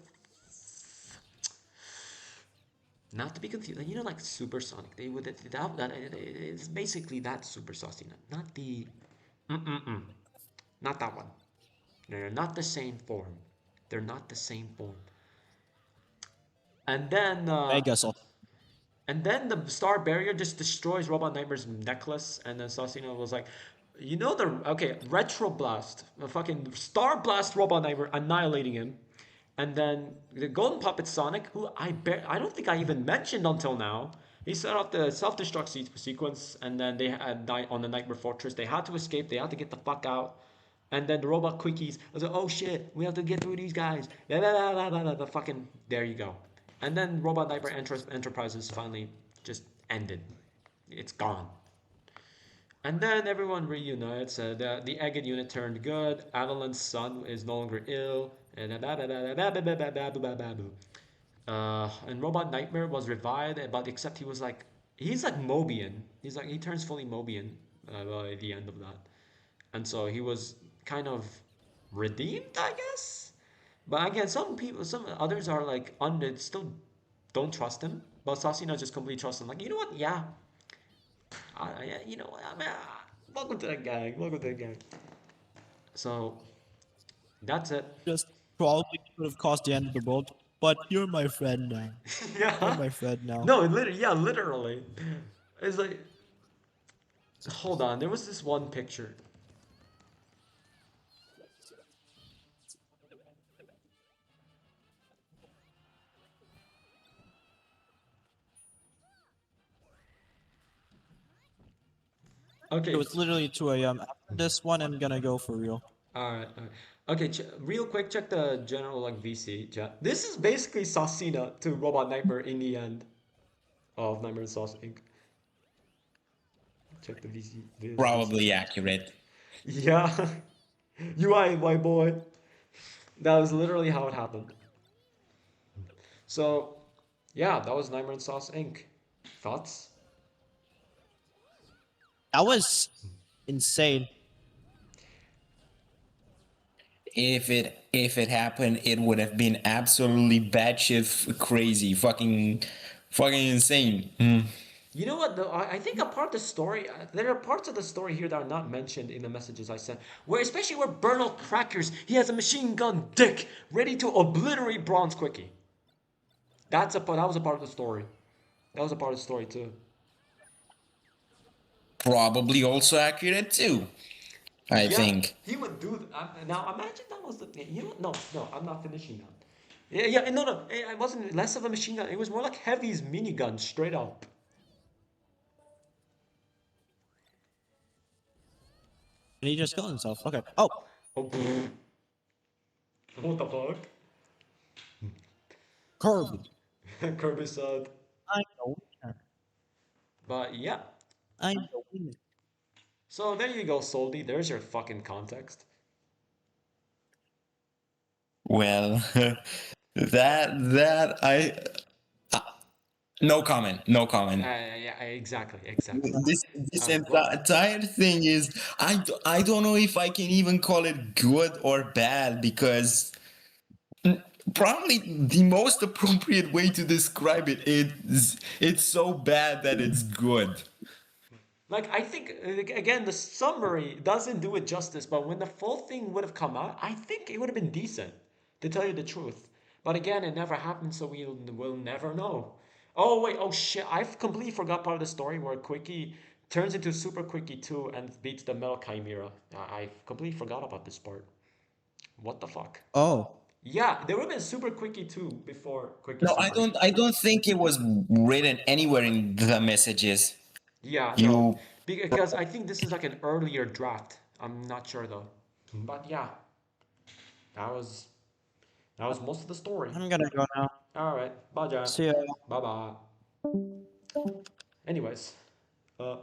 Not to be confused, you know, like Supersonic. They would that it's basically that Super Sasina, not the, not that one. They're not the same form. They're not the same form. And then, I guess so. and then the star barrier just destroys Robot Nightmare's necklace, and then Sasina was like, you know the okay Retro Blast, a fucking Star Blast Robot Nightmare, annihilating him, and then the Golden Puppet Sonic, who I don't think I even mentioned until now. He set off the self-destruct sequence, and then they had on the Nightmare Fortress. They had to escape. They had to get the fuck out. And then the robot quickies was like, oh shit, we have to get through these guys. The fucking there you go. And then Robot Nightmare Enterprises finally just ended. It's gone. And then everyone reunites. The Egged unit turned good. Adelan's son is no longer ill. And and Robot Nightmare was revived, but except he's like Mobian. He turns fully Mobian by the end of that, and so he was kind of redeemed, I guess. But again, some others are like still don't trust him. But Sasina just completely trusts him. Like, you know what? Yeah, You know what? I mean, welcome to the gang. Welcome to the gang. So that's it. Just probably could have caused the end of the world, but you're my friend now. You're Yeah. my friend now. No, literally. Yeah, literally. It's like, hold on. There was this one picture. It Okay. was literally 2 a.m. After this one, I'm gonna go for real. All right. All right. Okay. Real quick, check the general like VC chat. This is basically Sosina to Robot Nightmare in the end of Nightmare and Sauce Inc. Check the VC. Probably accurate. Yeah. UI, white boy. That was literally how it happened. So, yeah, that was Nightmare and Sauce Inc. Thoughts? That was insane. If it happened, it would have been absolutely batshit crazy, fucking insane. You know what, though? I think a part of the story, there are parts of the story here that are not mentioned in the messages I sent, where especially where Bernal Crackers, he has a machine gun dick ready to obliterate Bronze Quickie. That was a part of the story. That was a part of the story too. Probably also accurate too. I Yeah, think. he would do now imagine that was the thing. You know, no, I'm not finishing that. Yeah, no, it wasn't less of a machine gun. It was more like Heavy's minigun, straight up. And he just killed himself. Okay. Oh, Oh, what the fuck? Kirby. Kirby said. I'm the winner. But yeah. I'm the winner. So there you go, Soldy. There's your fucking context. Well, that I no comment. No comment. Yeah, exactly. This Well, entire thing is I don't know if I can even call it good or bad because probably the most appropriate way to describe it is it's so bad that it's good. like I think again the summary doesn't do it justice, but when the full thing would have come out, I think it would have been decent, to tell you the truth. But again, it never happened, so we'll never know. Oh wait, oh shit! I've completely forgot part of the story where Quickie turns into Super Quickie 2 and beats the Metal Chimera. I completely forgot about this part. What the fuck? Oh. Yeah, there would have been Super Quickie 2 before Quickie No, Super. I don't think it was written anywhere in the messages. Yeah, no, You because I think this is like an earlier draft. I'm not sure though. But yeah, that was that was most of the story. I'm gonna go now. All right, bye, Jack. See ya. Bye bye. Anyways, uh,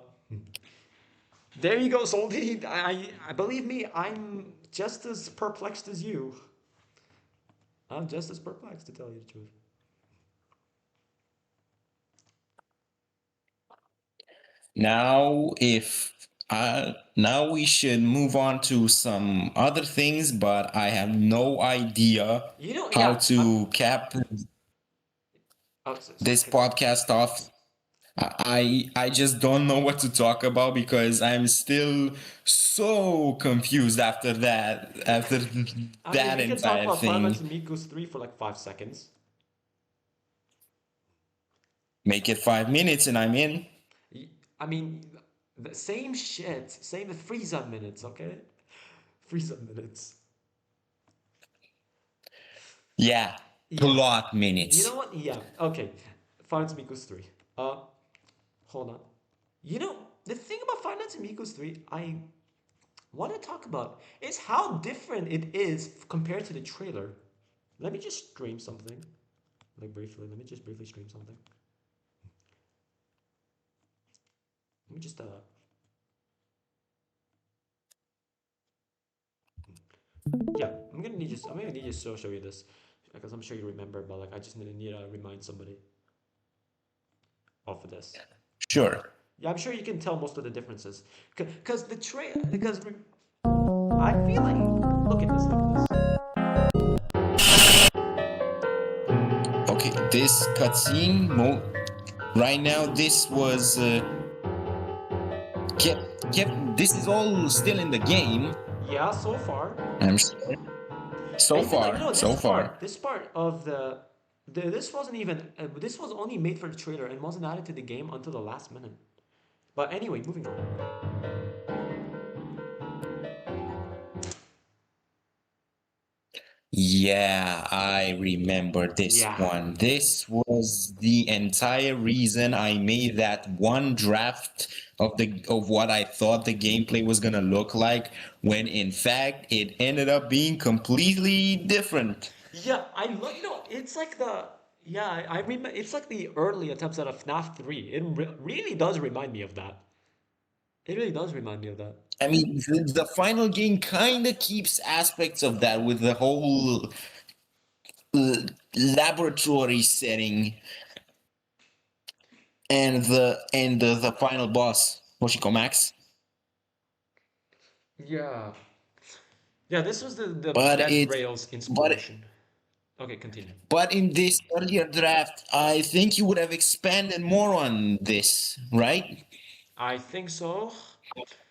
there you go, Soldy. I believe me, I'm just as perplexed as you. I'm just as perplexed to tell you the truth. now if now we should move on to some other things, but I have no idea You know, how yeah. to cap Oh, this podcast off. I just don't know what to talk about because I'm still so confused after I mean, that we can talk entire about Final thing. Fantasy Miku's 3 for like 5 seconds. Make it 5 minutes and I'm in. I mean, the same shit, same with Frieza minutes, okay? Frieza minutes. Yeah, Yeah. plot You minutes. know what? Yeah. Okay. Finance Miku's 3. Hold on. You know, the thing about Finance Miku's 3, I want to talk about is how different it is compared to the trailer. Let me just stream something. Like briefly. Let me just briefly stream something. Let me just yeah, I'm gonna need to show you this because I'm sure you remember, but like I just need to remind somebody of this. Sure. Yeah, I'm sure you can tell most of the differences because I feel like look at this, look at this. Okay, this cutscene right now this was This is all still in the game. Yeah, so far. I'm sure. So And even though, far, so this far. part of this wasn't even, this was only made for the trailer and wasn't added to the game until the last minute. But anyway, moving on. Yeah, I remember this Yeah. one. This was the entire reason I made that one draft of what I thought the gameplay was gonna look like, when in fact it ended up being completely different. Yeah, I love, it's like I remember, it's like the early attempts at a FNAF 3. It really does remind me of that. It really does remind me of that. I mean, the final game kind of keeps aspects of that with the whole uh, laboratory setting and the final boss, Hoshiko Max. Yeah. Yeah, this was the But Dead it Rails but inspiration. Okay, continue. but in this earlier draft, I think you would have expanded more on this, right? I think so.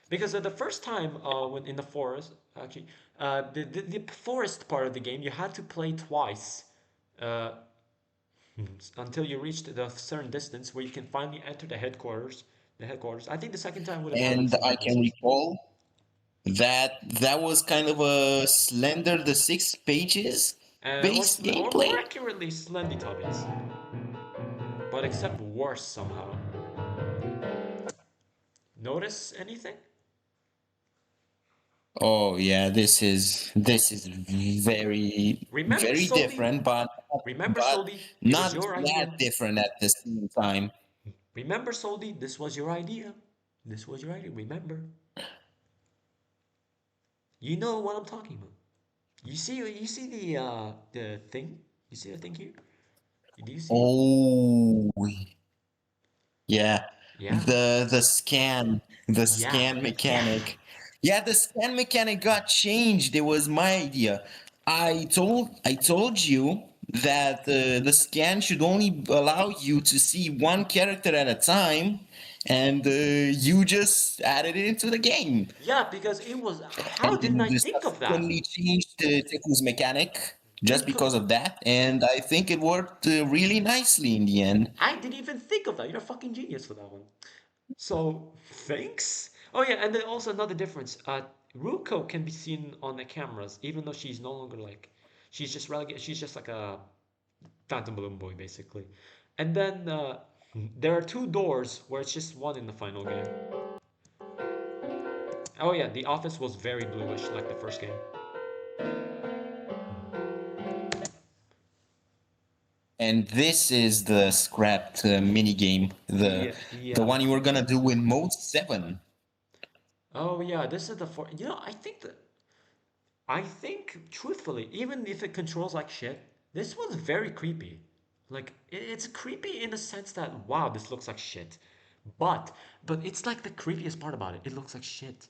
Because the first time when in the forest, actually, the forest part of the game, you had to play twice uh, until you reached the certain distance where you can finally enter the headquarters. The headquarters. I think the second time would have had like And some I can differences. recall that was kind of a slender the 6 pages base Or more gameplay. accurately, Slendy Tubbies. But except worse somehow. Notice anything? Oh yeah, this is very Remember, very Soldi? different, Remember, but Soldi? It was not your that idea. different at the same time. Remember, Soldi? This was your idea. This was your idea. Remember? You know what I'm talking about. You see the thing? You see the thing here? Do you see it? Oh yeah, Yeah. the scan Yeah. Yeah. mechanic. Yeah, the scan mechanic got changed. It was my idea. I told you that the scan should only allow you to see one character at a time, and you just added it into the game. Yeah, because it was. How And didn't I you think of that? subsequently changed Teku's mechanic just It could. because of that, and I think it worked really nicely in the end. I didn't even think of that. You're a fucking genius for that one. So thanks. Oh yeah, and then also another difference. Ruko can be seen on the cameras, even though she's no longer like. She's just relegated. She's just like a Phantom Balloon Boy, basically. And then there are two doors where it's just one in the final game. Oh yeah, the office was very bluish like the first game. And this is the scrapped mini game, the Yeah, the yeah. one you were gonna do in mode 7. Oh yeah, this is the four. I think truthfully, even if it controls like shit, this one's very creepy. Like it's creepy in the sense that wow, this looks like shit. But it's like the creepiest part about it. It looks like shit.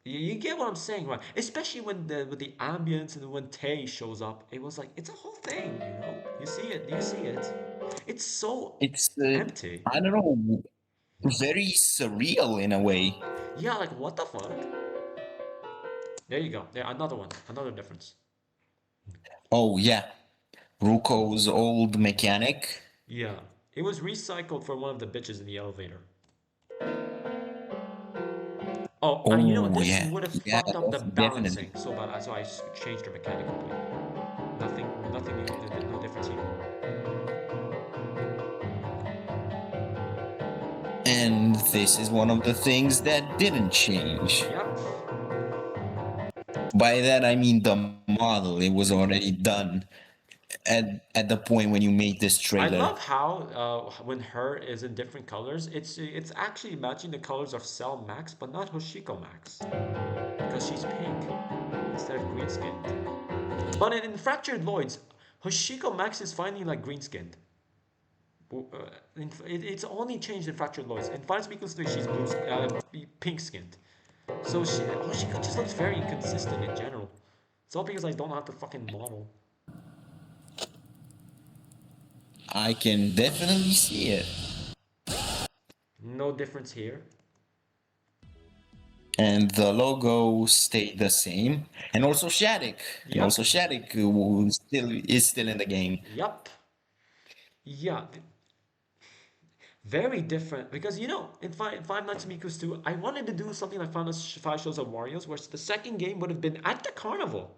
You get what I'm saying, right? Especially when the with the ambience and when Tay shows up, it was like it's a whole thing, you know? You see it, you see it. It's so It's empty. I don't know, very surreal in a way. Yeah, like what the fuck? There you go. There, another one, another difference. Oh yeah, Ruko's old mechanic. Yeah, it was recycled for one of the bitches in the elevator. Oh, Oh this yeah, would have yeah, fucked up the that's balancing definitely. so bad. So I changed the mechanic completely. Nothing, no difference here. And this is one of the things that didn't change. Yep. By that I mean the model. It was already done at the point when you made this I trailer. love how when her is in different colors, it's actually matching the colors of Cell Max, but not Hoshiko Max because she's pink instead of green skinned. But in Fractured Lloyds, Hoshiko Max is finally like green skinned. It's only changed in Fractured Lloyds. In Final Speaking 3, she's pink skinned. So Hoshiko just looks very inconsistent in general. It's all because I don't have the fucking model. I can definitely see it. No difference here. And the logo stayed the same. And also Shattuck. And Yep. also Shattuck still is still in the game. Yep. Yeah. Very different because in Five Nights at Miku's 2, I wanted to do something like Five Shows of Warriors, where the second game would have been at the carnival,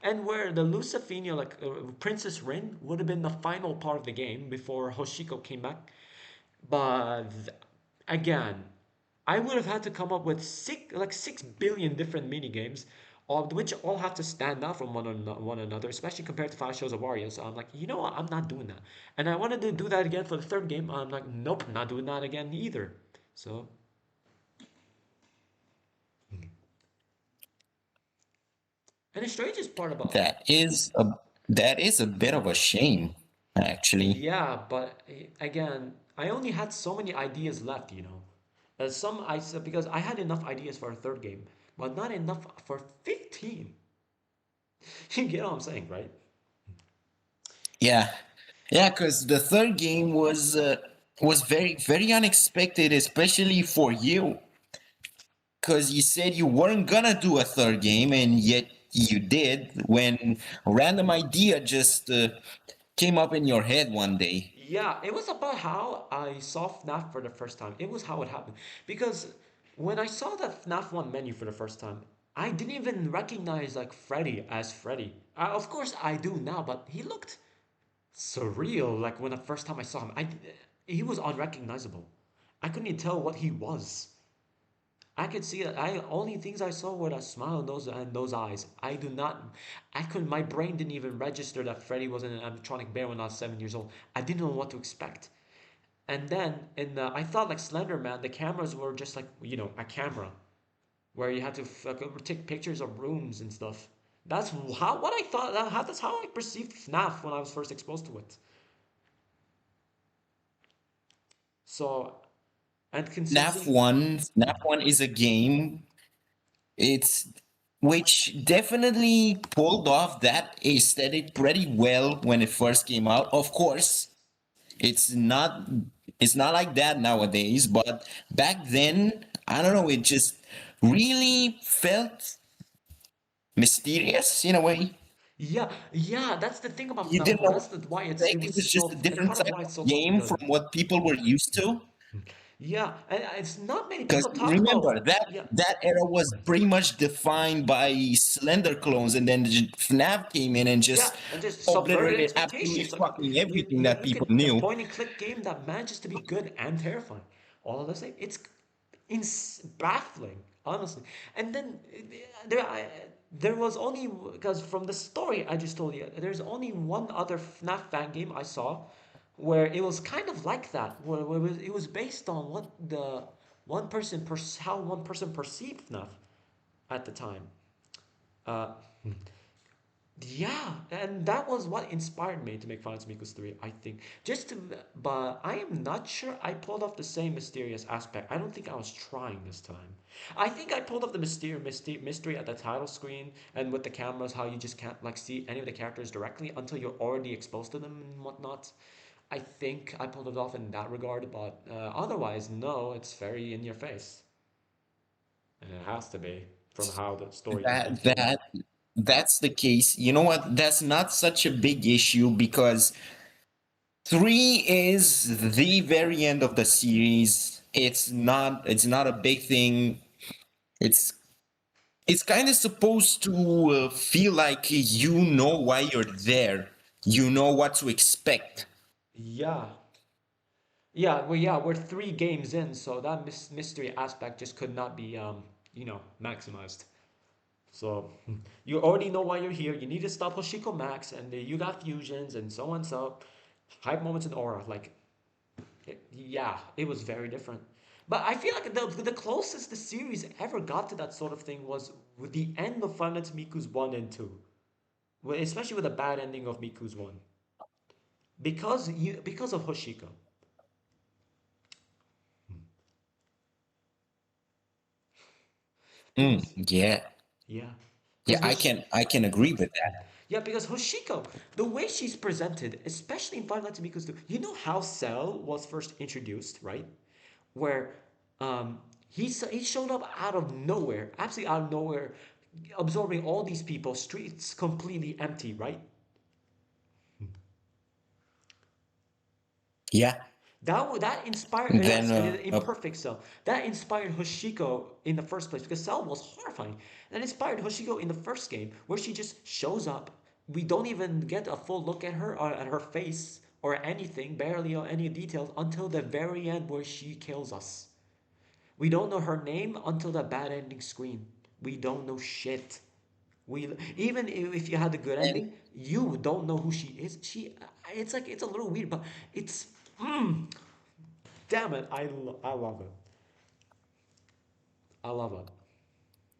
and where the Lucifina, like Princess Rin, would have been the final part of the game before Hoshiko came back. But again, I would have had to come up with 6 billion different mini games, all which all have to stand out from one another, especially compared to Five Shows of Wario. So I'm like, you know what? I'm not doing that. And I wanted to do that again for the third game. I'm like, nope, not doing that again either. So and the strangest part about That is a that is a bit of a shame, actually. yeah, but again, I only had so many ideas left, Some I said because I had enough ideas for a third game, but not enough for 15. You get what I'm saying, right? Yeah, yeah, because the third game was very very unexpected, especially for you, because you said you weren't gonna do a third game, and yet you did when a random idea just came up in your head one day. Yeah, it was about how I saw FNAF for the first time. It was how it happened. Because when I saw the FNAF 1 menu for the first time, I didn't even recognize like Freddy as Freddy. Of course I do now, but he looked surreal. Like when the first time I saw him, he was unrecognizable. I couldn't even tell what he was. I could see that. I only things I saw were that smile and those eyes. I do not. I couldn't. My brain didn't even register that Freddy was an animatronic bear when I was 7 years old. I didn't know what to expect. And then I thought like Slender Man, the cameras were just like a camera where you had to take pictures of rooms and stuff. That's how what I thought. That's how I perceived FNAF when I was first exposed to it. So and FNAF considering 1, FNAF 1 is a game it's which definitely pulled off that aesthetic pretty well when it first came out. Of course, it's not it's not like that nowadays, but back then, I don't know, it just really felt mysterious in a way. yeah, yeah, that's the thing about You FNAF didn't 1. know That's what the to why it expect. was It was just so a and different part of type why of it's so fucking game good. from what people were used to. Yeah, and it's not many Because people talk remember about. that Yeah, that era was pretty much defined by Slender clones, and then FNAF came in and yeah, just and just subverted obliterated absolutely expectations. Like fucking everything that you people could the knew. point and click game that manages to be good and terrifying all at the same. It's baffling, honestly. And then there was only because from the story I just told you, there's only one other FNAF fan game I saw where it was kind of like that, where it was based on what the how one person perceived FNAF at the time. Uh, yeah, and that was what inspired me to make Final Fantasy 3, I think. But I am not sure I pulled off the same mysterious aspect. I don't think I was trying this time. I think I pulled off the mystery at the title screen and with the cameras, how you just can't like see any of the characters directly until you're already exposed to them and whatnot. I think I pulled it off in that regard, but otherwise, no, it's very in your face. And it has to be from how the story has been That told. that that's the case. You know what? That's not such a big issue because 3 is the very end of the series. It's not a big thing. It's it's kind of supposed to feel like you know why you're there. You know what to expect. Yeah, yeah, we're 3 games in, so that mystery aspect just could not be, maximized. So you already know why you're here. You need to stop Hoshiko Max, and you got fusions and so on. So hype moments in aura, like, yeah, it was very different. But I feel like the closest the series ever got to that sort of thing was with the end of Final Fantasy Miku's 1 and 2, especially with the bad ending of Miku's 1, because of Hoshiko. Mm, Because yeah, yeah, yeah, because I can agree with that. yeah, because Hoshiko, the way she's presented, especially in Final Fantasy Miko's 2, you know how Cell was first introduced, right? where he showed up out of nowhere, absolutely out of nowhere, absorbing all these people, streets completely empty, right? Yeah. That inspired, Then yes, and in Imperfect Cell, that inspired Hoshiko in the first place because Cell was horrifying. That inspired Hoshiko in the first game where she just shows up. We don't even get a full look at her or at her face or anything, barely or any details until the very end where she kills us. We don't know her name until the bad ending screen. We don't know shit. We even if you had the good and ending, you don't know who she is. It's like it's a little weird, but it's damn it, I love it. I love it.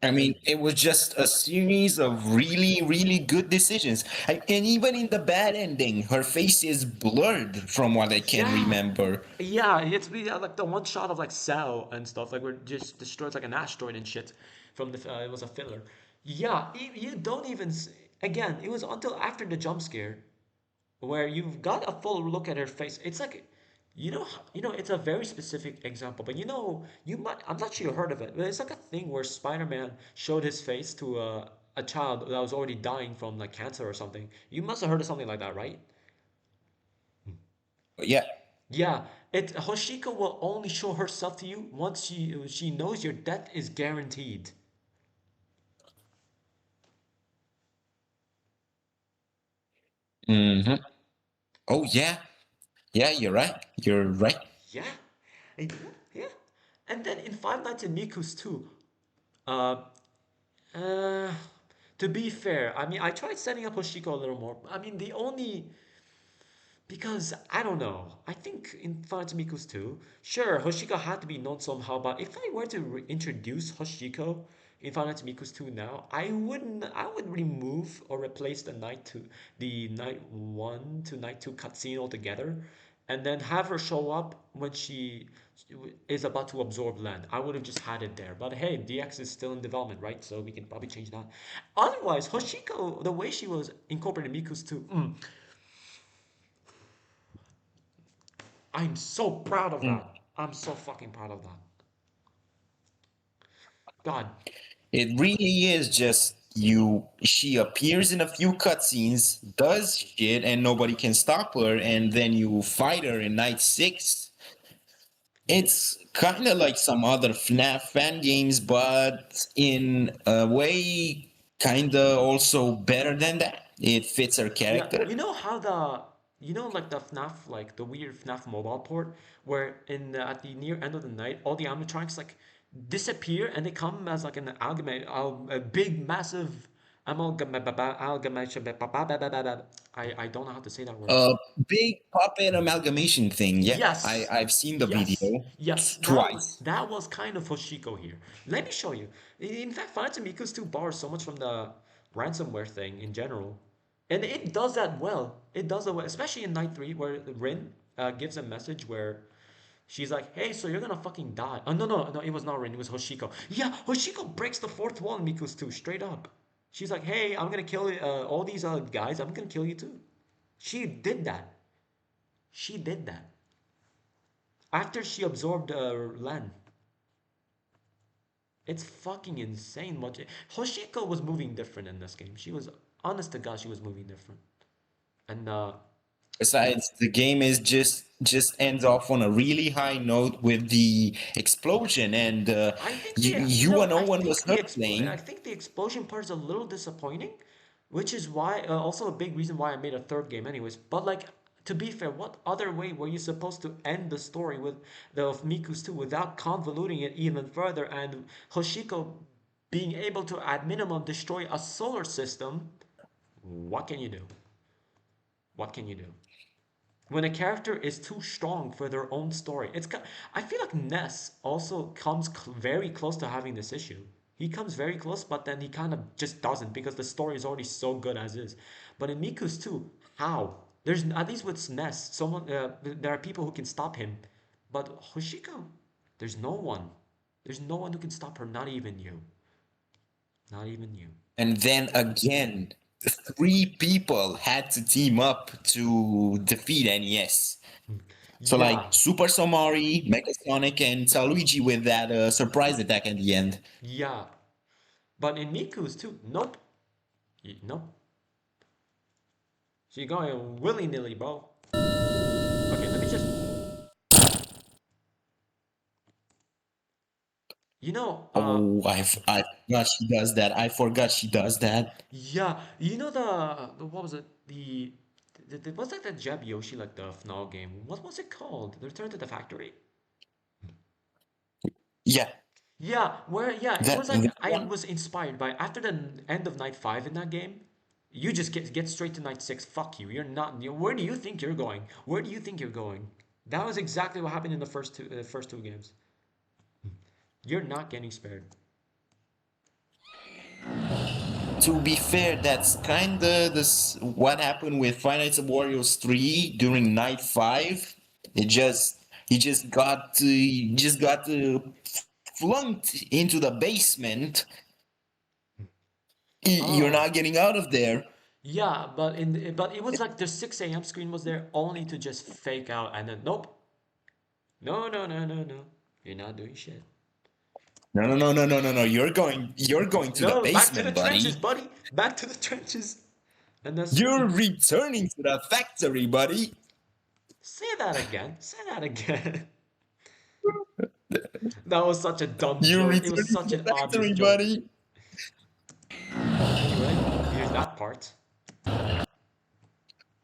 I mean, it was just a series of really, really good decisions. And even in the bad ending, her face is blurred from what I can Yeah, remember. yeah. It's like the one shot of like Cell and stuff. Like we're just destroyed like an asteroid and shit. From the it was a filler. Yeah, you don't even. Again, it was until after the jump scare where you've got a full look at her face. It's like, it's a very specific example, but you might, I'm not sure you heard of it, but it's like a thing where Spider-Man showed his face to a child that was already dying from like cancer or something. You must have heard of something like that, right? Yeah. Yeah, Hoshiko will only show herself to you once she knows your death is guaranteed. hmm Oh, yeah. Yeah, you're right. You're right. Yeah, and, yeah. And then in Five Nights at Miku's too. Uh, Uh, to be fair, I mean, I tried setting up Hoshiko a little more. I mean, the only because I don't know. I think in Final Miku's too. Sure, Hoshiko had to be known somehow, but if I were to introduce Hoshiko in Final Miku's 2 now, I wouldn't. I would remove or replace the night 1 to night 2 cutscene altogether, and then have her show up when she is about to absorb land. I would have just had it there. But hey, DX is still in development, right? So we can probably change that. Otherwise, Hoshiko, the way she was incorporated in Miku's 2, I'm so proud of Mm. that. I'm so fucking proud of that. God. It really is just you. She appears in a few cutscenes, does shit, and nobody can stop her, and then you fight her in night 6. It's kind of like some other FNAF fan games, but in a way, kind of also better than that. It fits her Yeah, character. you know how like the FNAF, like the weird FNAF mobile port, where at the near end of the night, all the animatronics like disappear and they come as like an a big massive amalgamation. I don't know how to say that word. A big puppet amalgamation thing. Yeah, Yes, I've seen the yes, video yes. twice. That was kind of Hoshiko here. Let me show you. In fact, Final Miko's 2 borrows so much from the ransomware thing in general, and it does that well. It does it well, especially in Night 3, where Rin gives a message where she's like, "Hey, so you're gonna fucking die." Oh no, no, no! It was not Rin. It was Hoshiko. Yeah, Hoshiko breaks the fourth wall in Miko's 2 straight up. She's like, "Hey, I'm gonna kill all these guys. I'm gonna kill you too." She did that. She did that after she absorbed Len. It's fucking insane what Hoshiko was moving different in this game. She was honest to God, she was moving different. And Besides, the game is just ends off on a really high note with the explosion, and I think you and no one was hurt I playing. think the explosion part is a little disappointing, which is why also a big reason why I made a third game anyways. But like to be fair, what other way were you supposed to end the story with the of Miku's 2 without convoluting it even further and Hoshiko being able to at minimum destroy a solar system? What can you do? What can you do? When a character is too strong for their own story, I feel like Ness also comes very close to having this issue. He comes very close, but then he kind of just doesn't because the story is already so good as is. But in Miku's too, how? There's at least with Ness, someone there are people who can stop him, but Hoshiko, there's no one. There's no one who can stop her. Not even you. Not even you. And then again, three people had to team up to defeat NES. So like Yeah, Super Somari, Mecha Sonic, and Luigi with that surprise attack at the end. yeah. But in Miku's too. Nope. Nope. She going willy nilly, bro. Okay, let me just. You know, Oh, I forgot she does that. I forgot she does that. yeah, you know what was it? Was that the Jeb Yoshi like the FNAL game? What was it called? The Return to the Factory? Yeah, Yeah, where yeah, it was like that I one. was inspired by after the end of night 5 in that game, you just get straight to night 6. Fuck you. You're not where do you think you're going? Where do you think you're going? That was exactly what happened in the first two games. You're not getting spared. To be fair, that's kinda this what happened with Five Nights at Warriors 3 during night 5. It just he just got flunked into the basement. You're Oh. not getting out of there. Yeah, but it was like the 6 a.m. screen was there only to just fake out and then nope. No, no, no, no, no. You're not doing shit. No. You're going to the No, back to the basement, trenches, buddy. buddy. Back to the trenches. And that's You're returning to the factory, buddy. say that again. Say that again. That was such a dumb You're joke. It was returning to such the an obvious factory, joke. buddy. Anyway, here's that part.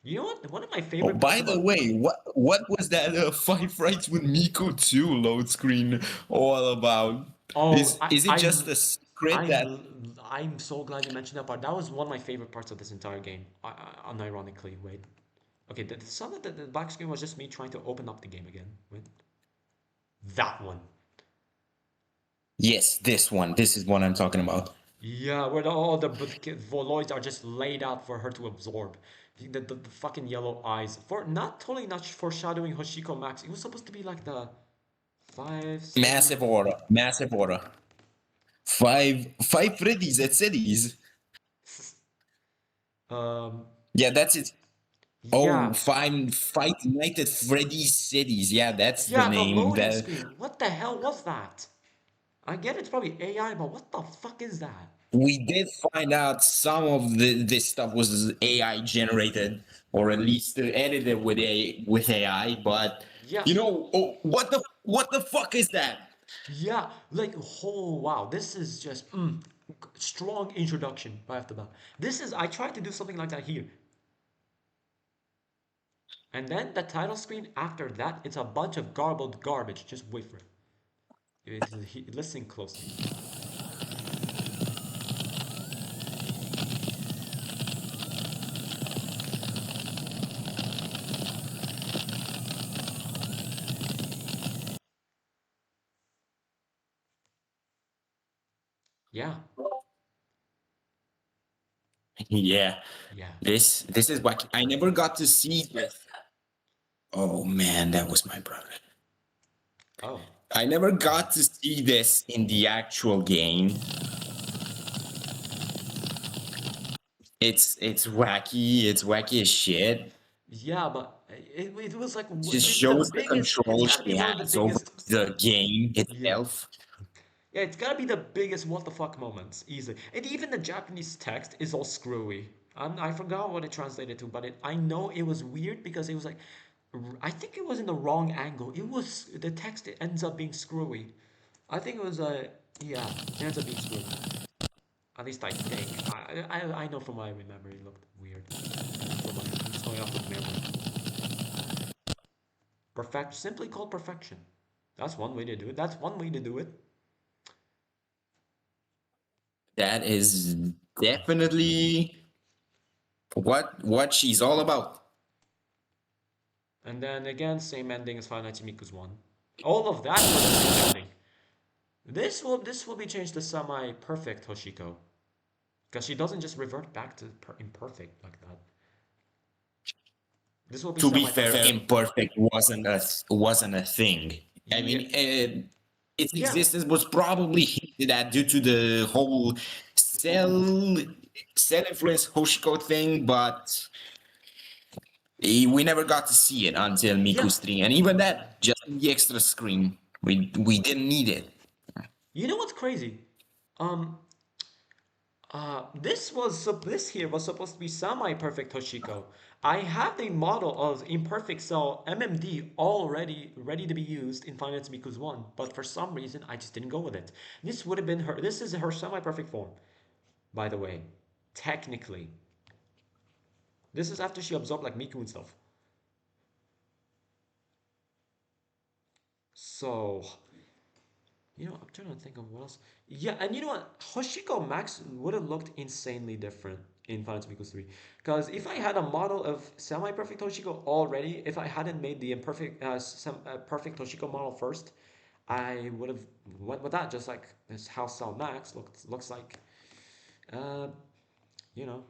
You know what? One of my Oh, favorite parts by the about way, what was that Five Rights with Miku 2 load screen all about? oh, Is it just a secret that I'm so glad you mentioned that part. That was one of my favorite parts of this entire game. Unironically, wait. Okay, some of the black screen was just me trying to open up the game again. Wait. That one. yes, this is what I'm talking about. Yeah, where all the Voloids are just laid out for her to absorb. The fucking yellow eyes. For not totally not foreshadowing Hoshiko Max. It was supposed to be like the 5, 7. Massive order. Five Freddy's at cities. Um, Yeah, that's it. Oh, yeah. Fight United Freddy's Cities. Yeah, that's the Yeah, the name. loading That screen. What the hell was that? I get it's probably AI, but what the fuck is that? we did find out some of this stuff was AI generated, or at least edited with AI. But Yeah, you know, oh, what the fuck is that? yeah, like, oh wow, this is just strong introduction right off the bat. This is, I tried to do something like that here. And then the title screen after that, it's a bunch of garbled garbage. Just wait for it. Listen closely. Yeah, Yeah, yeah. this is what I never got to see this. Oh man, that was my brother. Oh, I never got to see this in the actual game. It's wacky. It's wacky as shit. yeah, but it was like Just it's the shows the biggest. It's control gotta be she one of the has over biggest. the game Yeah, itself. yeah, it's gotta be the biggest what the fuck moments, easily. And even the Japanese text is all screwy. I forgot what it translated to, but I know it was weird because it was like, I think it was in the wrong angle. It was the text it ends up being screwy. I think it was yeah, it ends up being screwy. At least I think. I know from what I remember, it looked weird. From my, I'm just going off of memory. Simply called perfection. That's one way to do it. That's one way to do it. That is definitely what she's all about. And then again, same ending as Final Nights Miku's one. All of that was the same ending. This will be changed to semi-perfect Hoshiko, because she doesn't just revert back to imperfect like that. This will be To be fair, semi-perfect. imperfect wasn't a thing. I Yeah, mean, its yeah, existence was probably hinted at due to the whole cell influence Hoshiko thing, but We never got to see it until Yeah, Miku's 3, and even that, just the extra screen. We didn't need it. you know what's crazy? Um, this here was supposed to be semi-perfect Toshiko. I have the model of imperfect cell MMD already ready to be used in Finance Miku's 1, but for some reason I just didn't go with it. This would have been her. This is her semi-perfect form, by the way. Technically, this is after she absorbed like Miku and stuff. So, I'm trying to think of what else. Yeah, and you know what? Hoshiko Max would have looked insanely different in Final Fantasy 3. Because if I had a model of semi-perfect Hoshiko already, if I hadn't made the imperfect, perfect Hoshiko model first, I would have went with that. Just like this how Cell Max looks like, uh, you know,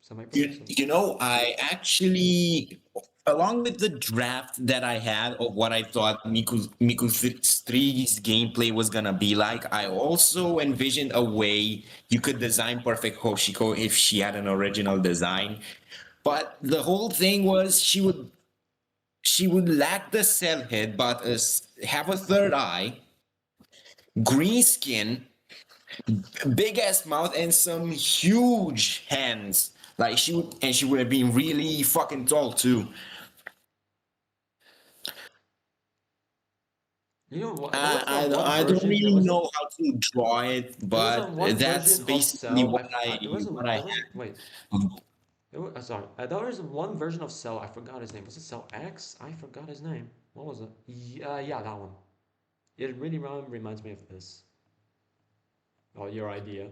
semi-perfect. So I actually, along with the draft that I had of what I thought Miku 3's gameplay was gonna be like, I also envisioned a way you could design perfect Hoshiko if she had an original design. But the whole thing was she would lack the cell head, but have a third eye, green skin, big ass mouth, and some huge hands. Like she would have been really fucking tall too. there was I, one I don't version. really know how to draw it, There was but one that's version of basically Cell. what I what I There was wait. Sorry, there was one version of Cell. I forgot his name. Was it Cell X? I forgot his name. What was it? Yeah, that one. It really reminds me of this. Oh, your idea.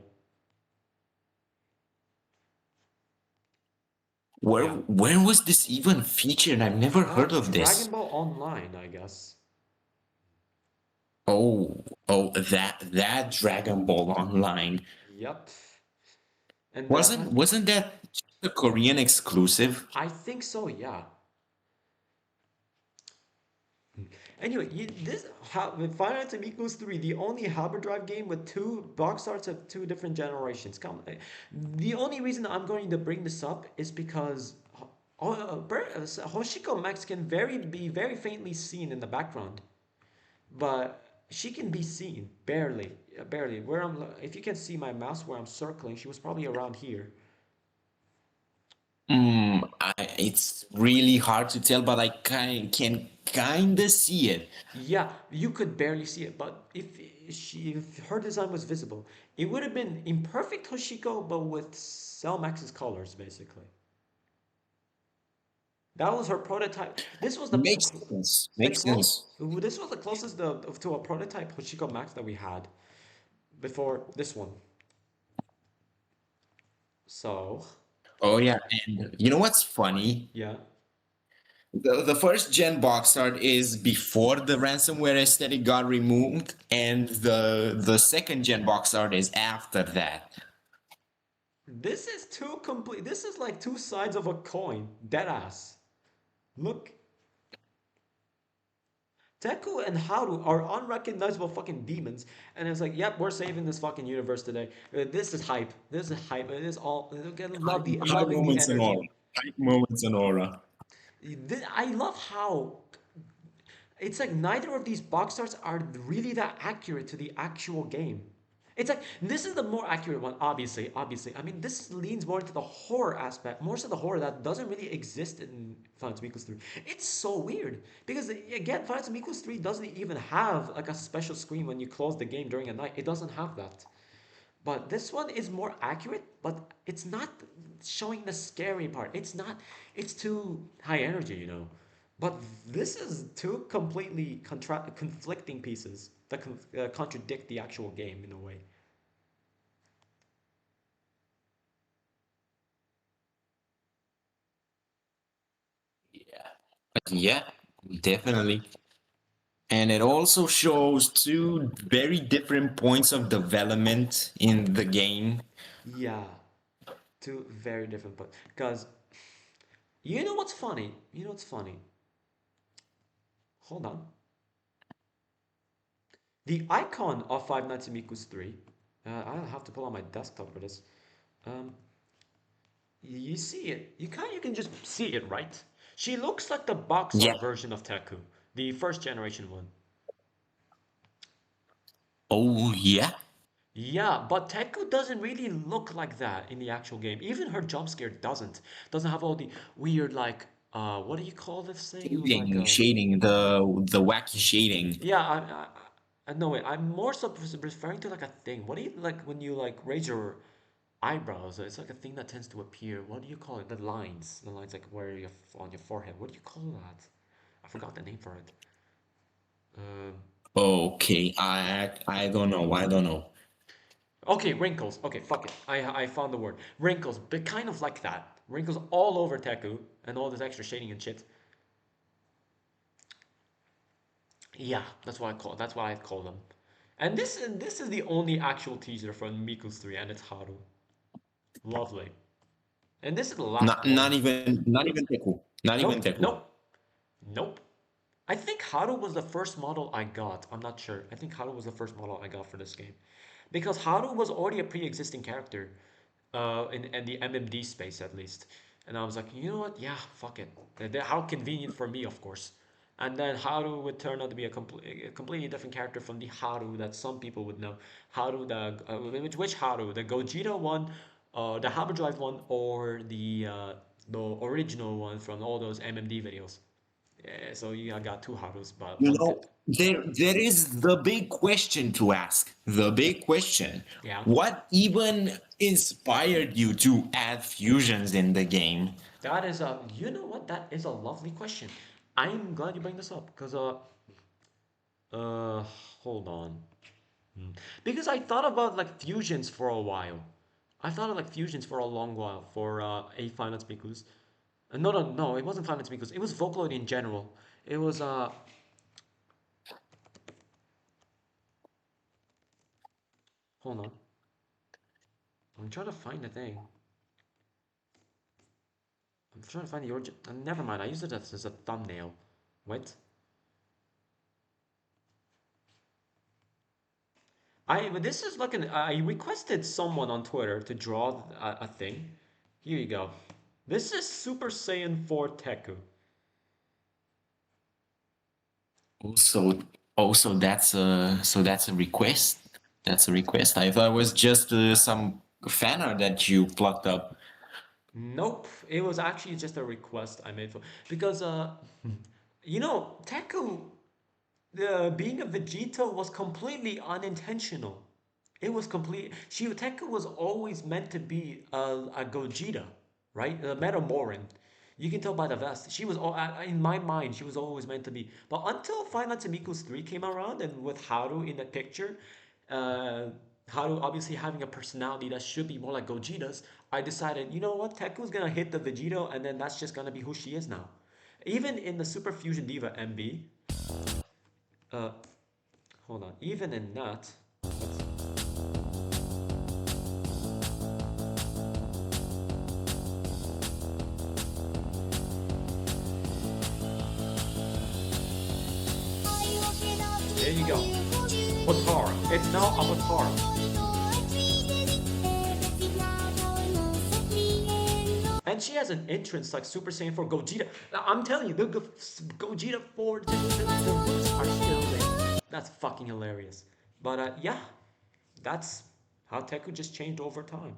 where Yeah. where was this even featured? I've never heard of Dragon this. Ball Online, I guess. Oh, that Dragon Ball Online. Yep. And Wasn't that a Korean exclusive? I think so. Yeah. Anyway, with Final Fantasy Equals 3, the only Halberdrive game with two box arts of two different generations. The only reason I'm going to bring this up is because Hoshiko Max can be very faintly seen in the background, but she can be seen barely, barely. If you can see my mouse where I'm circling, she was probably around here. It's really hard to tell, but I can kind of see it. Yeah, you could barely see it, but if her design was visible, it would have been imperfect Hoshiko, but with Cell Max's colors, basically. That was her prototype. This was Makes sense. the Makes close. sense. This was the closest to a prototype Hoshiko Max that we had before this one. So, Oh yeah, and you know what's funny? yeah. The first gen box art is before the ransomware aesthetic got removed, and the second gen box art is after that. This is too complete. This is like two sides of a coin. Deadass. Look. Teku and Haru are unrecognizable fucking demons, and it's like, yep, we're saving this fucking universe today. This is hype. This is hype. It is all. High Loving the moments and energy. aura. High moments and aura. I love how it's like neither of these box arts are really that accurate to the actual game. It's like this is the more accurate one, obviously. Obviously, I mean this leans more into the horror aspect, more so the horror that doesn't really exist in Final Fantasy Equals 3. It's so weird because again, Final Fantasy Equals 3 doesn't even have like a special screen when you close the game during a night. It doesn't have that. But this one is more accurate, but it's not showing the scary part. It's not, it's too high energy. But this is two completely conflicting pieces that contradict the actual game in a way. Yeah. Yeah, definitely. And it also shows two very different points of development in the game. Yeah, two very different points. Because you know what's funny? You know what's funny? Hold on. The icon of Five Nights at Miku's 3, I'll have to pull out my desktop for this. Um, you see it. You can just see it, right? She looks like the box Yeah. art version of Teku, the first generation one. Oh yeah. Yeah, but Teku doesn't really look like that in the actual game. Even her jump scare doesn't have all the weird like what do you call this thing? It was like Shading, the wacky shading. yeah, no wait, I'm more so referring to like a thing. What do you like when you like raise your eyebrows? It's like a thing that tends to appear. What do you call it? The lines like where you on your forehead. What do you call that? I forgot the name for it. Um, Okay, I don't know. I don't know. okay, wrinkles. Okay, fuck it. I found the word. Wrinkles, but kind of like that. Wrinkles all over Teku and all this extra shading and shit. Yeah, that's what I call them. And this is the only actual teaser from Miku's 3 and it's Haru. Lovely. And this is the last one. Not even Teku. Not even Nope, Teku. nope, nope. I think Haru was the first model I got. I'm not sure. I think Haru was the first model I got for this game. Because Haru was already a pre-existing character in the MMD space at least. And I was like, you know what? Yeah, fuck it. How convenient for me, of course. And then Haru would turn out to be a completely different character from the Haru that some people would know. Haru, which Haru? The Gogeta one, the Halberdrive one, or the original one from all those MMD videos. Yeah, so you got two Harus, but You one. know, there is the big question to ask. The big question. Yeah, What even inspired you to add fusions in the game? that is a. You know what? That is a lovely question. I'm glad you bring this up because uh, hold on. Because I thought about like fusions for a while. I thought of like fusions for a long while for a Finance Mikus. No, it wasn't Finance Mikus. It was Vocaloid in general. It was hold on. I'm trying to find the thing. I'm trying to find the origin. Never mind. I used it as a thumbnail. What? But this is like I requested someone on Twitter to draw a thing. Here you go. This is Super Saiyan 4 Teku. Also, that's a request. That's a request. I thought it was just some fan art that you plucked up. Nope, it was actually just a request I made for because you know Teku being a Vegeta was completely unintentional. It was complete. Teku was always meant to be a Gogeta, right? A Metamoran. You can tell by the vest. She was all in my mind. She was always meant to be. But until Final Miko's 3 came around, and with Haru in the picture, uh, Haru obviously having a personality that should be more like Gogeta's, I decided, you know what, Teku's gonna hit the Vegito, and then that's just gonna be who she is now. Even in the Super Fusion Diva MB, uh, hold on. Even in that, there you go. Potara. It's now Potara. And she has an entrance like Super Saiyan 4 Gogeta. I'm telling you, the Gogeta 4 the looks are still there. That's fucking hilarious. But yeah, that's how Teku just changed over time.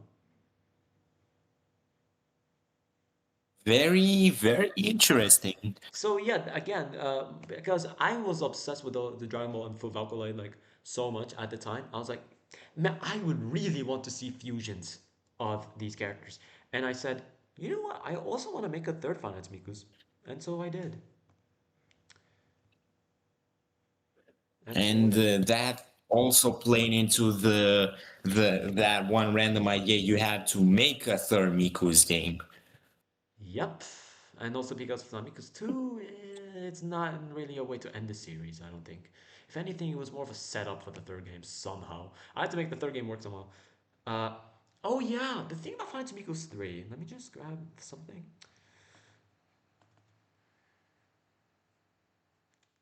Very, very interesting. So yeah, again, because I was obsessed with the Dragon Ball and Full Valkyrie like so much at the time, I was like, man, I would really want to see fusions of these characters. And I said, you know what? I also want to make a third Finance Mikus, and so I did. And so I And did. that also playing into the that one random idea you had to make a third Miku's game. Yep. And also because Flamicus 2, it's not really a way to end the series, I don't think. If anything, it was more of a setup for the third game somehow. I had to make the third game work somehow. Uh, oh yeah, the thing about Flying Tamiko's 3, let me just grab something.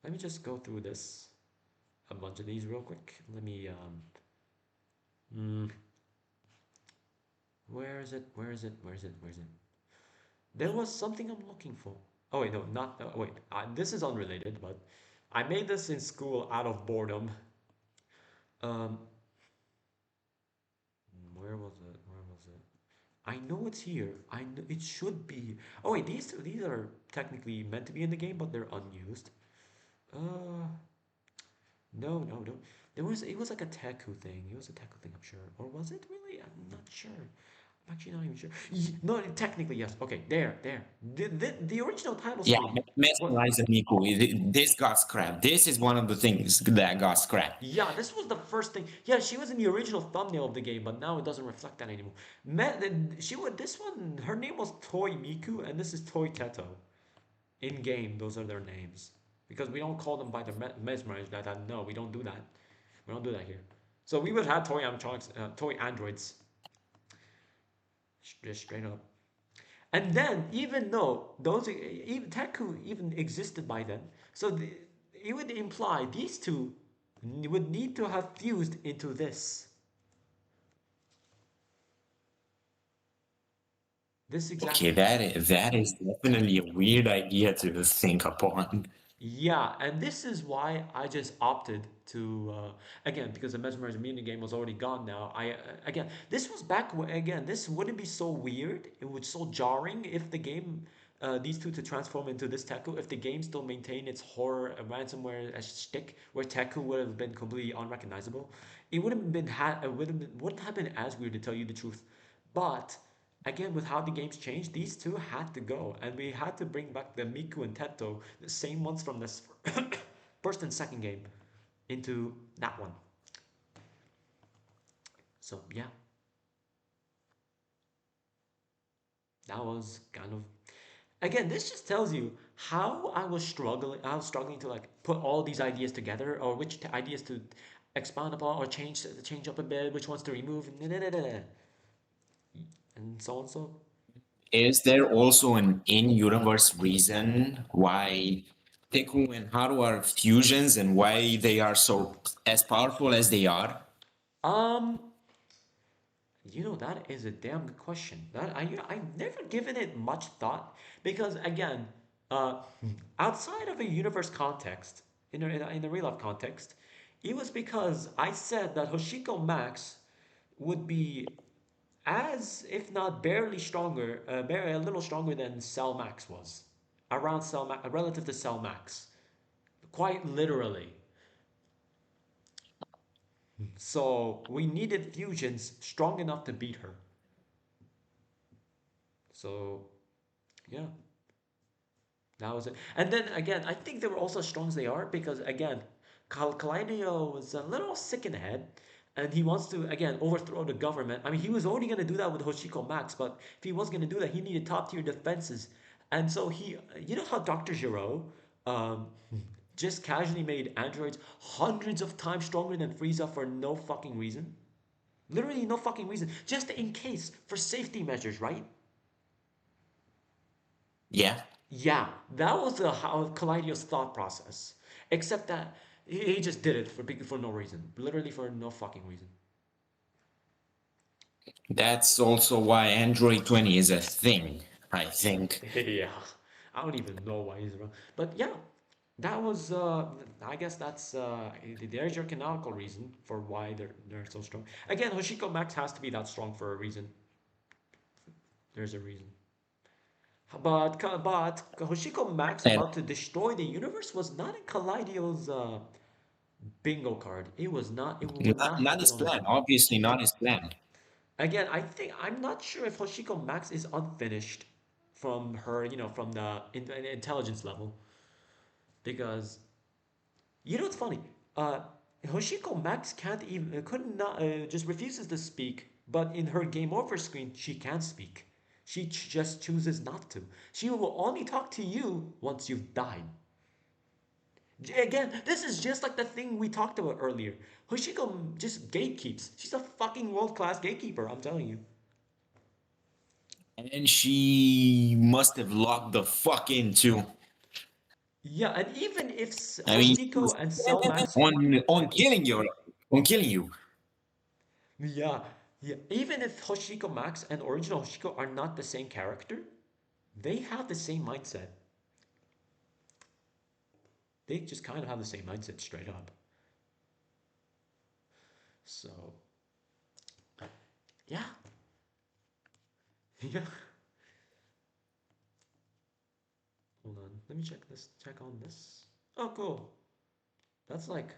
Let me just go through this, a bunch of these real quick. Let me, where is it? Where is it? Where is it? Where is it? There was something I'm looking for. Oh wait, no, not wait. This is unrelated, but I made this in school out of boredom. Um, where was it? Where was it? I know it's here. I know it should be. Oh wait, these are technically meant to be in the game, but they're unused. Uh, no, no, no. It was like a Teku thing. It was a Teku thing, I'm sure. Or was it really? I'm not sure. I'm actually not even sure. No, technically yes. Okay, there. The original title Yeah, screen. What? Mesmerize and Miku. This got scrapped. This is one of the things that got scrapped. Yeah, this was the first thing. Yeah, she was in the original thumbnail of the game, but now it doesn't reflect that anymore. She would this one. Her name was Toy Miku, and this is Toy Teto. In game, those are their names because we don't call them by their mesmerized. That no, we don't do that. We don't do that here. So we would have toy animatronics, toy androids, just straight up. And then, even though those even Teku even existed by then, so it would imply these two would need to have fused into this. This exact Okay, that is definitely a weird idea to think upon. Yeah, and this is why I just opted to again because the mesmerizing mini game was already gone now. I again this was back when again this wouldn't be so weird. It would so jarring if the game these two to transform into this Teku if the game still maintained its horror ransomware shtick where Teku would have been completely unrecognizable. It would have been wouldn't have been as weird to tell you the truth, but again, with how the games changed, these two had to go, and we had to bring back the Miku and Teto, the same ones from this first and second game, into that one. So yeah, that was kind of again. This just tells you how I was struggling. I was struggling to like put all these ideas together, or which ideas to expand upon, or change up a bit, which ones to remove, and so on. So Is there also an in-universe reason why Teku and Haru are fusions and why they are so as powerful as they are? um. That is a damn good question. I've never given it much thought because again, uh, outside of a universe context, in a real life context, it was because I said that Hoshiko Max would be as if not barely stronger, a little stronger than Cell Max was, around Cell Max, relative to Cell Max, quite literally. So we needed fusions strong enough to beat her. So yeah. That was it. And then again, I think they were also as strong as they are because again, Kaleido was a little sick in the head, and he wants to again overthrow the government. I mean, he was already gonna do that with Hoshiko Max, but if he was gonna do that, he needed top tier defenses. And so you know how Dr. Giro, um, just casually made androids hundreds of times stronger than Frieza for no fucking reason. Literally no fucking reason, just in case for safety measures, right? Yeah. Yeah, that was how Kalidio's thought process. Except that he just did it for no reason. Literally for no fucking reason. That's also why Android 20 is a thing, I think. Yeah, I don't even know why he's around. But yeah, that was. I guess that's. There's your canonical reason for why they're so strong. Again, Hoshiko Max has to be that strong for a reason. There's a reason. But Hoshiko Max And about to destroy the universe was not in Kalidio's bingo card. It was not. It would not not happen his on his plan, own. obviously not his plan. Again, I'm not sure if Hoshiko Max is unfinished from her, from the intelligence level because it's funny. Uh, Hoshiko Max can't even could not just refuses to speak, but in her game over screen she can speak. She just chooses not to. She will only talk to you once you've died. Again, this is just like the thing we talked about earlier. Hoshiko just gatekeeps. She's a fucking world class gatekeeper, I'm telling you. And she must have locked the fuck in too. Yeah, and even if I mean, she was Hoshiko and Cell Max, on killing you, on killing you. yeah, yeah, even if Hoshiko Max and original Hoshiko are not the same character, they have the same mindset. They just kind of have the same mindset straight up. So, yeah. Yeah. Hold on. Let me check this. Check on this. Oh, cool. That's like,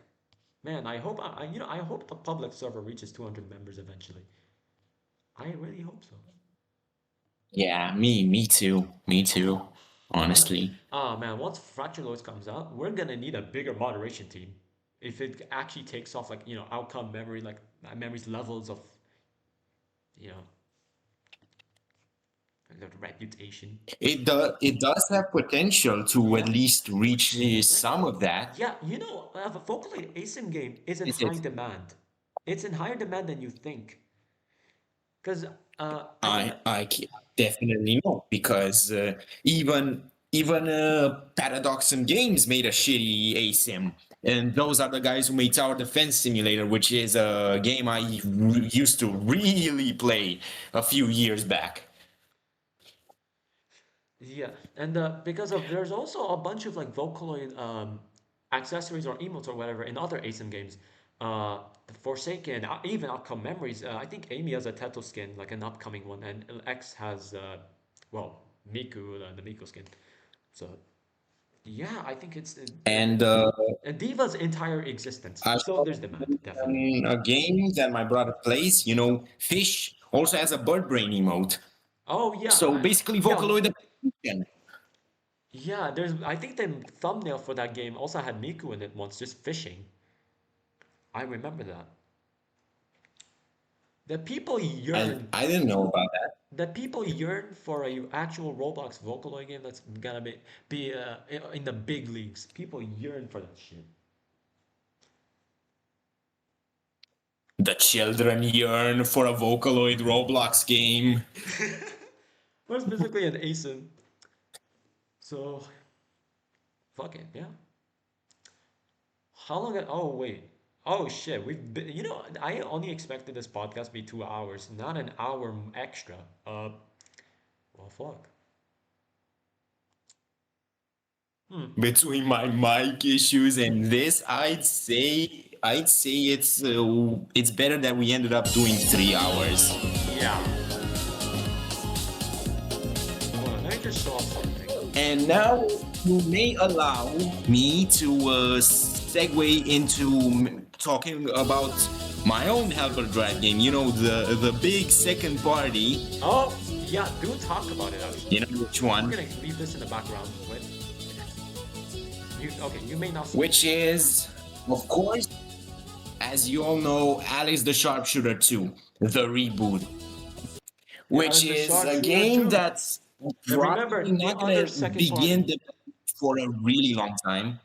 man. I hope I hope the public server reaches 200 members eventually. I really hope so. Yeah, me too. Me too. Yeah. Honestly. Oh man, once Fracture Loads comes out, we're gonna need a bigger moderation team. If it actually takes off, like outcome memory, like memory's levels of, you know, the reputation. It does have potential to at Yeah. least reach some of that. Yeah, a vocally ASIM game is in It high is. demand. It's in higher demand than you think. Because I think I definitely know because even Paradoxum Games made a shitty ASIM, and those are the guys who made Tower Defense Simulator, which is a game I used to really play a few years back. yeah, and because of there's also a bunch of like Vocaloid accessories or emotes or whatever in other ASIM games. The Forsaken, even Outcome Memories. I think Amy has a Teto skin, like an upcoming one, and X has well Miku, the Miku skin. So yeah, I think it's And Diva's entire existence. I So saw there's demand, definitely. a game that my brother plays. You know, Fish also has a bird brain emote. Oh yeah, So basically, yeah, Vocaloid. yeah. There's I think the thumbnail for that game also had Miku in it once, just fishing. I remember that. The people I yearn. I didn't know about that. The people yearn for a actual Roblox Vocaloid game that's gonna be in the big leagues. People yearn for that shit. The children yearn for a Vocaloid Roblox game. Well, it's basically an ASIN. So fuck it, yeah. How long? Oh wait. Oh shit. We've been. I only expected this podcast to be 2 hours, not an hour extra. Well, fuck. Hmm. Between my mic issues and this, I'd say it's better that we ended up doing 3 hours. Yeah. Hold on, let me just show off something. And now you may allow me to segue into talking about my own Halberdrive game. You know, the big second party. Oh, yeah, do talk about it actually. You know which We're one? gonna leave this in the background. Wait. Okay, you may not see. Which is, of course, as you all know, Alex the Sharpshooter 2, the reboot. Which the is a Sharpshooter game 2. that's And remember, probably the not other gonna second begin party. for a really long time.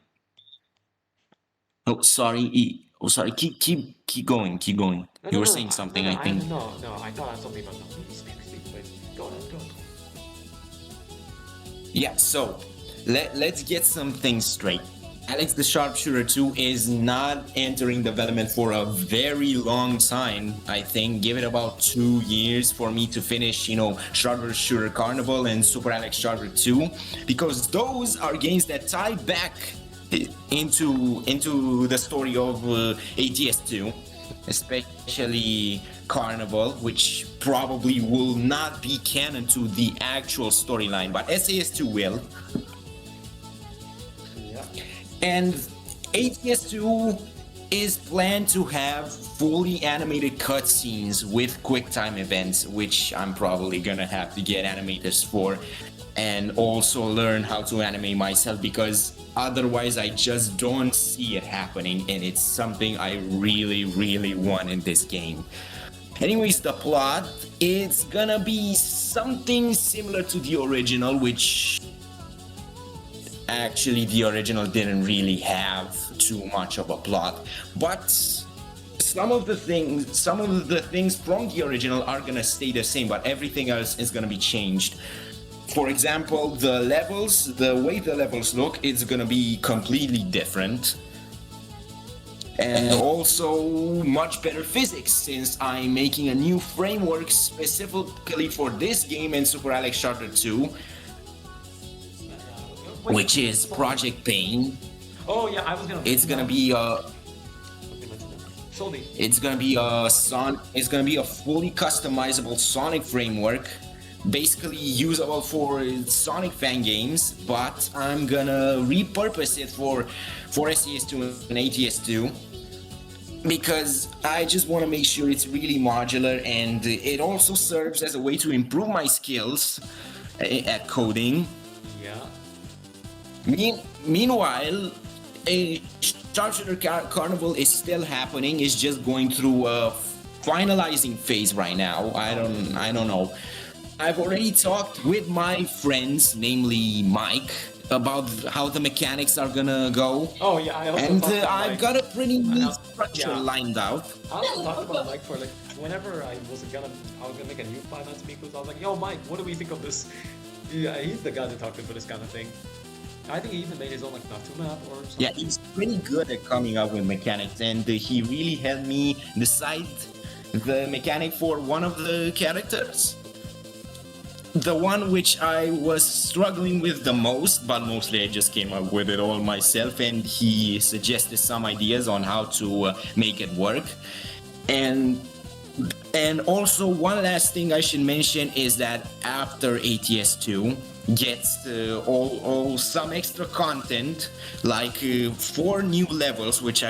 Oh, sorry. Sorry. Keep going. Keep going. No, You no, were no, saying no, something, no, I think. no. I thought I had something about that. Speak. Wait, go ahead, go. Yeah. So let's get some things straight. Alex the Sharpshooter 2 is not entering development for a very long time. I think give it about 2 years for me to finish, Sharpshooter Carnival and Super Alex Sharpshooter 2, because those are games that tie back into the story of ATS2, especially Carnival, which probably will not be canon to the actual storyline, but SAS2 will. Yeah. And ATS2 is planned to have fully animated cutscenes with QuickTime events, which I'm probably gonna have to get animators for, and also learn how to animate myself, because otherwise I just don't see it happening, and it's something I really, really want in this game. Anyways, the plot, it's gonna be something similar to the original, which actually the original didn't really have too much of a plot, but some of the things from the original are gonna stay the same, but everything else is gonna be changed. For example, the way the levels look, it's gonna be completely different. And also much better physics, since I'm making a new framework specifically for this game and Super Alex Sharpshooter 2, which is Project Pain. Oh yeah, I was gonna It's mention gonna that. be Okay, mention that. Solely. it's gonna be a it's gonna be a fully customizable Sonic framework, basically usable for Sonic fan games. But I'm gonna repurpose it for SES2 and ATS2 because I just want to make sure it's really modular, and it also serves as a way to improve my skills at coding. Yeah. Meanwhile, a Sharpshooter Carnival is still happening. It's just going through a finalizing phase right now. I don't know. I've already talked with my friends, namely Mike, about how the mechanics are gonna go, Oh yeah, I also and talked about I've Mike. got a pretty neat I- structure yeah. lined out. I also talked about Mike for like whenever I was gonna make a new finance Miku, so I was like, yo Mike, what do we think of this? Yeah, he's the guy to talk to for this kind of thing. I think he even made his own like Natu map or something. Yeah, he's pretty good at coming up with mechanics, and he really helped me decide the mechanic for one of the characters. The one which I was struggling with the most, but mostly I just came up with it all myself, and he suggested some ideas on how to make it work. And also one last thing I should mention is that after ATS2 gets all some extra content, like 4 new levels, which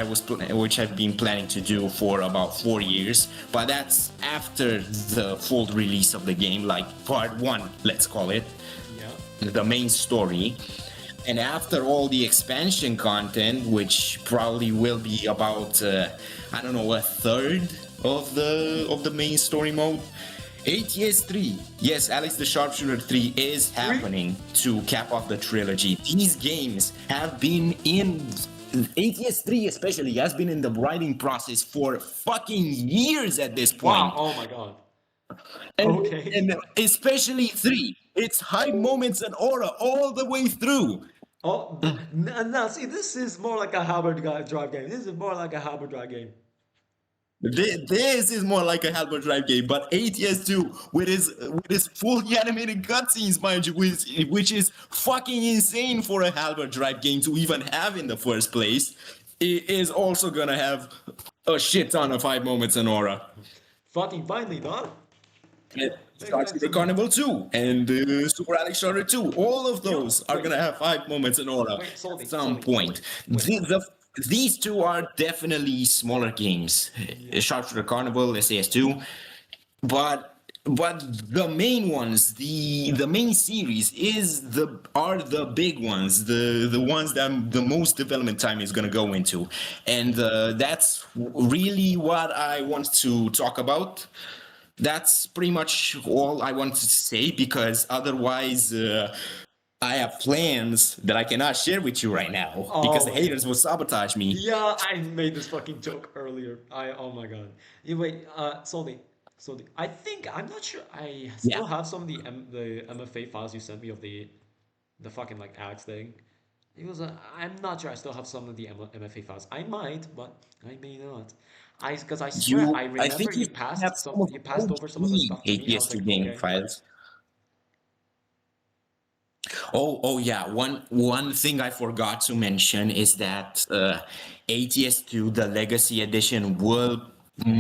which I've been planning to do for about 4 years, but that's after the full release of the game, like part 1, let's call it, Yeah. the main story. And after all the expansion content, which probably will be about I don't know, a third of the main story mode, ATS 3, yes, Alex the Sharpshooter 3 is happening to cap off the trilogy. These games have been in ATS 3 especially has been in the writing process for fucking years at this point. Wow. Oh my god. And, Okay. and especially 3, it's high moments and aura all the way through. Oh, now see, this is more like a Halberdrive game. This is more like a Halberdrive game. This is more like a Halberdrive game, but ATS2 with his fully animated cutscenes, mind you, which is fucking insane for a Halberdrive game to even have in the first place, it is also gonna have a shit ton of 5 moments and aura. Fucking finally, dog. It starts with the Carnival 2 and Super Alex Shorter 2. All of those are wait. gonna have 5 moments in aura Wait, Soldi, at some Soldi, point. wait. These two are definitely smaller games. Sharpshooter Carnival, SAS2, but the main ones, the main series are the big ones, the ones that the most development time is gonna go into, and that's really what I want to talk about. That's pretty much all I wanted to say, because otherwise I have plans that I cannot share with you right now because the Oh. haters will sabotage me. Yeah, I made this fucking joke earlier. Oh my god. Wait, Soldi, I think I'm not sure. I still have some of the MFA files you sent me of the fucking like ads thing. I'm not sure. I still have some of the MFA files. I might, but I may not. Because I swear I I remember think you you have some of you the passed over some of the stuff to me. I was ATS2 like, game okay. files. Oh yeah. One thing I forgot to mention is that ATS2, the Legacy Edition, will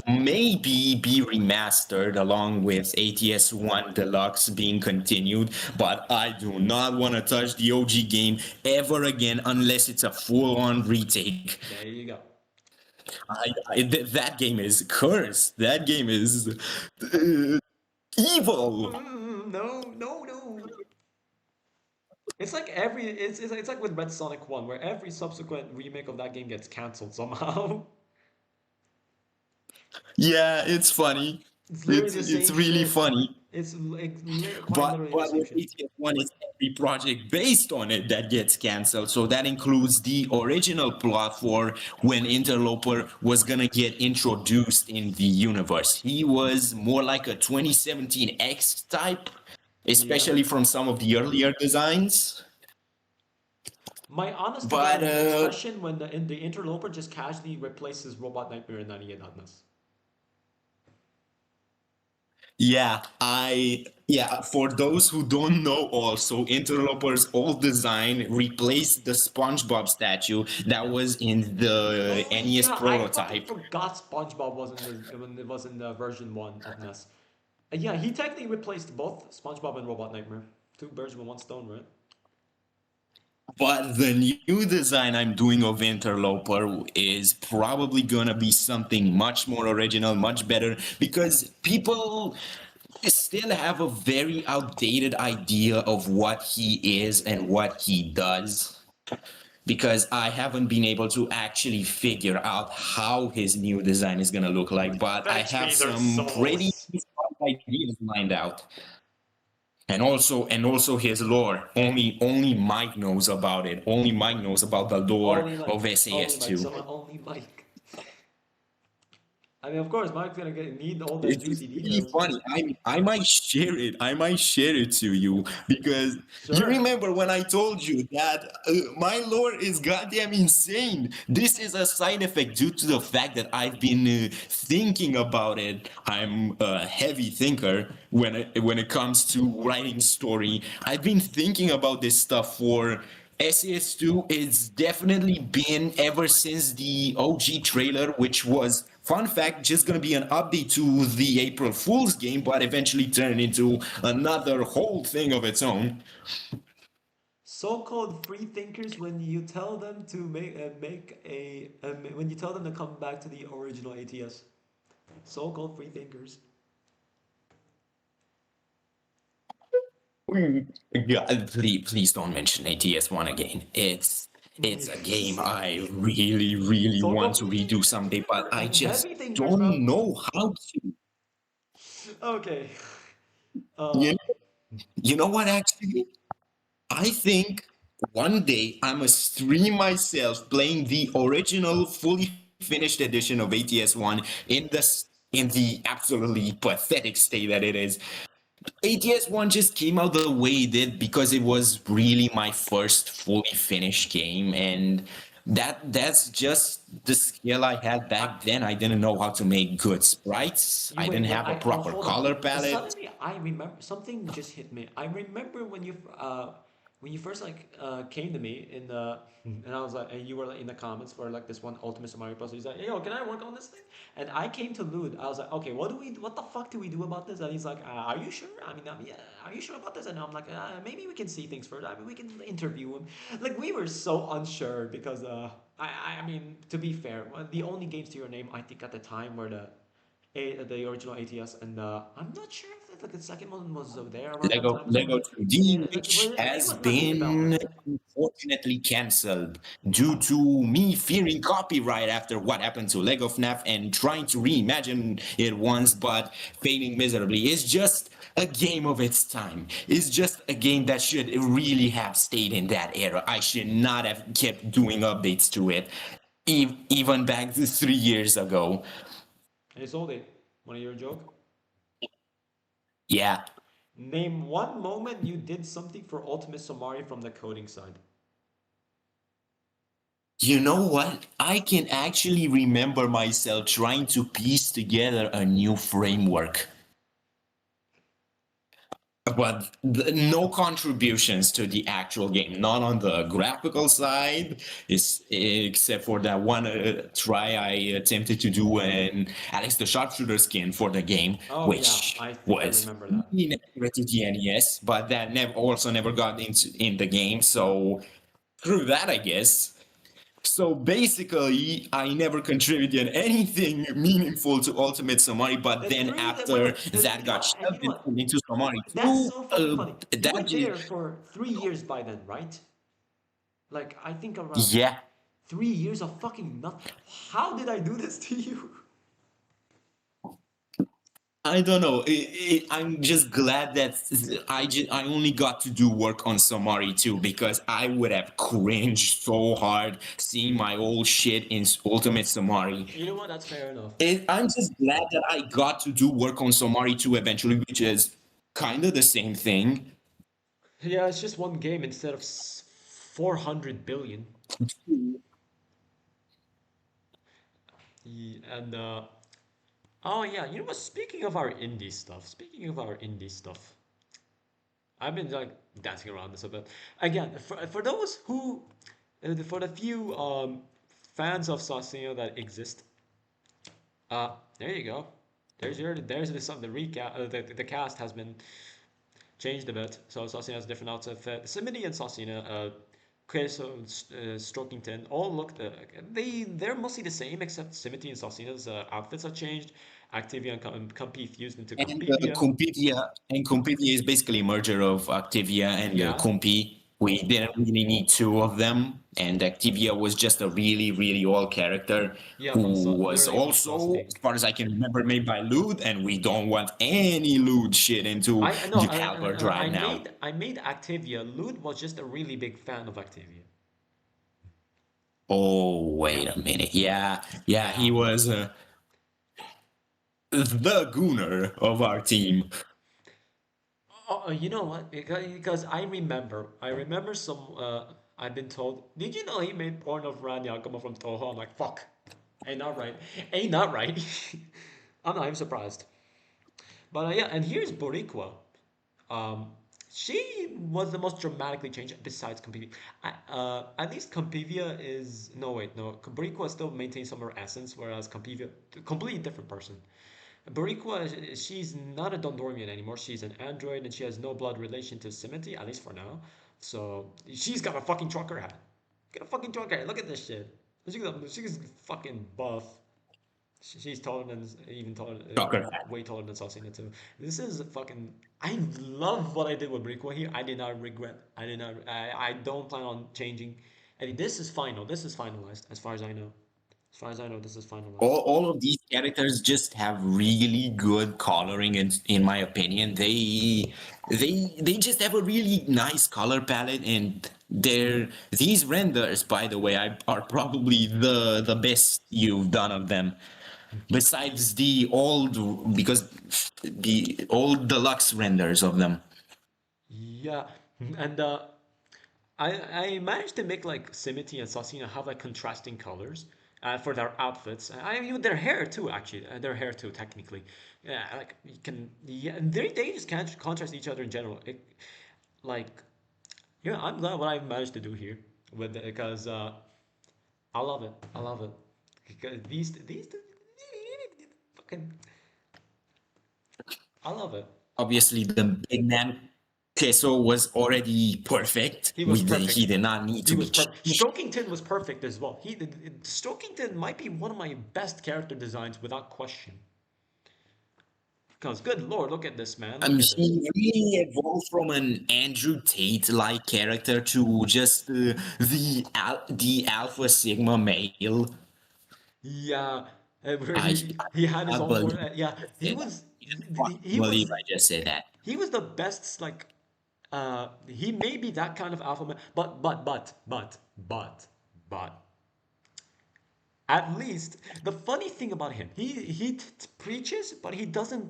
maybe be remastered along with ATS1 Deluxe being continued, but I do not want to touch the OG game ever again unless it's a full-on retake. There you go. That game is cursed. That game is evil. No. It's like it's like with Red Sonic 1, where every subsequent remake of that game gets cancelled somehow. Yeah, it's funny. It's literally the It's same really shit. funny. It's like quite literally the But same with shit. ATS1, it's every project based on it that gets cancelled. So that includes the original plot for when Interloper was gonna get introduced in the universe. He was more like a 2017 X type, especially from some of the earlier designs. My honest to But God expression when the Interloper just casually replaces Robot Nightmare in 98 Hotness. For those who don't know, also Interloper's old design replaced the SpongeBob statue that was in the Oh NES yeah, I fucking prototype. forgot SpongeBob was in the when it was in the version one of NES. Yeah, he technically replaced both SpongeBob and Robot Nightmare. Two birds with one stone, right? But the new design I'm doing of Interloper is probably gonna be something much more original, much better, because people still have a very outdated idea of what he is and what he does. Because I haven't been able to actually figure out how his new design is gonna look like, but I Fetch have me their some pretty souls. ideas lined out. And also his lore. Only Mike knows about it. Only Mike knows about the lore Only of Mike. Only Mike. SAS2. Someone only Mike. I mean, of course, Mike's gonna need all the It's juicy really details. funny. I might share it. I might share it to you because you Sure. remember when I told you that my lore is goddamn insane. This is a side effect due to the fact that I've been thinking about it. I'm a heavy thinker when it comes to writing story. I've been thinking about this stuff for SAS2. It's definitely been ever since the OG trailer, which was, fun fact, just gonna be an update to the April Fool's game, but eventually turned into another whole thing of its own. So-called free thinkers, when you tell them to when you tell them to come back to the original ATS. So-called free thinkers. God, please don't mention ATS1 again. It's a game I really, really So-called want to free redo thinkers. someday, but I just Heavy thinkers, bro. don't know how to. Okay. Uh, You, you know what, actually? I think one day I'm gonna stream myself playing the original, fully finished edition of ATS1 in the absolutely pathetic state that it is. ATS1 just came out the way it did because it was really my first fully finished game, and that's just the skill I had I, back then. I didn't know how to make good sprites. you I wait, didn't wait. have a Oh, proper hold on. color palette. Suddenly, I remember something just hit me. I remember when you first came to me in the and I was like, and you were like in the comments for like this one Ultimate Mario puzzle. He's like, hey, yo, can I work on this thing? And I came to Lud. I was like, okay, what the fuck do we do about this? And he's like, are you sure? Yeah, are you sure about this? And I'm like, maybe we can see things first. I mean, we can interview him. Like we were so unsure because I mean, to be fair, the only games to your name I think at the time were the original ATS, and I'm not sure if like the second one was there around that time as well. Lego 2D, which Lego has was not in development, been right? unfortunately cancelled due to me fearing copyright after what happened to Lego FNAF and trying to reimagine it once but failing miserably. It's just a game of its time. It's just a game that should really have stayed in that era. I should not have kept doing updates to it, even back to 3 years ago. And it's all day. Want to hear a joke? Yeah. Name one moment you did something for Ultimate Samari from the coding side. You know what? I can actually remember myself trying to piece together a new framework. But no contributions to the actual game, not on the graphical side, except for that one try I attempted to do an Alex the Sharpshooter skin for the game, Oh yeah, which I think I was remember that. inaccurate to the NES, but that never got in the game. So through that, I guess. So basically, I never contributed anything meaningful to Ultimate Samari, but then Wait, after wait. that You know, got and you shoved know what? into Samari That's 2, so fucking funny. You that were there for 3 years by then, right? Like I think around yeah, 3 years of fucking nothing. How did I do this to you? I don't know. I'm just glad that I only got to do work on Samari 2 because I would have cringed so hard seeing my old shit in Ultimate Samari. You know what? That's fair enough. I'm just glad that I got to do work on Samari 2 eventually, which is kind of the same thing. Yeah, it's just one game instead of 400 billion. And Oh yeah, you know what? Speaking of our indie stuff, I've been like dancing around this a bit. Again, for those who, for the few fans of Sosina that exist, there you go. There's the some the recap. The cast has been changed a bit. So Sosina has a different outfit. Simity and Sosina, Queso, Strokington, all look they're mostly the same except Simity and Sosina's outfits have changed. Activia and Compi fused into And Compivia. Compivia is basically a merger of Activia and Yeah, Compi. We didn't really need two of them, and Activia was just a really, really old character yeah, who was literally from SOS also, as Inc. far as I can remember, made by Lude, and we don't want any Lude shit into I know the Halberdrive now. I made Activia. Lud was just a really big fan of Activia. Oh, wait a minute. Yeah, yeah, Yeah. he was the gooner of our team. Oh, you know what? Because I remember some. I've been told. Did you know he made porn of Ran Yakuma from Toho? I'm like, fuck. Ain't not right. Ain't not right. I'm not even surprised. But yeah, and here's Boricua. Um, she was the most dramatically changed besides Compivia. At least Compivia is no wait no Boricua still maintains some of her essence, whereas Compivia completely different person. Boricua, she's not a Dondorian anymore. She's an android and she has no blood relation to Simity, at least for now. So she's got a fucking trucker hat. Got a fucking trucker hat. Look at this shit. She's fucking buff. She's taller than even taller, Shocker. way taller than Sosina too. This is fucking. I love what I did with Boricua here. I did not regret. I did not. I don't plan on changing. And this is final. This is finalized as far as I know. As far as I know, this is finalized. All of these characters just have really good coloring in my opinion. They just have a really nice color palette, and these renders, by the way, are probably the best you've done of them, besides the old, because the old deluxe renders of them. Yeah, and I managed to make like Simity and Sasina have like contrasting colors for their outfits. I mean their hair too, actually. Their hair too, technically. Yeah, like you can. Yeah, and they just can't contrast each other in general. Like, yeah, I'm glad what I managed to do here with it because I love it. I love it because these fucking I love it. Obviously, the big man Queso was already perfect. He was He perfect. did not need He to be was perfect. changed. Strokington was perfect as well. Strokington might be one of my best character designs without question. Because good lord, look at this man. Look at this. He really evolved from an Andrew Tate-like character to just the alpha sigma male. Yeah, where I he had his I own form. believe Yeah, I he said that. was You just fucking believe I just said that. he was the best. Like, he may be that kind of alpha man, but at least the funny thing about him, preaches, but he doesn't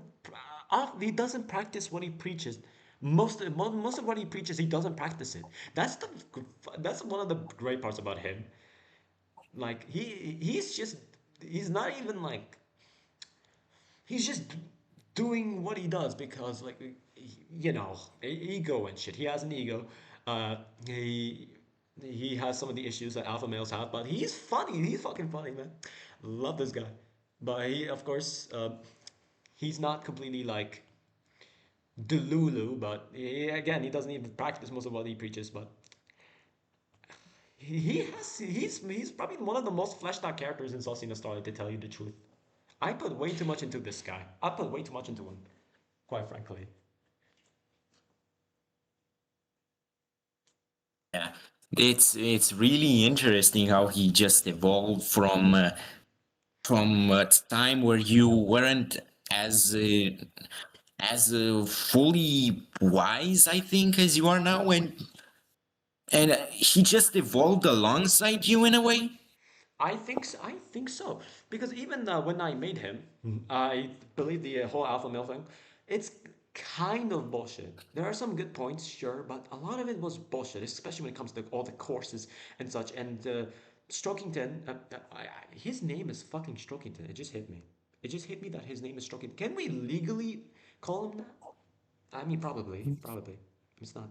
practice what he preaches. Most of what he preaches, he doesn't practice it. That's one of the great parts about him. Like he's not even like he's just doing what he does because like you know ego and shit. He has an ego. Uh, he he has some of the issues that alpha males have, but he's funny. He's fucking funny, man. Love this guy. But he, of course, he's not completely like Delulu, but again, he doesn't even practice most of what he preaches. But he's probably one of the most fleshed out characters in Sosina Starlight, to tell you the truth. I put way too much into this guy. I put way too much into him, quite frankly. Yeah, it's really interesting how he just evolved from a time where you weren't as fully wise, I think, as you are now, and he just evolved alongside you in a way. I think so. Because even when I made him, I believe the whole alpha male thing, it's kind of bullshit. There are some good points, sure, but a lot of it was bullshit, especially when it comes to all the courses and such. And Strokington, his name is fucking Strokington. It just hit me. It just hit me that his name is Stroking. Can we legally call him that? I mean, probably. It's not.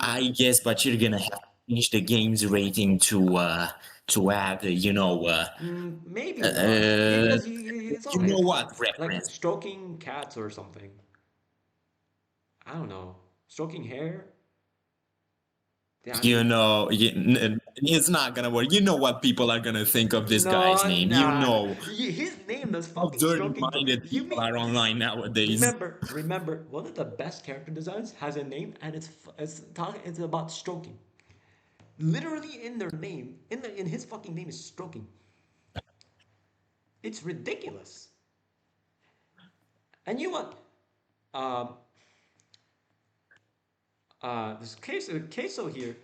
I guess, but you're gonna have to change the game's rating to add, Maybe not. uh, Because it's you alright. know what Like reference? stroking cats or something. I don't know. Stroking hair? Yeah, I mean, It's not gonna work. You know what people are gonna think of this guy's no, name. You nah. know His name is how fucking stroking. dirty-minded You people are mean? online nowadays. Remember, one of the best character designs has a name and it's about stroking. Literally in their name, in his fucking name is stroking. It's ridiculous. And you know what? Um, this queso here.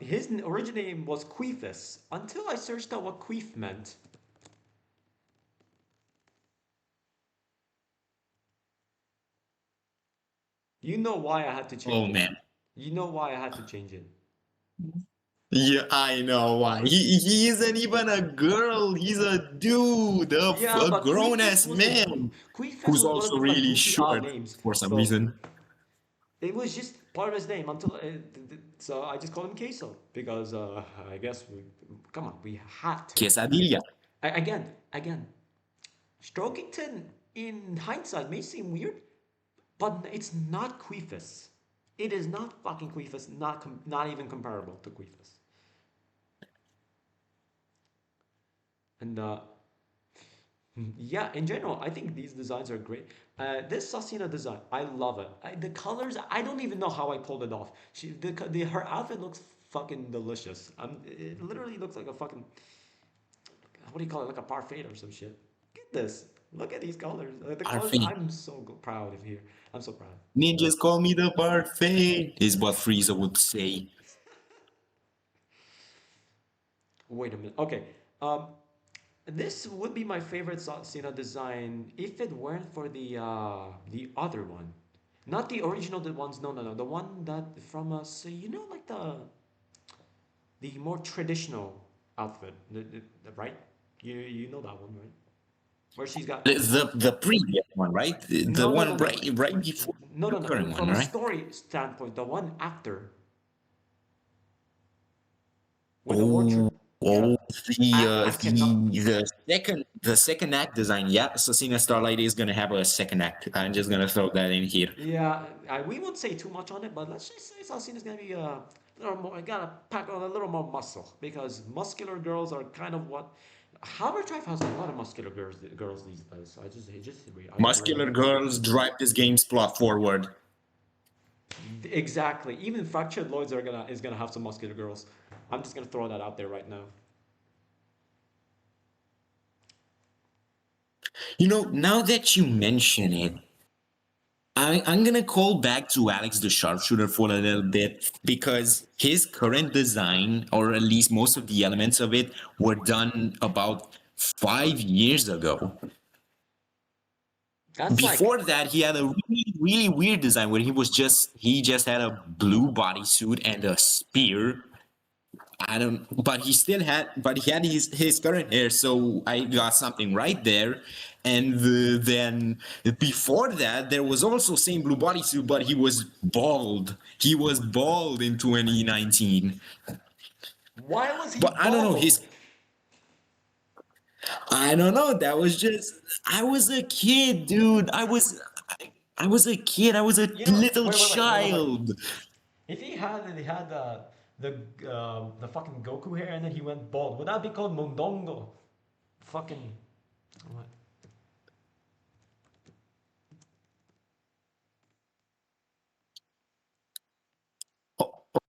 His original name was Queefus until I searched out what queef meant. You know why I had to Oh change it. man. You know why I had to change it. Yeah, I know why. He isn't even a girl. He's a dude, Yeah, a but Queefus grown-ass was a man Queefus who's was one of also those like really goofy odd short names. for some So reason. it was just part of his name until so I just called him Queso because I guess come on, we had to. Quesadilla. Again, Strokington in hindsight may seem weird, but it's not Queefus. It is not fucking Queefus. Not even comparable to Queefus. And yeah, in general, I think these designs are great. This Sosina design, I love it. The colors, I don't even know how I pulled it off. Her outfit looks fucking delicious. It literally looks like a fucking, what do you call it? Like a parfait or some shit. Get this. Look at these colors. The colors, Parfait. I'm so proud of here. I'm so proud. Ninjas call me the parfait, is what Frieza would say. Wait a minute. Okay. Um, this would be my favorite Sosina design if it weren't for the other one. Not the original the ones, no. The one that from us, like the more traditional outfit, right? You know that one, right? Where she's got The previous one, right? The no no no one no right before the no. current one, From a right? story standpoint, the one after with the more Oh, yeah, oh, I cannot. the second act design. Yeah, Sosina Starlight is gonna have a second act. I'm just gonna throw that in here. Yeah, we won't say too much on it, but let's just say Sosina's gonna be a little more. Gotta pack on a little more muscle because muscular girls are kind of what. Halberdrive has a lot of muscular girls these days. I just Muscular realized. girls drive this game's plot forward. Exactly. Even fractured Lloyds is gonna have some muscular girls. I'm just gonna throw that out there right now. Now that you mention it, I'm gonna call back to Alex the Sharpshooter for a little bit because his current design, or at least most of the elements of it, were done about 5 years ago. That's like Before that, he had a really, really weird design where he just had a blue bodysuit and a spear. I don't, but he had his current hair, so I got something right there. And then before that, there was also same blue bodysuit, but he was bald. He was bald in 2019. why was he But I don't know his. bald? I don't know. That was just. I was a kid, dude. I was a kid. I was a You know what? little Wait. child. If he had the fucking Goku hair and then he went bald, would that be called Mondongo? Fucking what?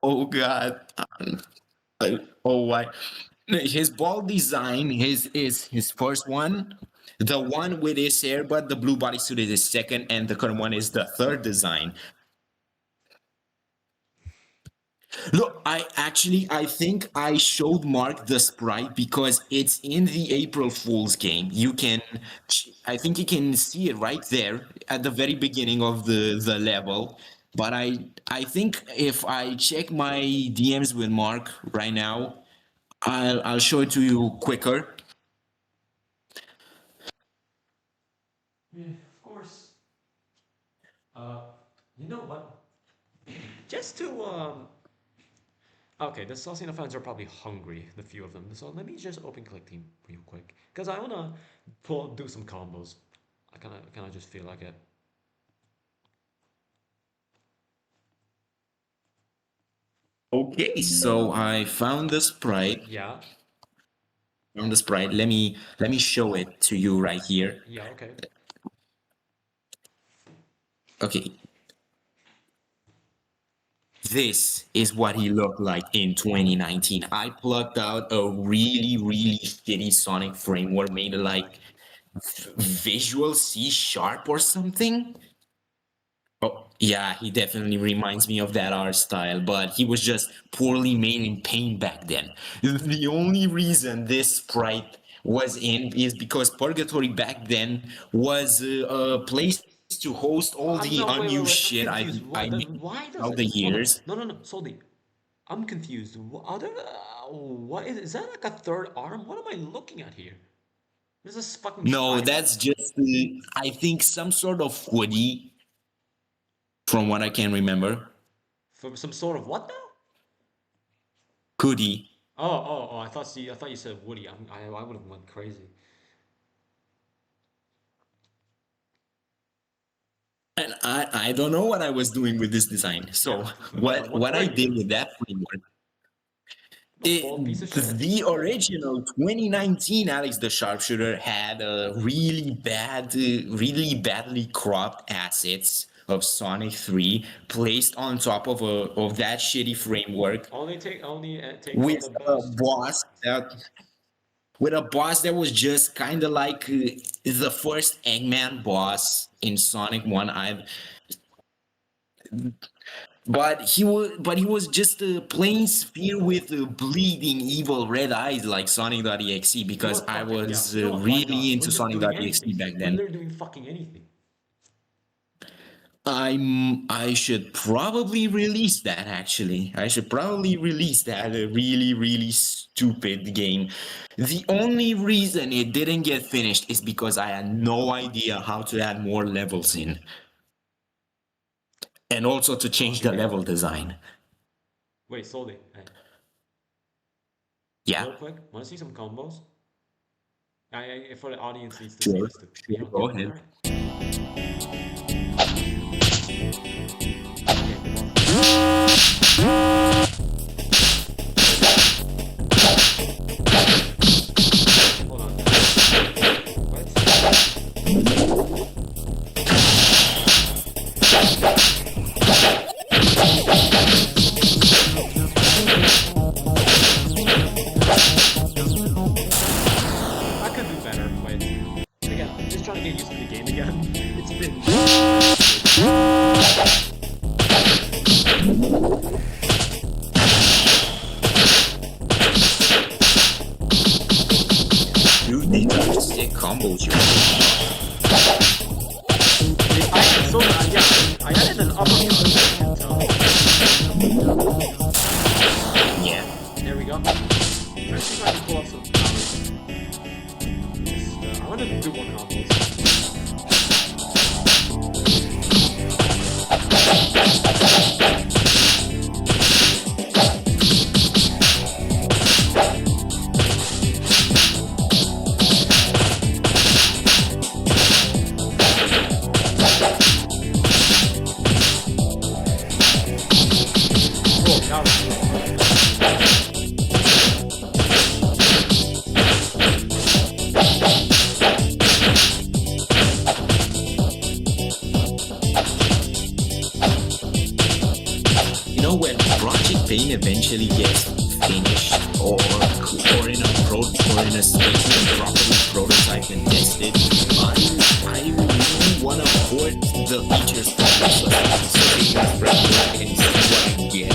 Oh God. Oh why? His ball design is his first one. The one with his hair, but the blue bodysuit is his second, and the current one is the third design. Look, I think I showed Mark the sprite because it's in the April Fool's game. I think you can see it right there at the very beginning of the level. But I think if I check my DMs with Mark right now, I'll show it to you quicker. Yeah, of course. You know what? Just to Okay, the Sosina fans are probably hungry, the few of them. So let me just open click team real quick, cause I wanna do some combos. I kind of just feel like it. Okay, so I found the sprite. Yeah, Found the sprite. Let me show it to you right here. yeah, okay. Okay, this is what he looked like in 2019. I plucked out a really shitty Sonic framework made of like Visual C Sharp or something. Oh, yeah, he definitely reminds me of that art style, but he was just poorly made in paint back then. The only reason this sprite was in is because Purgatory back then was a place to host all I'm the no, wait. unused I'm shit confused. I made Why does throughout it? the Hold on. years. No. Soldi. I'm confused. Are there? What is? Is that like a third arm? What am I looking at here? This is fucking No, spider. that's just, I think, some sort of hoodie, from what I can remember. For some sort of what now? Hoodie. Oh. I thought you said Woody. I would have went crazy. And I don't know what I was doing with this design. Yeah. So What what were I you did doing? with that framework, A bald piece of shit. the original 2019 Alex the Sharpshooter had a really badly cropped assets of Sonic 3 placed on top of that shitty framework Take away with the a best. boss that was just kind of like the first Eggman boss in Sonic 1. I But he was just a plain sphere with bleeding evil red eyes like Sonic.exe You know because what? I Fuck it. Yeah. was You know what? Why really not? We're into just doing Sonic.exe anything. back We're then. literally doing fucking anything. I should probably release that actually. I should probably release that really stupid game. The only reason it didn't get finished is because I had no idea how to add more levels in and also to change the Okay. level design. Wait, Soldi. Hey, Yeah, real quick. Want to see some combos? For the audience needs to see sure, this too. sure, go Yeah. ahead. All right. Okay. Hold on. What? I could do better. Wait. Again, I'm just trying to get used to the game again. It's been. Dude, these are sick combos. I added an uppercut. Yeah. There we go. Let's see if I can pull up some powers. I want to do one combos. Oh, that was cool. You know, when Project Pain eventually gets finished or in a state and properly prototyped and tested, I really want to port the features from the Sosina framework and see what I can get.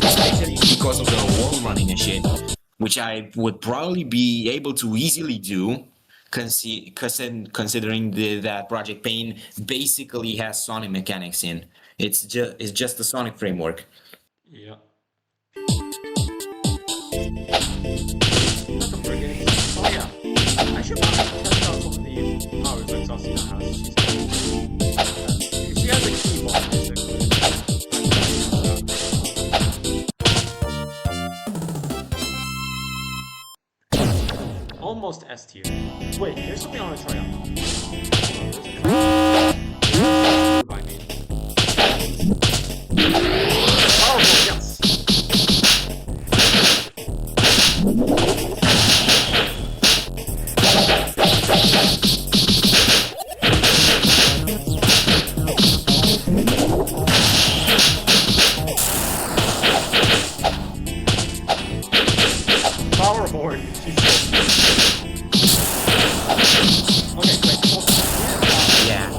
Especially because of the wall running and shit, which I would probably be able to easily do. Considering that Project Pain basically has Sonic mechanics in, it's just the Sonic framework. Yeah. Not the forgetting. Oh yeah. I should probably test out some of the powers that Sosina has. She's almost S tier. Wait, here's something I want to try out. I mean. Powerful, yes. Power horde. Okay, great. Yeah.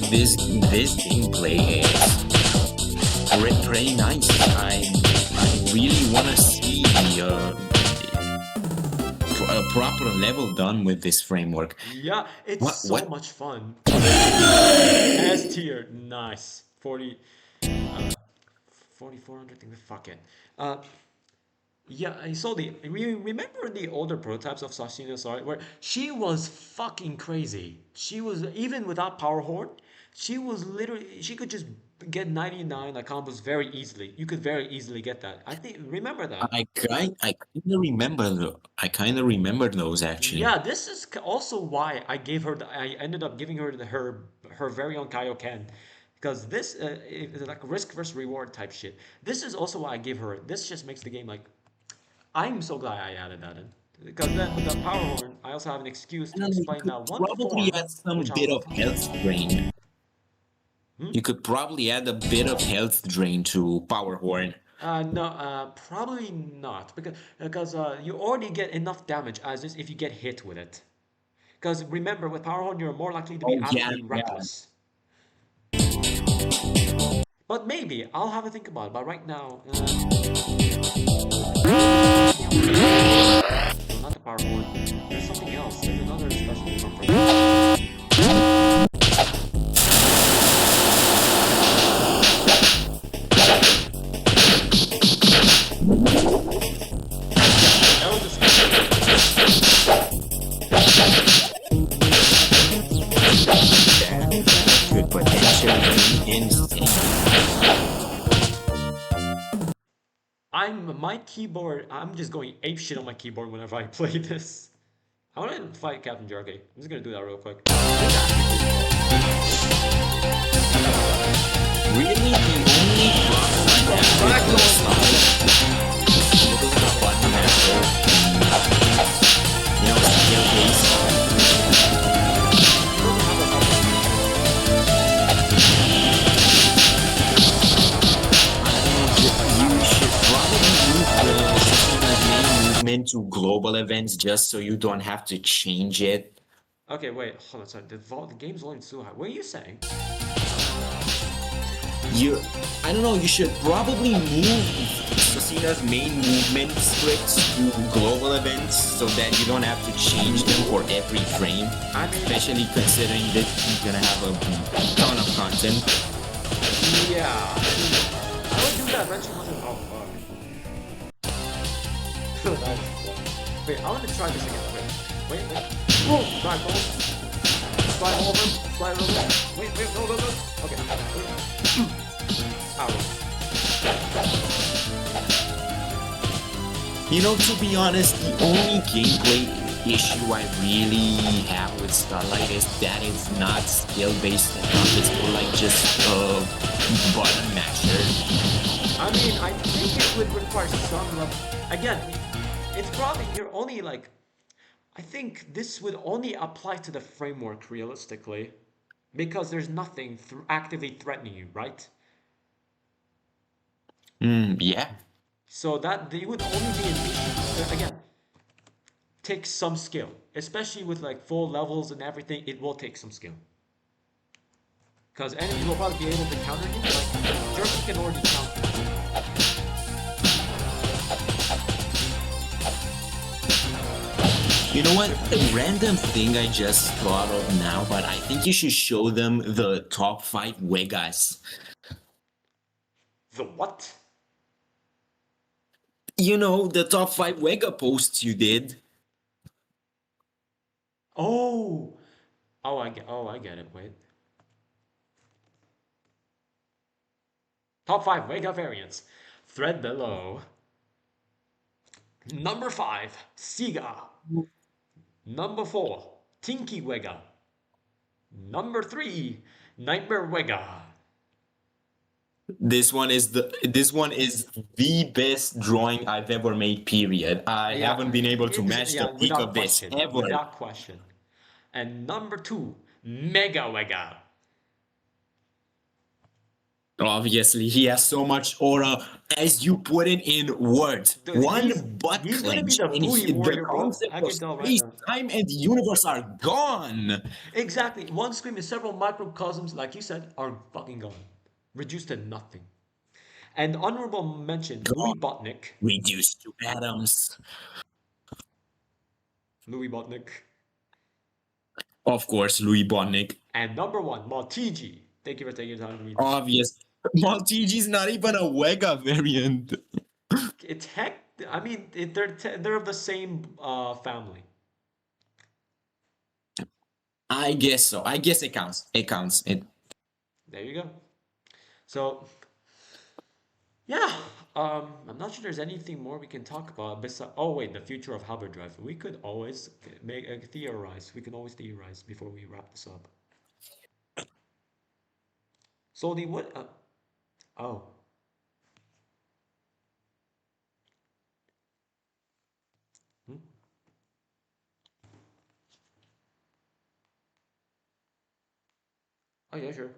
This gameplay is pretty nice. I really want to see a proper level done with this framework. Yeah, it's What- so what? much fun. S tier, nice. 4,400 thing. Fuck it. Yeah, I saw remember the older prototypes of Sosina Starlight where she was fucking crazy. She was even without power horn, she was literally she could just get 99 like combos very easily. You could very easily get that. I think remember that. I kind of remember I kind of remember those actually. Yeah, this is also why I gave her I ended up giving her her very own Kaioken. Because this is like risk versus reward type shit. This is also why I give her it. This just makes the game like I'm so glad I added that in. Because then with the power horn, I also have an excuse to You explain could that one probably form, add some which bit I'll of health drain. You could probably add a bit of health drain to Power Horn. no, probably not because you already get enough damage as is if you get hit with it. Because remember, with power horn, you're more likely to be Oh, yeah, absolutely yeah. reckless. But maybe I'll have a think about it. But right now, no, not the power horn. There's something else. There's another special something. That was Could potentially be insane. my keyboard. I'm just going ape shit on my keyboard whenever I play this. I want to fight Captain Jerky. I'm just gonna do that real quick. Really, the only problem I have with this button after, skill base. You should probably move the main movement to global events just so you don't have to change it. Okay, wait, hold on. Sorry, the game's volume too high. What are you saying? I don't know, you should probably move Sosina's main movement scripts to global events so that you don't have to change them for every frame. I mean, Especially considering that you're gonna have a ton of content. yeah. I would do that eventually once oh fuck. That was cool. Wait, I want to try this again. Wait. Whoa! Slide over. Slide over. Slide over. Wait, no. Okay. Ow. To be honest, the only gameplay issue I really have with Starlight is that it's not skill-based enough. It's more like just a button masher. I mean, I think it would require some level. Again, it's probably you're only like. I think this would only apply to the framework realistically, because there's nothing actively threatening you, right? Yeah. So that they would only be in again. Take some skill, especially with like full levels and everything. It will take some skill. Because enemies will probably be able to counter you. Like Jerky can You know what? A random thing I just thought of now, but I think you should show them the top 5 Wegas. The what? You know, the top 5 Wega posts you did. Oh, I get it. Wait. Top 5 Wega variants. Thread below. Number 5, Siga. Number 4, Tinky Wega. Number 3, Nightmare Wega. This one is the best drawing I've ever made, period. I Yeah, haven't been able to match the yeah, peak without of this question, ever. without question. And number 2, Mega Wega. Obviously, he has so much aura as you put it in words. Dude, One butt he's gonna be clench, the and booty the warrior, bro. concept I of can tell right space, now. time, and the universe are gone. Exactly. One scream and several microcosms, like you said, are fucking gone. Reduced to nothing. And honorable mention, Louis Gone. Botnick. Reduced to atoms. Louis Botnick. Of course, Louis Bonnick. And number 1, Maltigi. Thank you for taking your time to read this. Obvious. Maltigi's not even a Wega variant. It's heck. I mean, they're of the same family. I guess so. I guess it counts. It counts. It. There you go. So yeah, I'm not sure there's anything more we can talk about. Besides, oh wait, the future of Halberdrive. We could always make theorize. We can always theorize before we wrap this up. So the what? Oh, hmm? Oh yeah, sure.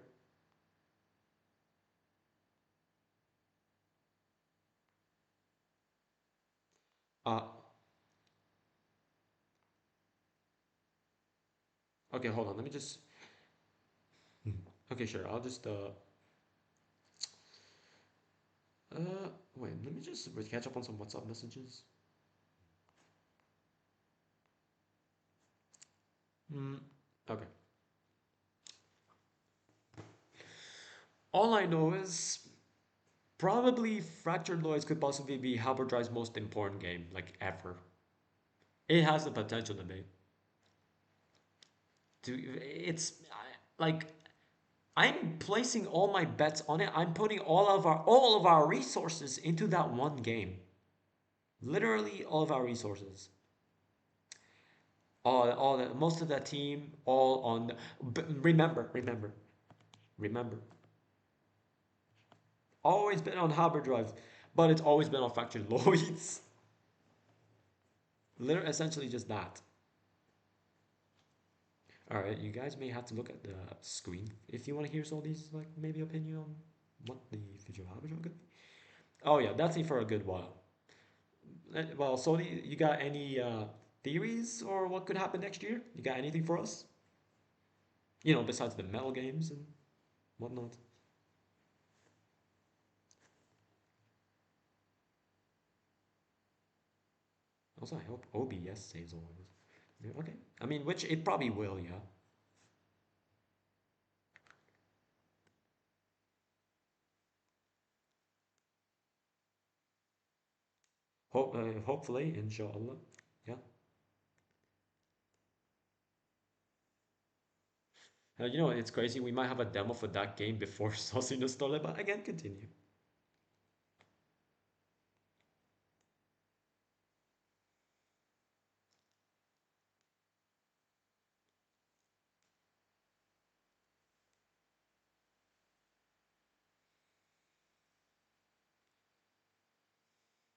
Uh, okay, hold on. Let me just. Okay, sure. I'll just wait. Let me just catch up on some WhatsApp messages. Hmm. Okay. All I know is probably Fractured Lloyds could possibly be Halberdrive's most important game, like ever. It has the potential to be. It's like I'm placing all my bets on it. I'm putting all of our resources into that one game. Literally all of our resources. All the most of that team, all on. Remember. Always been on Halberdrive, but it's always been on Fractured Lloyds. Literally, essentially just that. All right, you guys may have to look at the screen if you want to hear some of these, like maybe opinion on what the future of Halberd could be. Oh yeah, that's it for a good while. Well, so you got any theories or what could happen next year? You got anything for us? Besides the metal games and whatnot. Also, I hope OBS saves all of this. Yeah, okay. I mean, which it probably will, yeah. Hopefully, inshallah. Yeah. It's crazy. We might have a demo for that game before Sosina Starlight, but again, continue.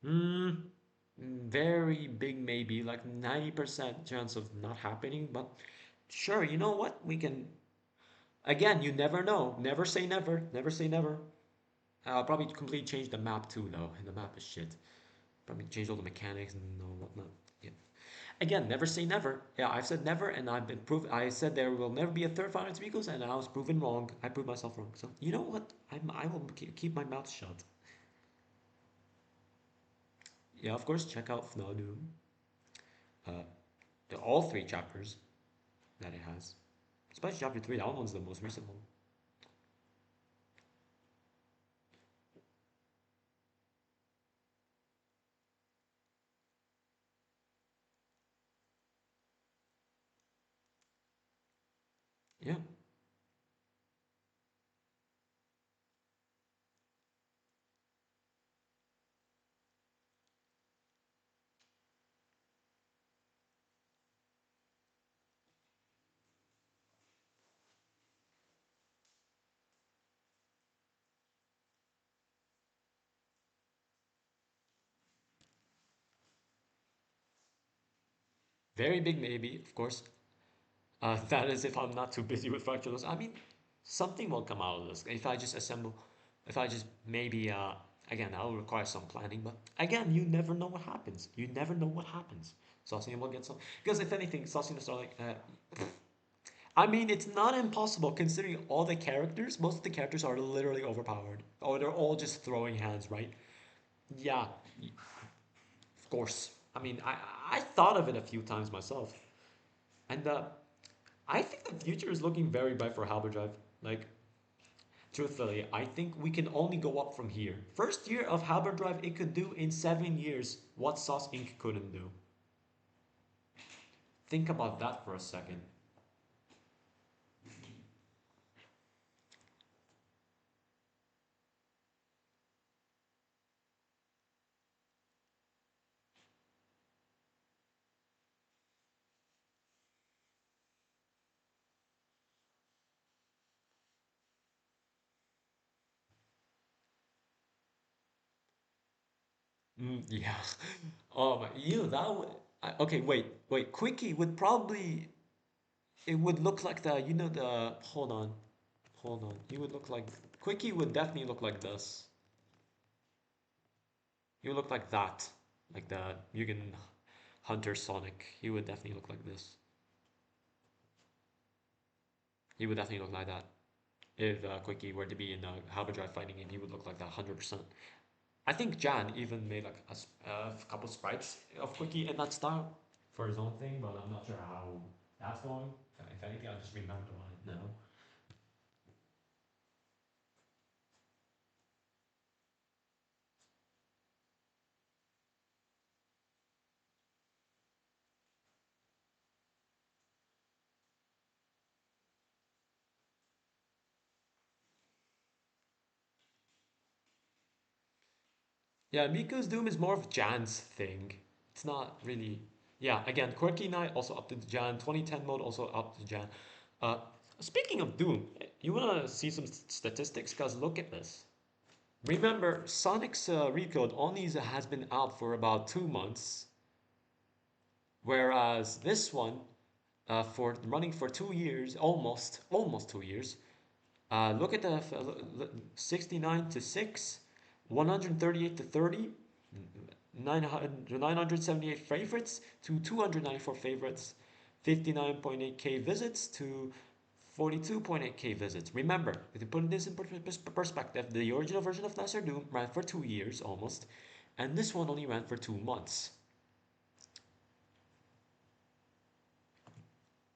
Hmm. Very big, maybe like 90% chance of not happening, but sure, you know what? We can. Again, you never know. Never say never. Never say never. I'll probably completely change the map too, though. And the map is shit. Probably change all the mechanics and all whatnot. Yeah. Again, never say never. Yeah, I've said never, and I've been proved. I said there will never be a third Final Amigos, and I was proven wrong. I proved myself wrong. So you know what? I will keep my mouth shut. Yeah, of course. Check out FNADU. Uh, all three chapters that it has. Especially chapter 3, that one's the most recent one. Yeah. Very big maybe, of course. That is if I'm not too busy with fractals. I mean, something will come out of this. If I just assemble, if I just maybe, again, that'll require some planning, but again, you never know what happens. You never know what happens. Sosina will get some, because if anything, Sosina Starlight, I mean, it's not impossible considering all the characters. Most of the characters are literally overpowered. Oh, they're all just throwing hands, right? Yeah, of course. I mean, I thought of it a few times myself. And I think the future is looking very bright for Halberdrive. Like, truthfully, I think we can only go up from here. First year of Halberdrive, it could do in 7 years what SOS Inc. couldn't do. Think about that for a second. Yeah. Oh my, that would. Okay, wait. Quickie would probably. It would look like the. The. Hold on. He would look like. Quickie would definitely look like this. He would look like that. Like the Mugen Hunter Sonic. He would definitely look like this. He would definitely look like that. If Quickie were to be in a Halberdrive fighting game, he would look like that 100%. I think Jan even made like a couple sprites of Quickie in that style for his own thing, but I'm not sure how that's going. If anything, I just remember it now. Yeah, Miku's Doom is more of Jan's thing. It's not really. Yeah, again, Quirky Night also up to Jan. 2010 mode also up to Jan. Uh, Speaking of Doom, you wanna see some statistics? Cause look at this. Remember, Sonic's Recode only has been out for about 2 months, whereas this one, for running for 2 years, almost 2 years. Look at the 69 to 6, 138 to 30, 978 favorites to 294 favorites, 59.8k visits to 42.8k visits. Remember, if you put this in perspective, the original version of Lesser Doom ran for 2 years almost, and this one only ran for 2 months.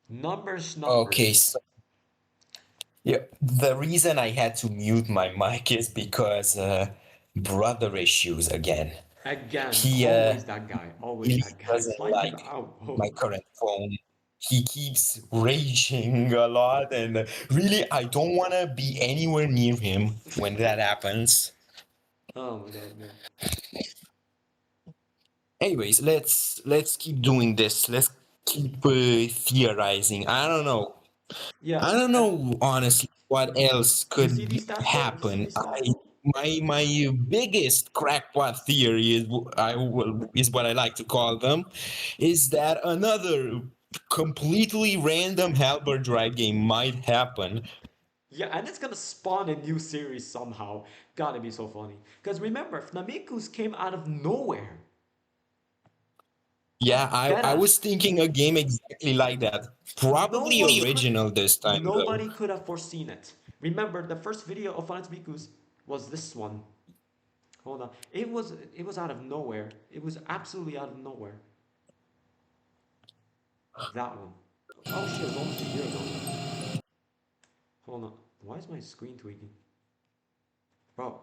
Numbers, Okay, numbers. so yeah, the reason I had to mute my mic is because brother issues again. Again, He always that guy. Always really that guy. doesn't Slide like people out. my Oh. current phone. He keeps raging a lot, and really, I don't want to be anywhere near him when that happens. Oh my god, no. Anyways, let's keep doing this. Let's keep theorizing. Yeah, I don't and know honestly what else you see these could stats though? You see happen. these stats though? My biggest crackpot theory is what I like to call them, is that another completely random Halberd Drive game might happen. Yeah, and it's gonna spawn a new series somehow. Gotta be so funny. Because remember, Namiku's came out of nowhere. Yeah, I Deadass. was thinking a game exactly like that. No Probably one could. original this time though. Nobody could have foreseen it. Remember, the first video of Finance Miku's was this one. Hold on. It was out of nowhere. It was absolutely out of nowhere. That one. Oh shit, it was almost a year ago. Hold on. Why is my screen tweaking? Bro,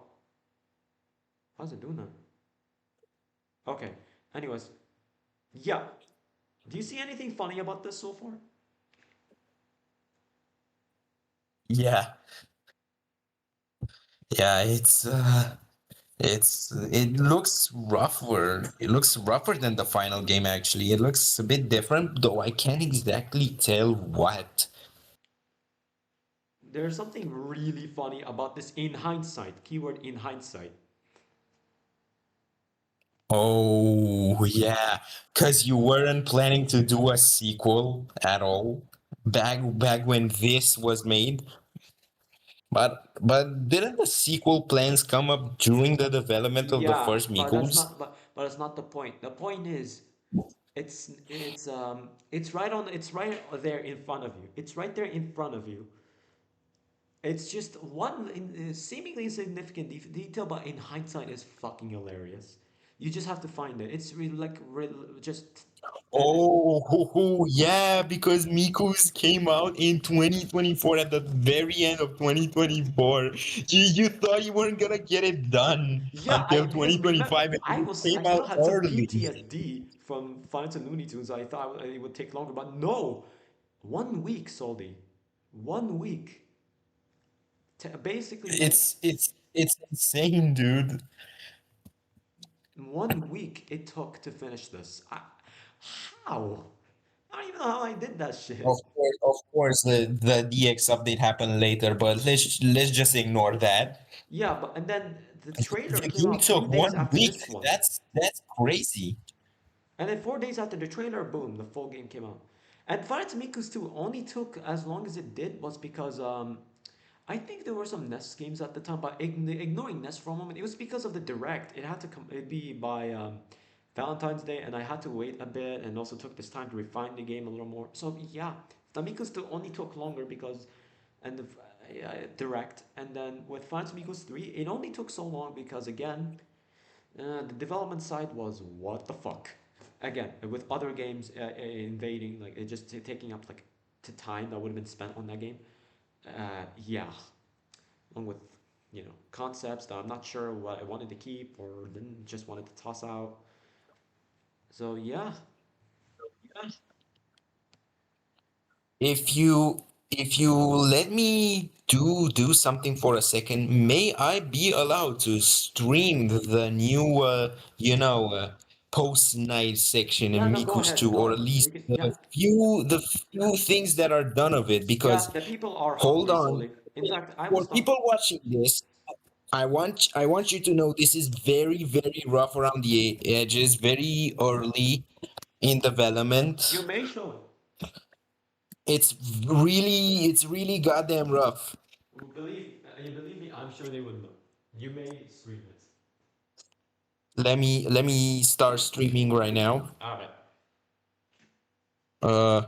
how's it doing that? Okay. Anyways, yeah. Do you see anything funny about this so far? Yeah, yeah, it looks rougher. It looks rougher than the final game actually. It looks a bit different, though I can't exactly tell what. There's something really funny about this in hindsight. Keyword in hindsight. Oh, yeah, because you weren't planning to do a sequel at all back when this was made. But didn't the sequel plans come up during the development of the Yeah, first but that's Mikus? not but that's not the point. The point is it's right on it's right there in front of you. It's right there in front of you. It's just one seemingly insignificant detail, but in hindsight is fucking hilarious. You just have to find it. It's really like just and Oh, yeah, because Mikus came out in 2024 at the very end of 2024. You thought you weren't gonna get it done yeah, I until because remember 2025 and it I came out still had some early. PTSD from Final Fantasy Looney Tunes. I thought it would take longer, but no, 1 week, Soldi, 1 week. Basically, like It's insane, dude. 1 week it took to finish this. How? I don't even know how I did that shit. Of course, the DX update happened later, but let's just ignore that. Yeah, but and then the trailer The came game out three took days one after week. this one. That's crazy. And then 4 days after the trailer, boom, the full game came out. And Final Mikus 2 only took as long as it did was because I think there were some NES games at the time, but ignoring NES for a moment, it was because of the direct. It had to come it'd be by Valentine's Day, and I had to wait a bit and also took this time to refine the game a little more. So yeah, Mikus 2 only took longer because and the direct, and then with Final Mikus 3, it only took so long because again, the development side was what the fuck. Again, with other games invading, like it just taking up like to time that would have been spent on that game. Yeah, along with concepts that I'm not sure what I wanted to keep or didn't just wanted to toss out. So yeah, If you let me do something for a second, may I be allowed to stream the new post night section yeah, in no, go Miku's ahead, 2, go or ahead. at least You can, yeah, the few things that are done of it, yeah. because The people are hold hungry, on, Soli. In fact, I for was people watching this, I want you to know this is very, very rough around the edges, very early in You development. may show. It's really goddamn rough. You believe me. I'm sure they would know. You may stream it. Let me start streaming right now. All right. Uh,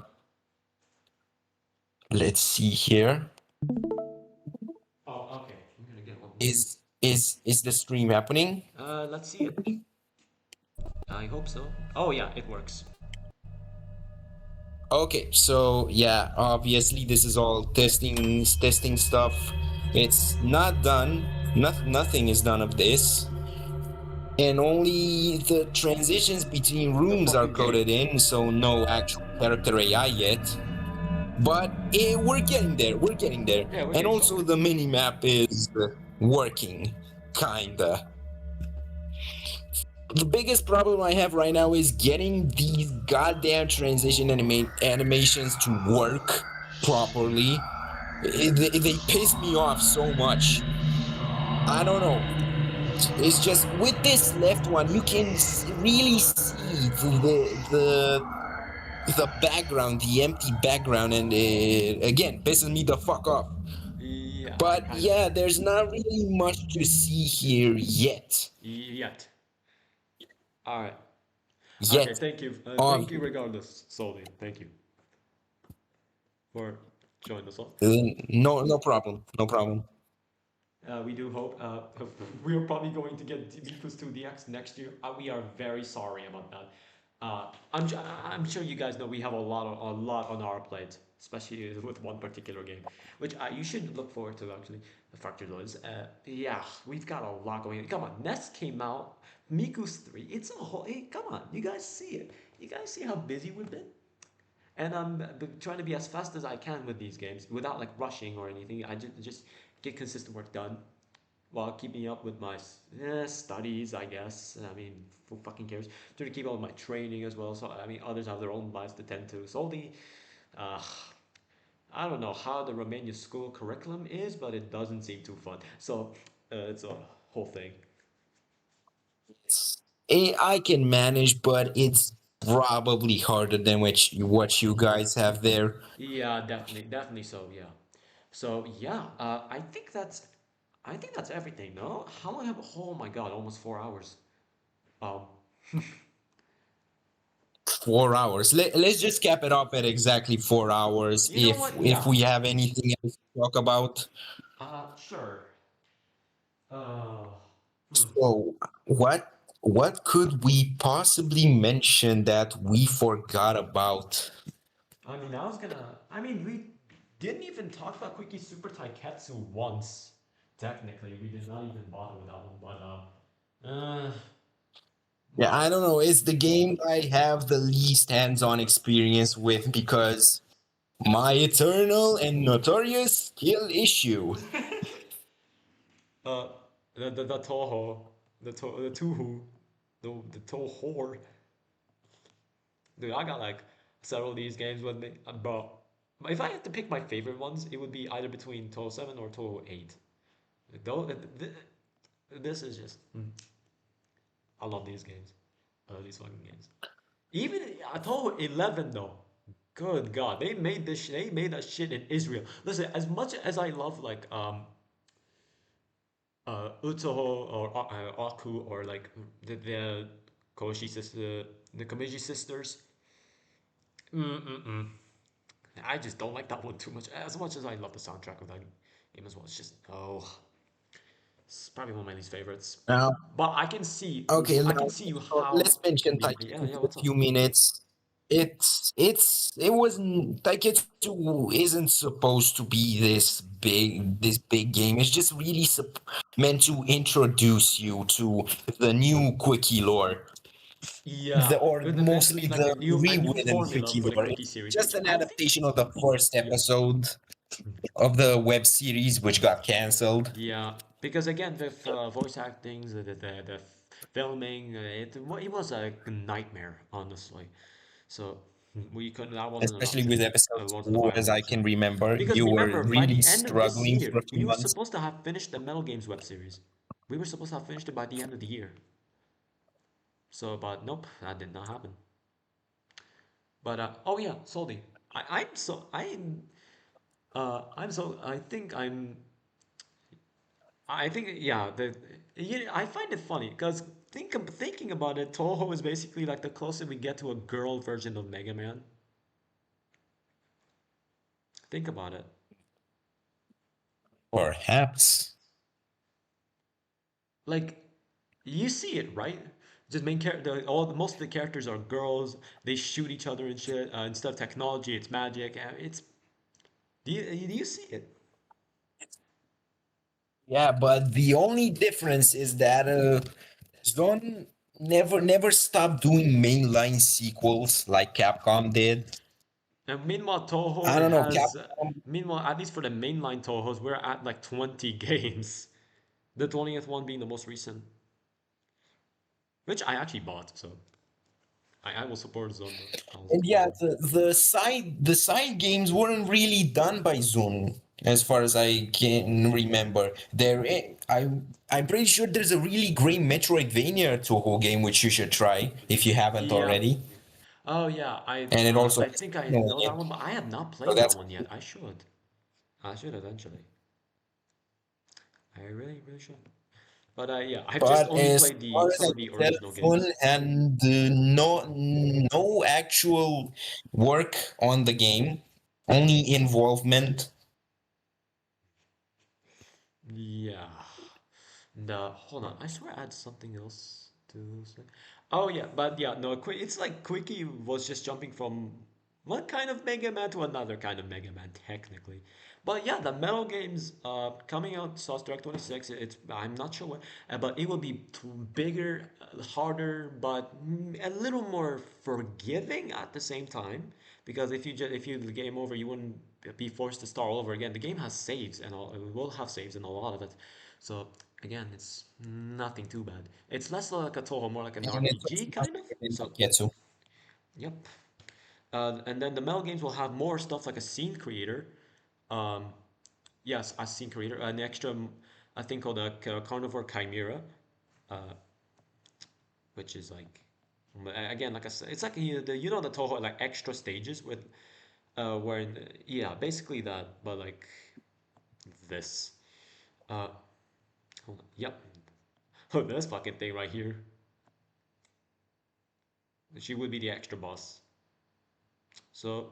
let's see here. Oh, okay. I'm gonna get one of these. Is the stream happening? Let's see it. I hope so. Oh yeah, it works. Okay, so yeah, obviously this is all testing stuff. It's not done. Nothing is done of this, and only the transitions between The rooms are fucking coded game. in, so no actual character AI yet. But we're getting there. We're getting there. Yeah, we're And getting also somewhere. the mini map is working, kinda. The biggest problem I have right now is getting these goddamn transition animations to work properly. They piss me off so much. I don't know. It's just with this left one, you can really see the background, the empty background, and it again pisses me the fuck off. Yeah, I But kind of yeah, there's not really much to see here yet. yet. All right. Okay. Yet, Thank you. Thank you. obviously. Regardless, Solly. Thank you for showing us all. No, no problem. No problem. We do hope. We are probably going to get Mikus 2 DX next year. We are very sorry about that. I'm sure you guys know we have a lot on our plate, especially with one particular game, which you should look forward to actually. The Fractured Woods. Yeah, we've got a lot going on. Come on, Nest came out, Miku's 3. It's a whole. Hey, come on, you guys see it? You guys see how busy we've been? And I'm trying to be as fast as I can with these games without like rushing or anything. I just get consistent work done while keeping up with my studies, I guess. I mean, who fucking cares? Trying to keep up with my training as well. So, I mean, others have their own lives to tend to. So, uh, I don't know how the Romania school curriculum is, but it doesn't seem too fun. So, it's a whole thing. I can manage, but it's probably harder than what you guys have there. Yeah, definitely so. Yeah. So yeah, I think that's everything. No, how long have? Oh my God, almost 4 hours. Um, 4 hours. Let's just cap it off at exactly 4 hours. you know If what? if Yeah. we have anything else to talk about. Sure. Uh, hmm. So what could we possibly mention that we forgot about? I mean, I mean, we didn't even talk about Quickie Super Taiketsu once. Technically, we did not even bother with that one. Yeah, I Well, don't know. It's the game I have the least hands-on experience with because my eternal and notorious skill issue. uh, the Toho, the Tuhu, the Toho. Dude, I got like several of these games with me, bro. If I had to pick my favorite ones, it would be either between Toho 7 or Toho 8. Though, this is just, I love these games. I love these fucking games. Even Toho 11 though. Good God, they made this. They made that shit in Israel. Listen, as much as I love like Utsuho or Aku or like the Koshi sister, the Komiji sisters. Mm-mm-mm. I just don't like that one too much. As much as I love the soundtrack of that game as well, it's just it's probably one of my least favorites. Now, But I can see, okay, I can now see let's how it can mention be. Yeah, Taiketsu yeah. for a What's up? few minutes. It wasn't Taiketsu isn't supposed to be this big game. It's just really meant to introduce you to the new Quickie lore. Yeah, Or it meant to be mostly like the a new rewritten formula Quickie for the lore. Quickie It's series, just which an I think. adaptation of the first Yeah. episode of the web series, which got cancelled. Yeah, because again, the voice acting, the filming, it was a nightmare, honestly. So we couldn't. That wasn't an Especially option. with episode It wasn't a 2, viable as I option. can remember. Because You were remember, by really the end of this struggling for year, a few we were months. supposed to have finished the Metal Games web series. We were supposed to have finished it by the end of the year. So, but nope, that did not happen. But oh yeah, Soldi, I'm so I think I think yeah, I find it funny because thinking about it, Toho is basically like the closest we get to a girl version of Mega Man. Think about it. Perhaps. Like you see it, right? Just main character, most of the characters are girls. They shoot each other and shit. Instead of technology, it's magic. It's do you see it? Yeah, but the only difference is that Zone never stopped doing mainline sequels like Capcom did. And meanwhile, Toho I it don't know, has. Capcom, Meanwhile, at least for the mainline Tohos, we're at like 20 games. The 20th one being the most recent, which I actually bought. So I will support Zone. I will and support yeah, Zone. the side games weren't really done by Zone, as far as I can remember. I'm pretty sure there's a really great Metroidvania Toho game which you should try if you haven't Yeah. already. Oh yeah. And it also I has think I Kino know in that it. one, but I have not So played that that's one yet. I should. I should eventually. I really should. But yeah, I've just But only as played far the as some I of the can original tell, Fun games. and no actual work on the game, only involvement. Yeah. The hold on. I swear I had something else Oh yeah, but yeah, no, it's like Quickie was just jumping from one kind of Mega Man to another kind of Mega Man, technically. But yeah, the Metal games coming out Sauce Direct 26. It's I'm not sure what, but it will be bigger, harder, but a little more forgiving at the same time. Because if you game over, you wouldn't be forced to start all over again. The game has saves and all. It will have saves and a lot of it. So again, it's nothing too bad. It's less like a Toho, more like an And it's RPG kind of. So Getsu. yep. And then the Metal games will have more stuff like a scene creator. Um, yes, a scene creator, an extra, a thing called a carnivore chimera, uh, which is like, again, like I said, it's like you know the Toho like extra stages with, where yeah, basically that, but like this. Uh, hold on, yep. Oh, this fucking thing right here. She would be the extra boss. So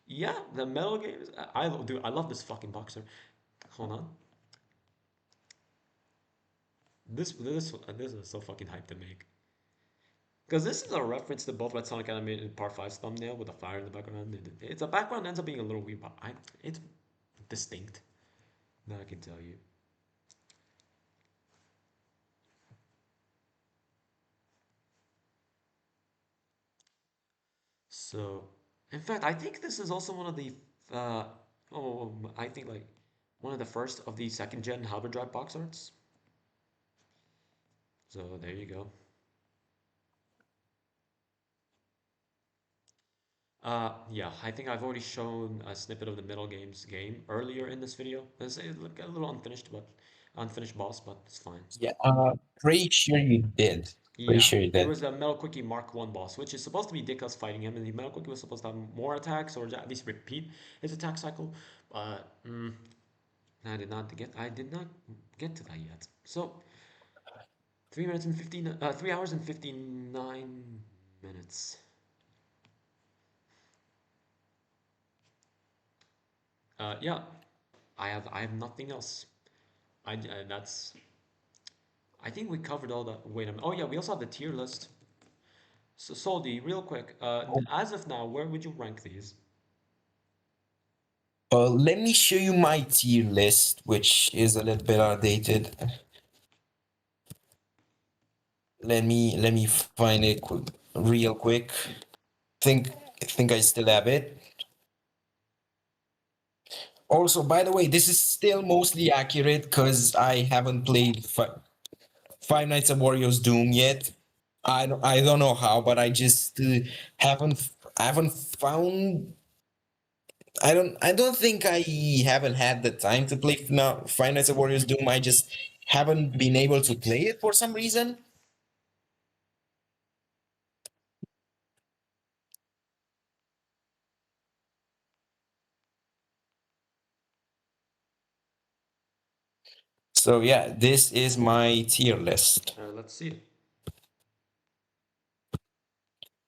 yeah, the Metal games. I love this fucking boxer. Hold on. This is so fucking hyped to make. Because this is a reference to both Red Sonic Animated Part 5's thumbnail with a fire in the background. It's a background ends up being a little weird, but it's distinct. That I can tell you. So, in fact, I think this is also one of the, uh, I think like one of the first of the second gen Halberdrive box arts. So there you go. Yeah, I think I've already shown a snippet of the middle games game earlier in this video. It's a little unfinished, but unfinished boss, but it's fine. Yeah, pretty sure you did. Pretty Yeah, sure you there did. was a Metal Quickie Mark 1 boss, which is supposed to be Dickus fighting him, and the Metal Quickie was supposed to have more attacks, or at least repeat his attack cycle, but I did not get to that yet. So, 3 hours and 59 minutes. Yeah, I have nothing else. That's I think we covered all the. Wait a minute. Oh yeah, we also have the tier list. So Soldi, real quick. As of now, where would you rank these? Let me show you my tier list, which is a little bit outdated. Let me find it real quick. Think I still have it. Also, by the way, this is still mostly accurate because I haven't played Five Nights at Wario's Doom yet. I don't know how, but I just haven't found. I don't think I haven't had the time to play now Five Nights at Wario's Doom. I just haven't been able to play it for some reason. So yeah, this is my tier list. Let's see.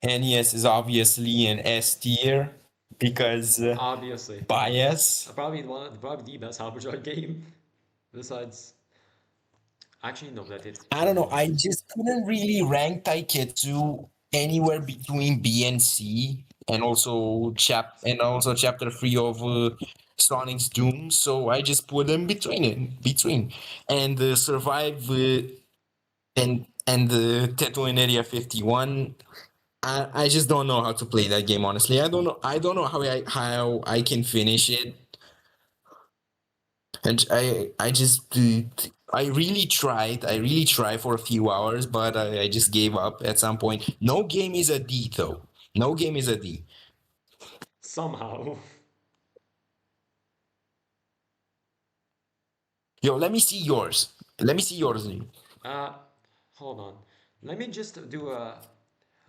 NES is obviously an S tier because Obviously, bias. probably the best Halberd game. Besides, actually, no, that did. I don't know. I just couldn't really rank Taiketsu anywhere between B and C, and also chapter 3 of Sonic's Doom. So I just put them between, and survive and the Tetsuin Area 51. I just don't know how to play that game. Honestly, I don't know how I can finish it. And I just I really tried. I really tried for a few hours, but I just gave up at some point. No game is a D though. No game is a D. Somehow. Yo, let me see yours. Let me see yours. Uh, hold on. Let me just do a.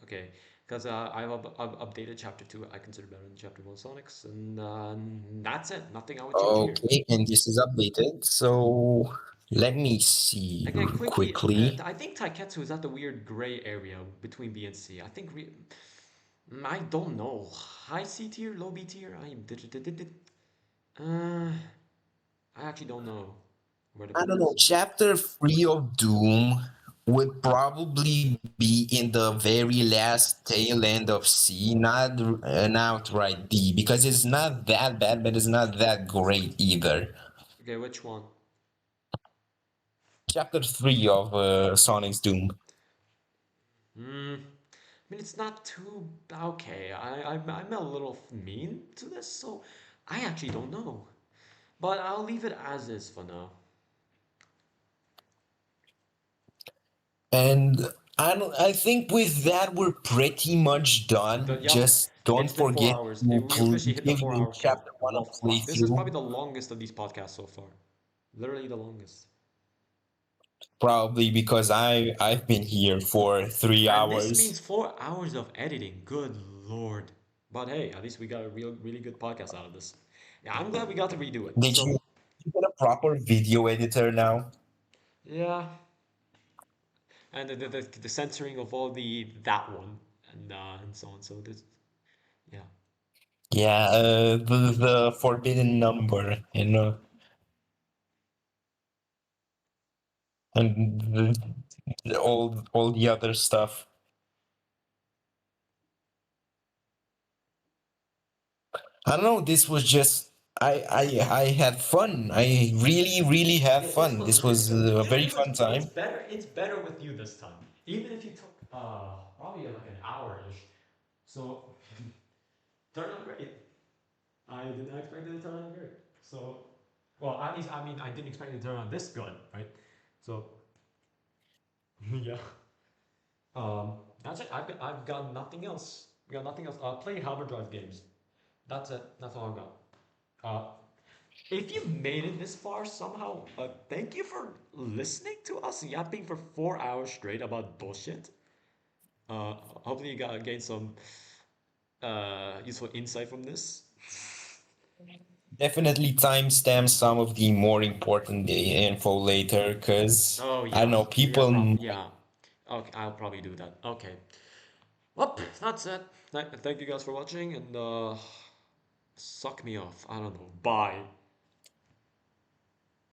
Okay, because I've updated chapter 2. I consider better than chapter 1 Sonics, and that's it. Nothing I would change here. Okay, and this is updated. So let me see Again, Quickie, quickly. I think Taiketsu is at the weird gray area between B and C. I think I don't know. High C tier, low B tier. Uh, I actually don't know where to I put don't know. this. Chapter 3 of Doom would probably be in the very last tail end of C, not an outright D, because it's not that bad, but it's not that great either. Okay, which one? Chapter 3 of Sonic's Doom. Hmm. I mean, it's not too okay. I'm a little mean to this, so I actually don't know. But I'll leave it as is for now. And I think with that, we're pretty much done. Yup, Just don't it's been four forget hours. to We officially hit the give the 4 hour count. chapter 1 a Well, fuck. This is playthrough. probably the longest of these podcasts so far. Literally the longest. Probably because I've been here for three And this hours. means 4 hours of editing. Good lord. But hey, at least we got a really good podcast out of this. Yeah, I'm glad we got to redo it. Did So, you get a proper video editor now? yeah. And the censoring of all the that one and so on. So this, yeah. Yeah, the forbidden number, and all the other stuff. I don't know. This was just I had fun. I really had Yeah, this fun. was This a good was time. a You know, very it was fun it's time. better it's better with you this time. Even if you took probably like an hour-ish. So turned out great. I did not expect it to turn out great. So well, at least I mean I didn't expect it to turn out this good, right? So yeah. That's it. I've got nothing else. We got nothing else. Play Halberdrive games. That's it. That's all I've got. Uh, if you made it this far somehow, thank you for listening to us yapping for 4 hours straight about bullshit. Uh, Hopefully you got gain some useful insight from this. Definitely timestamp some of the more important info later, because Oh I don't yeah, know, yeah, people might yeah. Okay, I'll probably do that. Okay. Well, that's it. Thank you guys for watching and suck me off. I don't know. Bye.